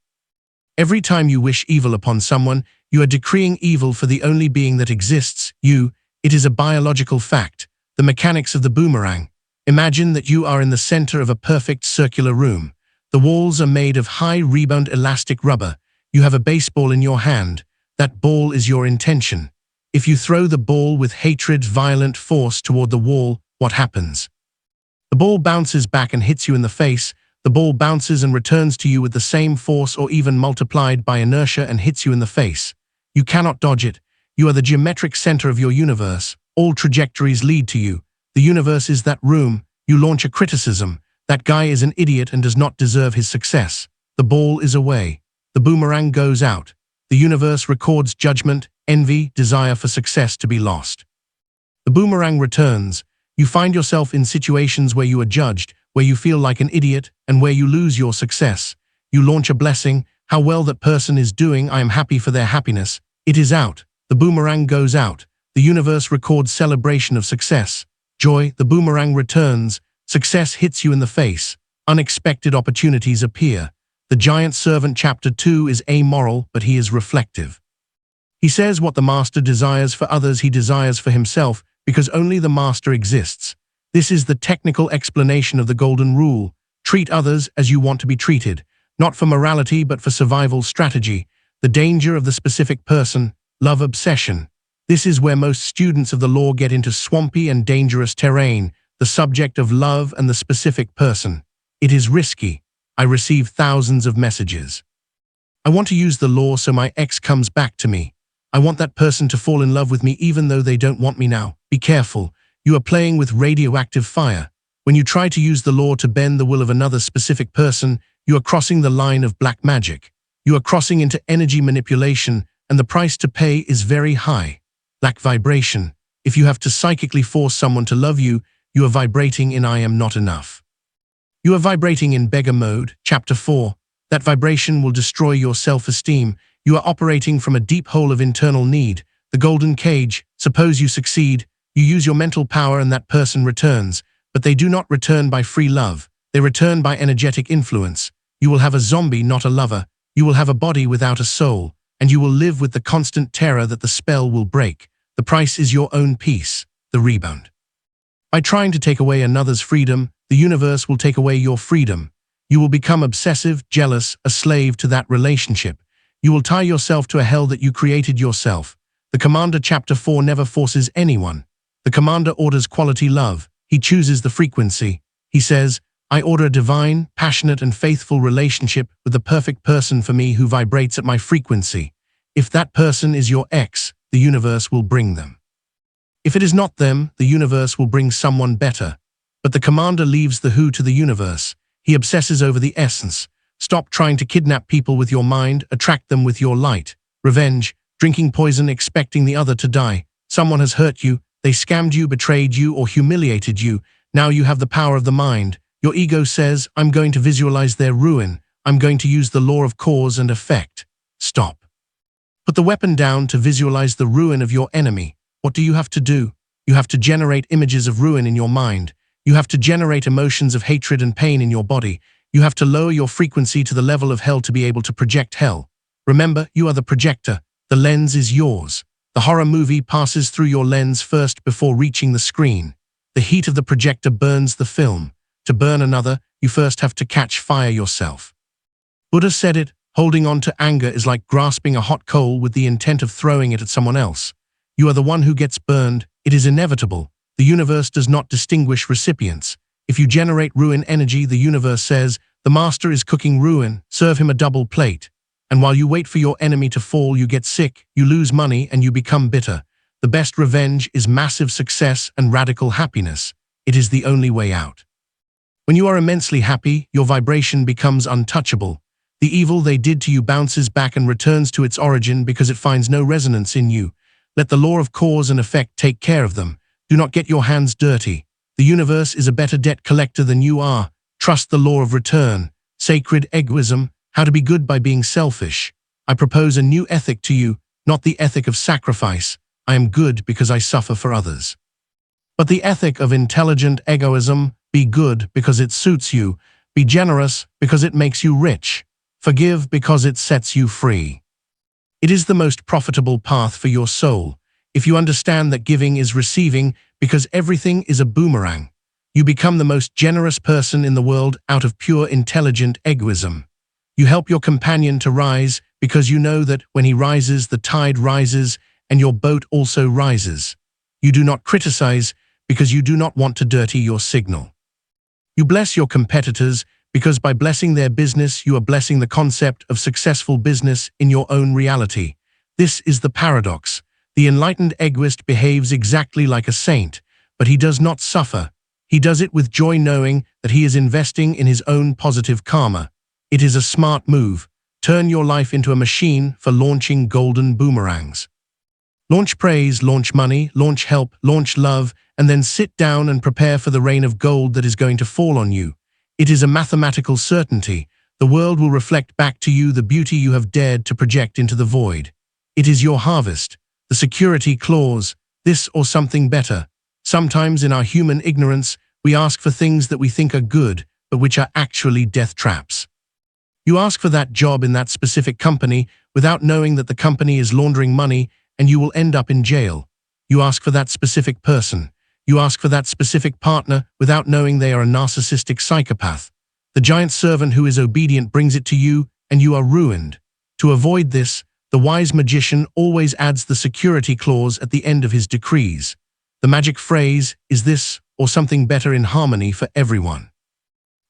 Speaker 1: Every time you wish evil upon someone, you are decreeing evil for the only being that exists, you. It is a biological fact. The mechanics of the boomerang. Imagine that you are in the center of a perfect circular room. The walls are made of high rebound elastic rubber. You have a baseball in your hand. That ball is your intention. If you throw the ball with hatred, violent force toward the wall, what happens? The ball bounces back and hits you in the face. The ball bounces and returns to you with the same force or even multiplied by inertia and hits you in the face. You cannot dodge it. You are the geometric center of your universe. All trajectories lead to you. The universe is that room. You launch a criticism. That guy is an idiot and does not deserve his success. The ball is away. The boomerang goes out. The universe records judgment, envy, desire for success to be lost. The boomerang returns. You find yourself in situations where you are judged, where you feel like an idiot, and where you lose your success. You launch a blessing. How well that person is doing, I am happy for their happiness. It is out. The boomerang goes out. The universe records celebration of success. Joy, the boomerang returns. Success hits you in the face. Unexpected opportunities appear. The giant servant chapter 2 is amoral, but he is reflective. He says what the master desires for others he desires for himself, because only the master exists. This is the technical explanation of the golden rule. Treat others as you want to be treated, not for morality but for survival strategy. The danger of the specific person, love obsession. This is where most students of the law get into swampy and dangerous terrain, the subject of love and the specific person. It is risky. I receive thousands of messages. I want to use the law so my ex comes back to me. I want that person to fall in love with me even though they don't want me now. Be careful. You are playing with radioactive fire. When you try to use the law to bend the will of another specific person, you are crossing the line of black magic. You are crossing into energy manipulation, and the price to pay is very high. Lack vibration. If you have to psychically force someone to love you, you are vibrating in I am not enough. You are vibrating in beggar mode, chapter 4. That vibration will destroy your self-esteem. You are operating from a deep hole of internal need. The golden cage. Suppose you succeed. You use your mental power and that person returns. But they do not return by free love. They return by energetic influence. You will have a zombie, not a lover. You will have a body without a soul. And you will live with the constant terror that the spell will break. The price is your own peace, the rebound. By trying to take away another's freedom, the universe will take away your freedom. You will become obsessive, jealous, a slave to that relationship. You will tie yourself to a hell that you created yourself. The Commander, chapter 4, never forces anyone. The Commander orders quality love. He chooses the frequency. He says, I order a divine, passionate, and faithful relationship with the perfect person for me who vibrates at my frequency. If that person is your ex, the universe will bring them. If it is not them, the universe will bring someone better. But the Commander leaves the who to the universe. He obsesses over the essence. Stop trying to kidnap people with your mind, attract them with your light. Revenge, drinking poison expecting the other to die. Someone has hurt you, they scammed you, betrayed you, or humiliated you. Now you have the power of the mind. Your ego says, I'm going to visualize their ruin. I'm going to use the law of cause and effect. Stop. Put the weapon down to visualize the ruin of your enemy. What do you have to do? You have to generate images of ruin in your mind. You have to generate emotions of hatred and pain in your body. You have to lower your frequency to the level of hell to be able to project hell. Remember, you are the projector. The lens is yours. The horror movie passes through your lens first before reaching the screen. The heat of the projector burns the film. To burn another, you first have to catch fire yourself. Buddha said it, holding on to anger is like grasping a hot coal with the intent of throwing it at someone else. You are the one who gets burned. It is inevitable. The universe does not distinguish recipients. If you generate ruin energy, the universe says, the master is cooking ruin, serve him a double plate. And while you wait for your enemy to fall, you get sick, you lose money, and you become bitter. The best revenge is massive success and radical happiness. It is the only way out. When you are immensely happy, your vibration becomes untouchable. The evil they did to you bounces back and returns to its origin because it finds no resonance in you. Let the law of cause and effect take care of them. Do not get your hands dirty. The universe is a better debt collector than you are. Trust the law of return. Sacred egoism, how to be good by being selfish. I propose a new ethic to you, not the ethic of sacrifice. I am good because I suffer for others. But the ethic of intelligent egoism, be good because it suits you. Be generous because it makes you rich. Forgive because it sets you free. It is the most profitable path for your soul. If you understand that giving is receiving because everything is a boomerang, you become the most generous person in the world out of pure intelligent egoism. You help your companion to rise because you know that when he rises, the tide rises and your boat also rises. You do not criticize because you do not want to dirty your signal. You bless your competitors because by blessing their business, you are blessing the concept of successful business in your own reality. This is the paradox. The enlightened egoist behaves exactly like a saint, but he does not suffer. He does it with joy knowing that he is investing in his own positive karma. It is a smart move. Turn your life into a machine for launching golden boomerangs. Launch praise, launch money, launch help, launch love, and then sit down and prepare for the rain of gold that is going to fall on you. It is a mathematical certainty. The world will reflect back to you the beauty you have dared to project into the void. It is your harvest. The security clause, this or something better. Sometimes in our human ignorance, we ask for things that we think are good, but which are actually death traps. You ask for that job in that specific company without knowing that the company is laundering money and you will end up in jail. You ask for that specific person. You ask for that specific partner without knowing they are a narcissistic psychopath. The giant servant who is obedient brings it to you and you are ruined. To avoid this, the wise magician always adds the security clause at the end of his decrees. The magic phrase is this or something better in harmony for everyone.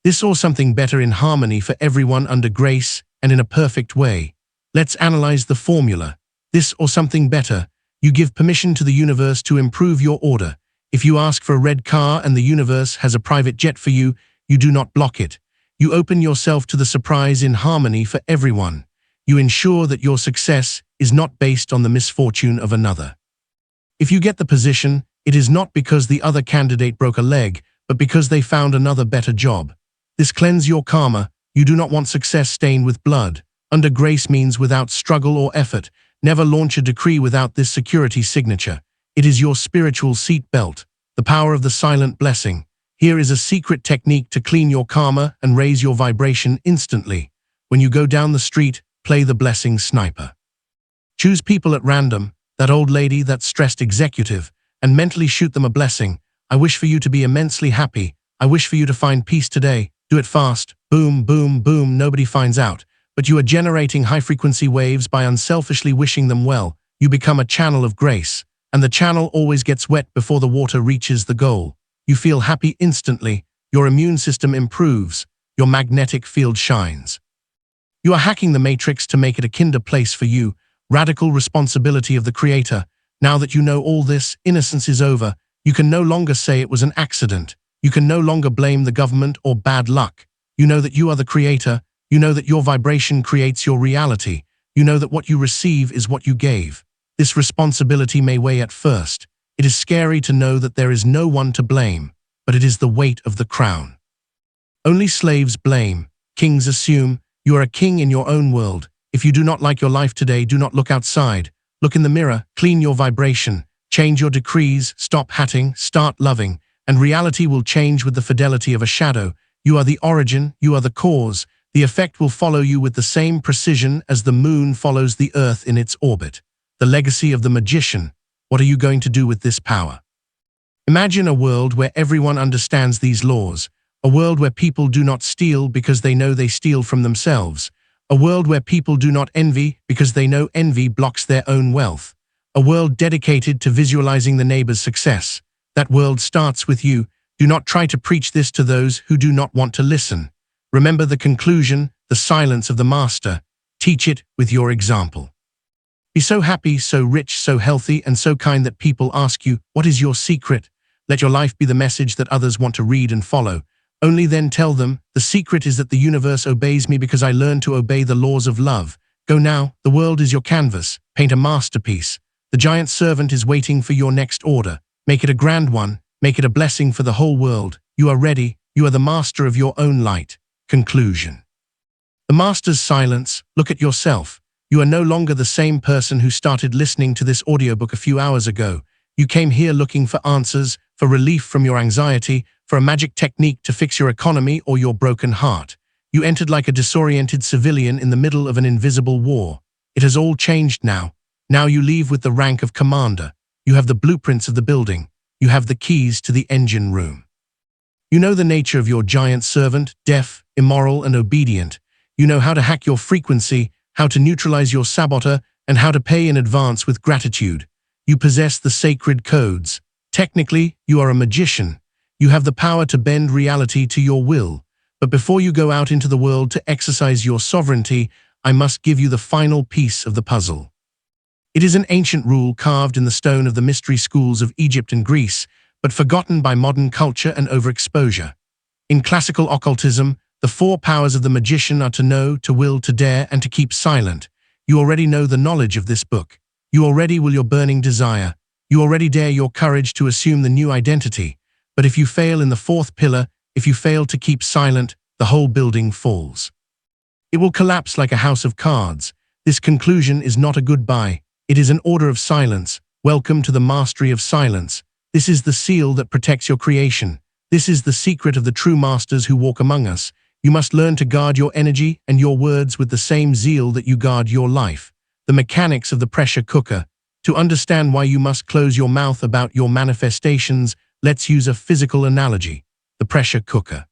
Speaker 1: This or something better in harmony for everyone under grace and in a perfect way. Let's analyze the formula. This or something better. You give permission to the universe to improve your order. If you ask for a red car and the universe has a private jet for you, you do not block it. You open yourself to the surprise in harmony for everyone. You ensure that your success is not based on the misfortune of another. If you get the position, it is not because the other candidate broke a leg, but because they found another better job. This cleanses your karma. You do not want success stained with blood. Under grace means without struggle or effort. Never launch a decree without this security signature. It is your spiritual seat belt, the power of the silent blessing. Here is a secret technique to clean your karma and raise your vibration instantly. When you go down the street, play the blessing sniper. Choose people at random, that old lady, that stressed executive, and mentally shoot them a blessing. I wish for you to be immensely happy. I wish for you to find peace today. Do it fast. Boom, boom, boom. Nobody finds out. But you are generating high-frequency waves by unselfishly wishing them well. You become a channel of grace, and the channel always gets wet before the water reaches the goal. You feel happy instantly. Your immune system improves. Your magnetic field shines. You are hacking the matrix to make it a kinder place for you. Radical responsibility of the Creator. Now that you know all this, innocence is over. You can no longer say it was an accident. You can no longer blame the government or bad luck. You know that you are the Creator. You know that your vibration creates your reality. You know that what you receive is what you gave. This responsibility may weigh at first. It is scary to know that there is no one to blame, but it is the weight of the crown. Only slaves blame. Kings assume. You are a king in your own world. If you do not like your life today, do not look outside. Look in the mirror, clean your vibration, change your decrees, stop hatting, start loving, and reality will change with the fidelity of a shadow. You are the origin, you are the cause. The effect will follow you with the same precision as the moon follows the earth in its orbit. The legacy of the magician. What are you going to do with this power? Imagine a world where everyone understands these laws. A world where people do not steal because they know they steal from themselves. A world where people do not envy because they know envy blocks their own wealth. A world dedicated to visualizing the neighbor's success. That world starts with you. Do not try to preach this to those who do not want to listen. Remember the conclusion, the silence of the master. Teach it with your example. Be so happy, so rich, so healthy, and so kind that people ask you, what is your secret? Let your life be the message that others want to read and follow. Only then tell them, the secret is that the universe obeys me because I learned to obey the laws of love. Go now, the world is your canvas. Paint a masterpiece. The giant servant is waiting for your next order. Make it a grand one. Make it a blessing for the whole world. You are ready. You are the master of your own light. Conclusion. The master's silence. Look at yourself. You are no longer the same person who started listening to this audiobook a few hours ago. You came here looking for answers, for relief from your anxiety, for a magic technique to fix your economy or your broken heart. You entered like a disoriented civilian in the middle of an invisible war. It has all changed now. Now you leave with the rank of commander. You have the blueprints of the building. You have the keys to the engine room. You know the nature of your giant servant, deaf, immoral, and obedient. You know how to hack your frequency, how to neutralize your saboteur, and how to pay in advance with gratitude. You possess the sacred codes. Technically, you are a magician. You have the power to bend reality to your will. But before you go out into the world to exercise your sovereignty, I must give you the final piece of the puzzle. It is an ancient rule carved in the stone of the mystery schools of Egypt and Greece, but forgotten by modern culture and overexposure. In classical occultism, the 4 powers of the magician are to know, to will, to dare, and to keep silent. You already know the knowledge of this book. You already will your burning desire. You already dare your courage to assume the new identity. But if you fail in the 4th pillar, if you fail to keep silent, the whole building falls. It will collapse like a house of cards. This conclusion is not a goodbye. It is an order of silence. Welcome to the mastery of silence. This is the seal that protects your creation. This is the secret of the true masters who walk among us. You must learn to guard your energy and your words with the same zeal that you guard your life. The mechanics of the pressure cooker. To understand why you must close your mouth about your manifestations, let's use a physical analogy. The pressure cooker.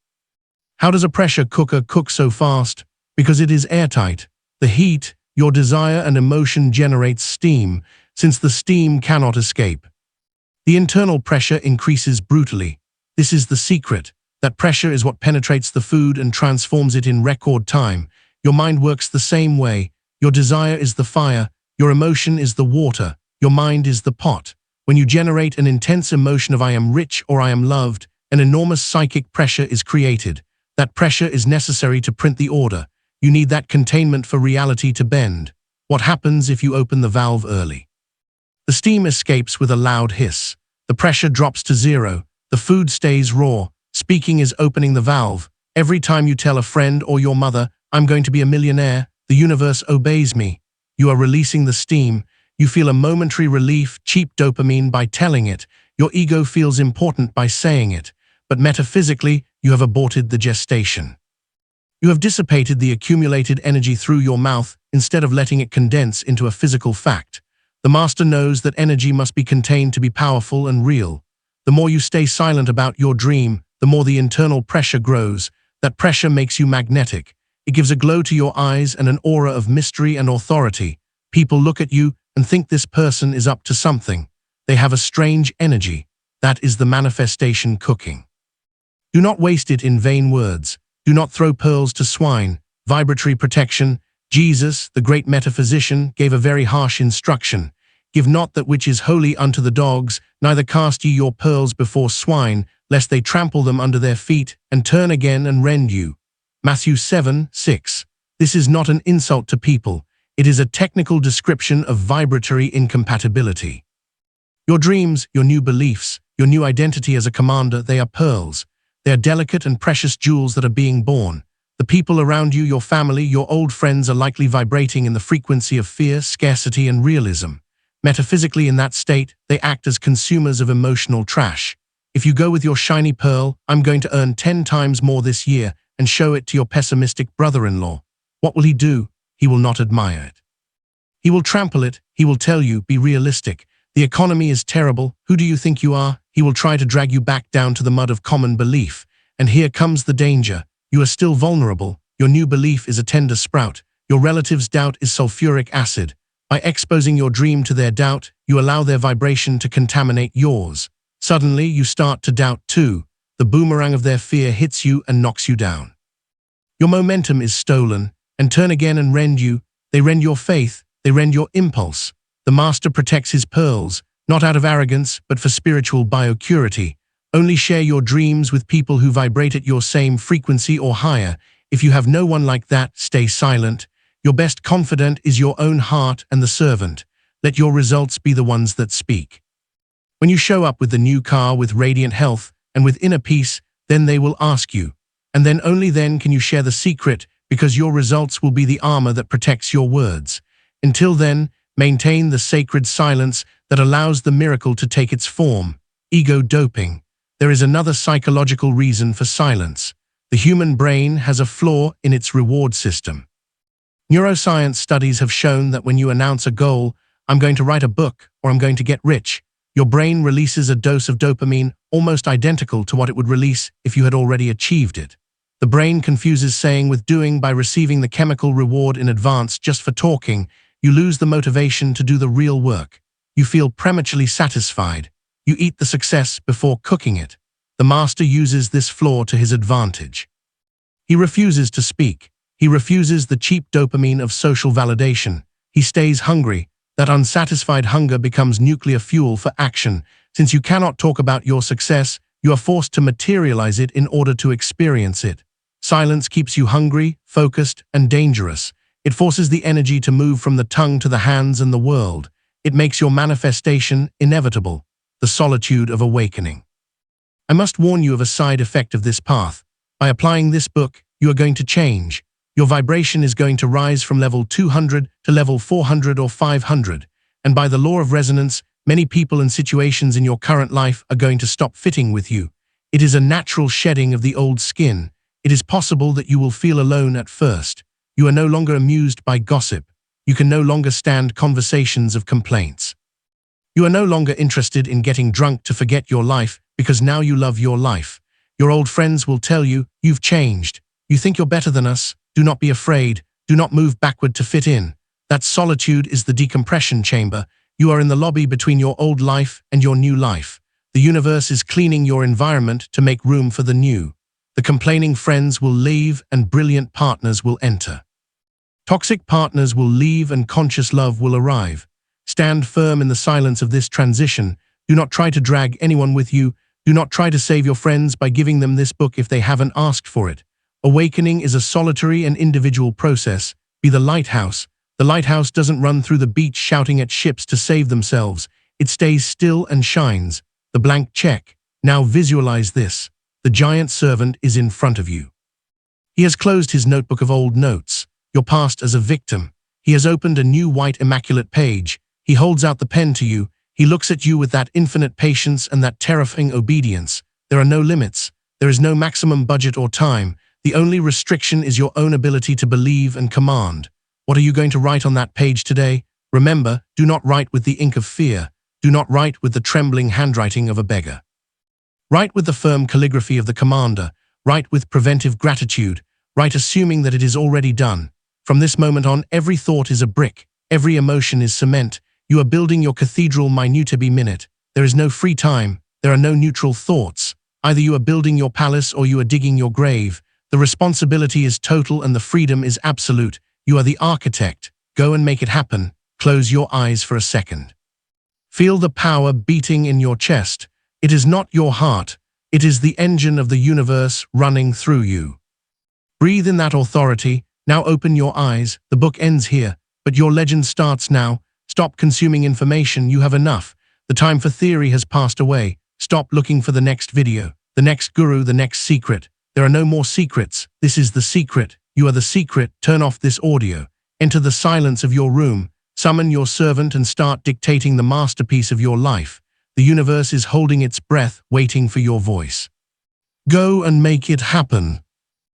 Speaker 1: How does a pressure cooker cook so fast? Because it is airtight. The heat, your desire and emotion generates steam, since the steam cannot escape. The internal pressure increases brutally. This is the secret. That pressure is what penetrates the food and transforms it in record time. Your mind works the same way. Your desire is the fire, your emotion is the water, your mind is the pot. When you generate an intense emotion of I am rich or I am loved, an enormous psychic pressure is created. That pressure is necessary to print the order. You need that containment for reality to bend. What happens if you open the valve early? The steam escapes with a loud hiss. The pressure drops to zero. The food stays raw. Speaking is opening the valve. Every time you tell a friend or your mother, I'm going to be a millionaire, the universe obeys me. You are releasing the steam. You feel a momentary relief, cheap dopamine by telling it. Your ego feels important by saying it. But metaphysically, you have aborted the gestation. You have dissipated the accumulated energy through your mouth instead of letting it condense into a physical fact. The master knows that energy must be contained to be powerful and real. The more you stay silent about your dream, the more the internal pressure grows. That pressure makes you magnetic. It gives a glow to your eyes and an aura of mystery and authority. People look at you and think this person is up to something. They have a strange energy. That is the manifestation cooking. Do not waste it in vain words. Do not throw pearls to swine. Vibratory protection. Jesus, the great metaphysician, gave a very harsh instruction. Give not that which is holy unto the dogs, neither cast ye your pearls before swine, lest they trample them under their feet, and turn again and rend you. Matthew 7:6. This is not an insult to people. It is a technical description of vibratory incompatibility. Your dreams, your new beliefs, your new identity as a commander, they are pearls. They are delicate and precious jewels that are being born. The people around you, your family, your old friends are likely vibrating in the frequency of fear, scarcity, and realism. Metaphysically, in that state, they act as consumers of emotional trash. If you go with your shiny pearl, I'm going to earn 10 times more this year, and show it to your pessimistic brother-in-law, what will he do? He will not admire it. He will trample it. He will tell you, be realistic. The economy is terrible. Who do you think you are? He will try to drag you back down to the mud of common belief. And here comes the danger. You are still vulnerable. Your new belief is a tender sprout. Your relatives' doubt is sulfuric acid. By exposing your dream to their doubt, you allow their vibration to contaminate yours. Suddenly, you start to doubt too. The boomerang of their fear hits you and knocks you down. Your momentum is stolen, and turn again and rend you. They rend your faith. They rend your impulse. The master protects his pearls, not out of arrogance, but for spiritual biocurity. Only share your dreams with people who vibrate at your same frequency or higher. If you have no one like that, stay silent. Your best confidant is your own heart and the servant. Let your results be the ones that speak. When you show up with the new car, with radiant health, and with inner peace, then they will ask you. And then only then can you share the secret, because your results will be the armor that protects your words. Until then, maintain the sacred silence that allows the miracle to take its form. Ego doping. There is another psychological reason for silence. The human brain has a flaw in its reward system. Neuroscience studies have shown that when you announce a goal, I'm going to write a book or I'm going to get rich, your brain releases a dose of dopamine almost identical to what it would release if you had already achieved it. The brain confuses saying with doing by receiving the chemical reward in advance just for talking. You lose the motivation to do the real work. You feel prematurely satisfied. You eat the success before cooking it. The master uses this flaw to his advantage. He refuses to speak. He refuses the cheap dopamine of social validation. He stays hungry. That unsatisfied hunger becomes nuclear fuel for action. Since you cannot talk about your success, you are forced to materialize it in order to experience it. Silence keeps you hungry, focused, and dangerous. It forces the energy to move from the tongue to the hands and the world. It makes your manifestation inevitable. The solitude of awakening. I must warn you of a side effect of this path. By applying this book, you are going to change. Your vibration is going to rise from level 200 to level 400 or 500. And by the law of resonance, many people and situations in your current life are going to stop fitting with you. It is a natural shedding of the old skin. It is possible that you will feel alone at first. You are no longer amused by gossip. You can no longer stand conversations of complaints. You are no longer interested in getting drunk to forget your life because now you love your life. Your old friends will tell you, you've changed. You think you're better than us. Do not be afraid. Do not move backward to fit in. That solitude is the decompression chamber. You are in the lobby between your old life and your new life. The universe is cleaning your environment to make room for the new. The complaining friends will leave and brilliant partners will enter. Toxic partners will leave and conscious love will arrive. Stand firm in the silence of this transition. Do not try to drag anyone with you. Do not try to save your friends by giving them this book if they haven't asked for it. Awakening is a solitary and individual process. Be the lighthouse. The lighthouse doesn't run through the beach shouting at ships to save themselves. It stays still and shines. The blank check. Now visualize this. The giant servant is in front of you. He has closed his notebook of old notes. Your past as a victim. He has opened a new white immaculate page. He holds out the pen to you. He looks at you with that infinite patience and that terrifying obedience. There are no limits. There is no maximum budget or time. The only restriction is your own ability to believe and command. What are you going to write on that page today? Remember, do not write with the ink of fear. Do not write with the trembling handwriting of a beggar. Write with the firm calligraphy of the commander. Write with preventive gratitude. Write assuming that it is already done. From this moment on, every thought is a brick. Every emotion is cement. You are building your cathedral minute by minute. There is no free time. There are no neutral thoughts. Either you are building your palace or you are digging your grave. The responsibility is total and the freedom is absolute. You are the architect. Go and make it happen. Close your eyes for a second. Feel the power beating in your chest. It is not your heart. It is the engine of the universe running through you. Breathe in that authority. Now open your eyes. The book ends here, but your legend starts now. Stop consuming information. You have enough. The time for theory has passed away. Stop looking for the next video, the next guru, the next secret. There are no more secrets. This is the secret. You are the secret. Turn off this audio. Enter the silence of your room. Summon your servant and start dictating the masterpiece of your life. The universe is holding its breath, waiting for your voice. Go and make it happen.